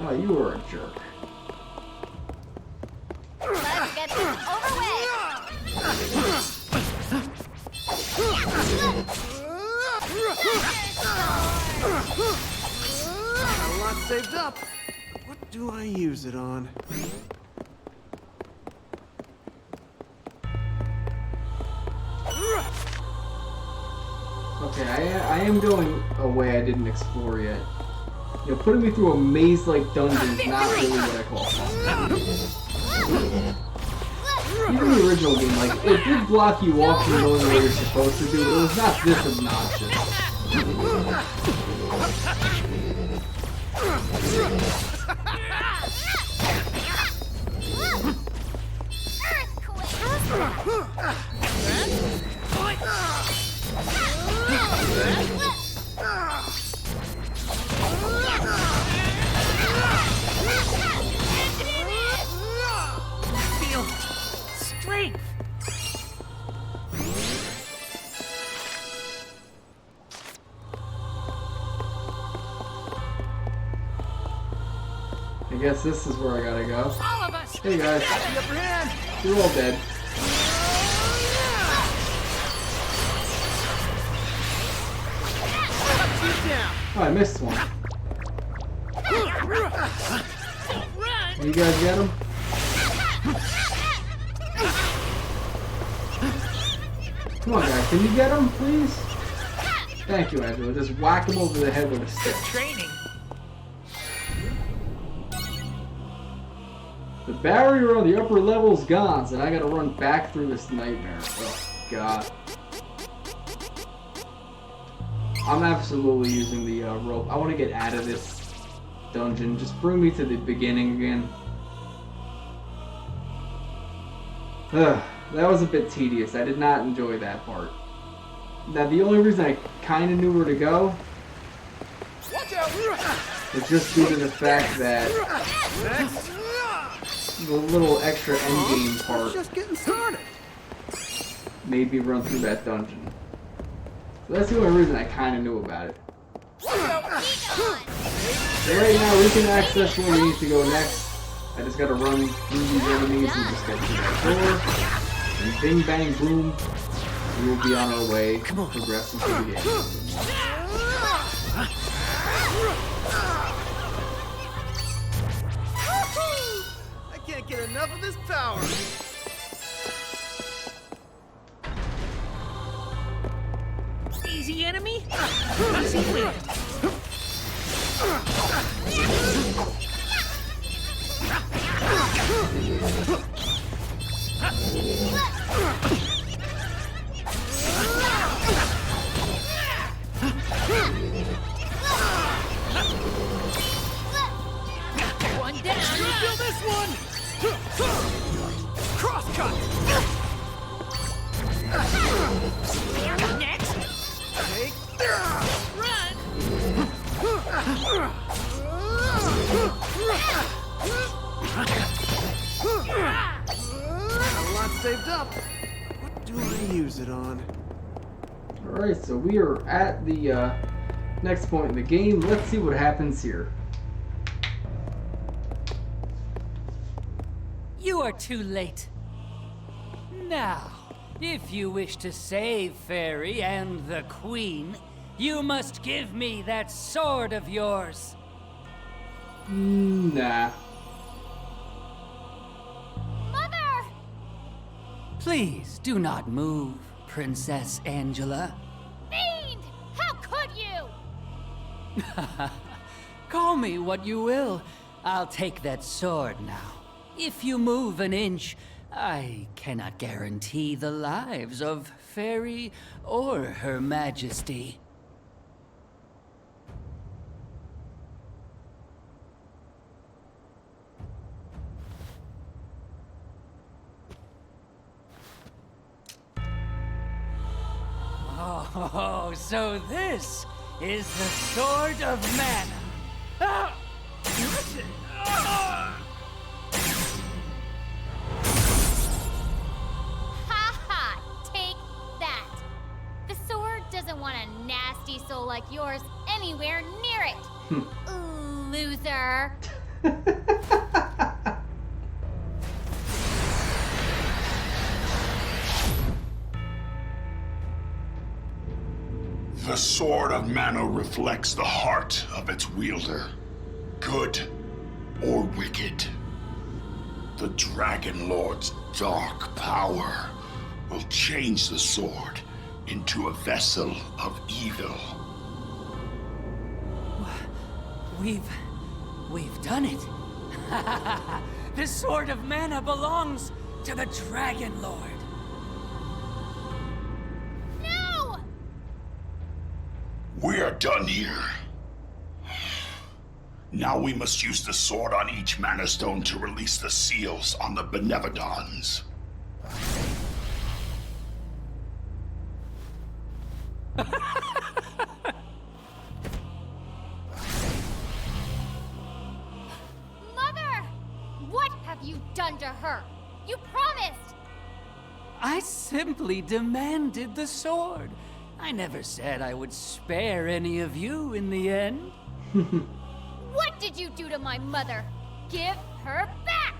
Oh, you are a jerk. Let's get this over with! Got a lot saved up. What do I use it on? Okay, I am going a way I didn't explore yet. You know, putting me through a maze-like dungeon is not really what I call fun. Even the original game, like, it did block you off from knowing what you're supposed to do, but it was not this obnoxious. Feel strength. I guess this is where I gotta go. All of us. Hey guys. You're all dead. Oh, I missed one. You guys get him? Come on, guys. Can you get him, please? Thank you, Angela. Just whack him over the head with a stick. Training. The barrier on the upper level's gone, and I gotta run back through this nightmare. Oh, God. I'm absolutely using the rope. I want to get out of this dungeon. Just bring me to the beginning again. Ugh, that was a bit tedious. I did not enjoy that part. Now, the only reason I kind of knew where to go was just due to the fact that the little extra endgame part Just getting started. made me run through that dungeon. So that's the only reason I kind of knew about it. So right now we can access where we need to go next. I just gotta run through these enemies and just get through that door. And bing bang boom, we will be on our way progressing through the game. I can't get enough of this power. Easy enemy. Easy win. One down. Feel this one. Cross cut. Next. Take. Run. Got a lot saved up. What do I use it on? Alright, so we are at the next point in the game. Let's see what happens here. You are too late. Now, if you wish to save Fairy and the Queen, you must give me that sword of yours. Nah. Mother! Please do not move, Princess Angela. Fiend! How could you? Call me what you will. I'll take that sword now. If you move an inch, I cannot guarantee the lives of Fairy or Her Majesty. Oh, so this is the Sword of Mana. Ah! Ha ha! Take that! The sword doesn't want a nasty soul like yours anywhere near it! Loser! The Sword of Mana reflects the heart of its wielder, good or wicked. The Dragon Lord's dark power will change the sword into a vessel of evil. We've done it. The Sword of Mana belongs to the Dragon Lord. No! We are done here. Now we must use the sword on each Mana Stone to release the seals on the benevodons. Mother! What have you done to her? You promised! I simply demanded the sword. I never said I would spare any of you in the end. What did you do to my mother? Give her back!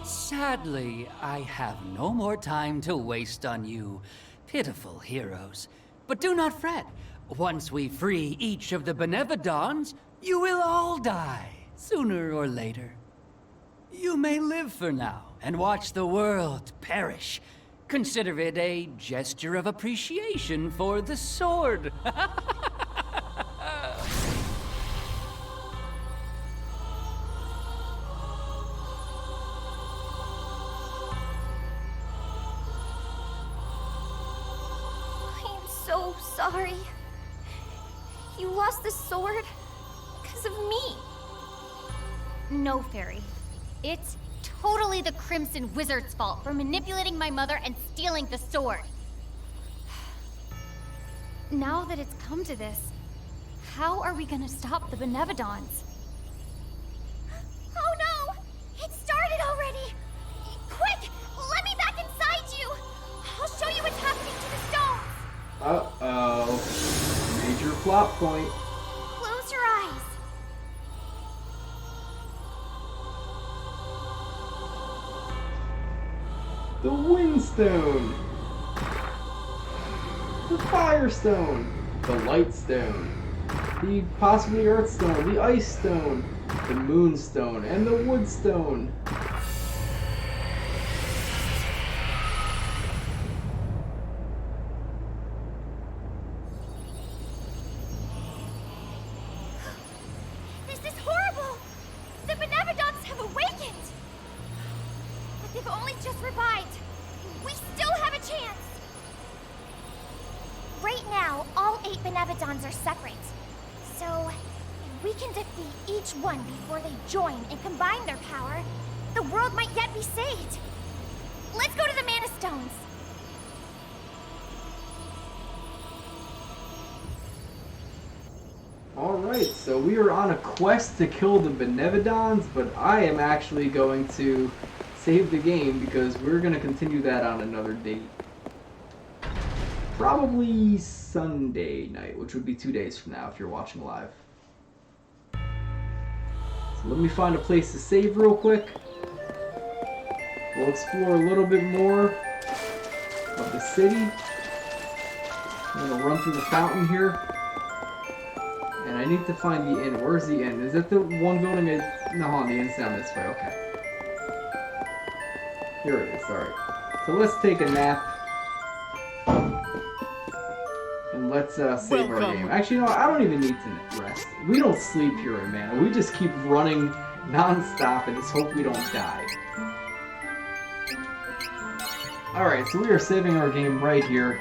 Sadly, I have no more time to waste on you, pitiful heroes. But do not fret. Once we free each of the benevodons, you will all die, sooner or later. You may live for now and watch the world perish. Consider it a gesture of appreciation for the sword. So sorry. You lost the sword because of me. No, Fairy. It's totally the Crimson Wizard's fault for manipulating my mother and stealing the sword. Now that it's come to this, how are we gonna stop the benevodons? Oh no! It started already! Quick! Let me back inside you! I'll show you what's happening to the stones! Uh-oh. Major plot point. Close your eyes. The Wind Stone. The Fire Stone. The Light Stone. The possibly Earth Stone. The Ice Stone. The Moon Stone. And the Wood Stone. Right now, all 8 benevodons are separate. So, if we can defeat each one before they join and combine their power, the world might yet be saved. Let's go to the Mana Stones. Alright, so we are on a quest to kill the benevodons, but I am actually going to save the game because we're going to continue that on another date. Probably Sunday night, which would be 2 days from now if you're watching live. So let me find a place to save real quick. We'll explore a little bit more of the city. I'm going to run through the fountain here. And I need to find the inn. Where's the inn? Is that the one building? No, the inn's down this way. Okay. Here it is. Alright. So let's take a nap. And let's save our game. Actually, no, I don't even need to rest. We don't sleep here in Mana. We just keep running non-stop and just hope we don't die. Alright, so we are saving our game right here.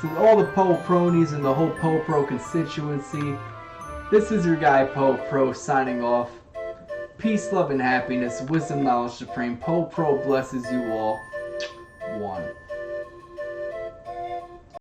To all the Poe Pronies and the whole Poe Pro constituency, this is your guy Poe Pro signing off. Peace, love, and happiness, wisdom, knowledge supreme. Poe Pro blesses you all. 1.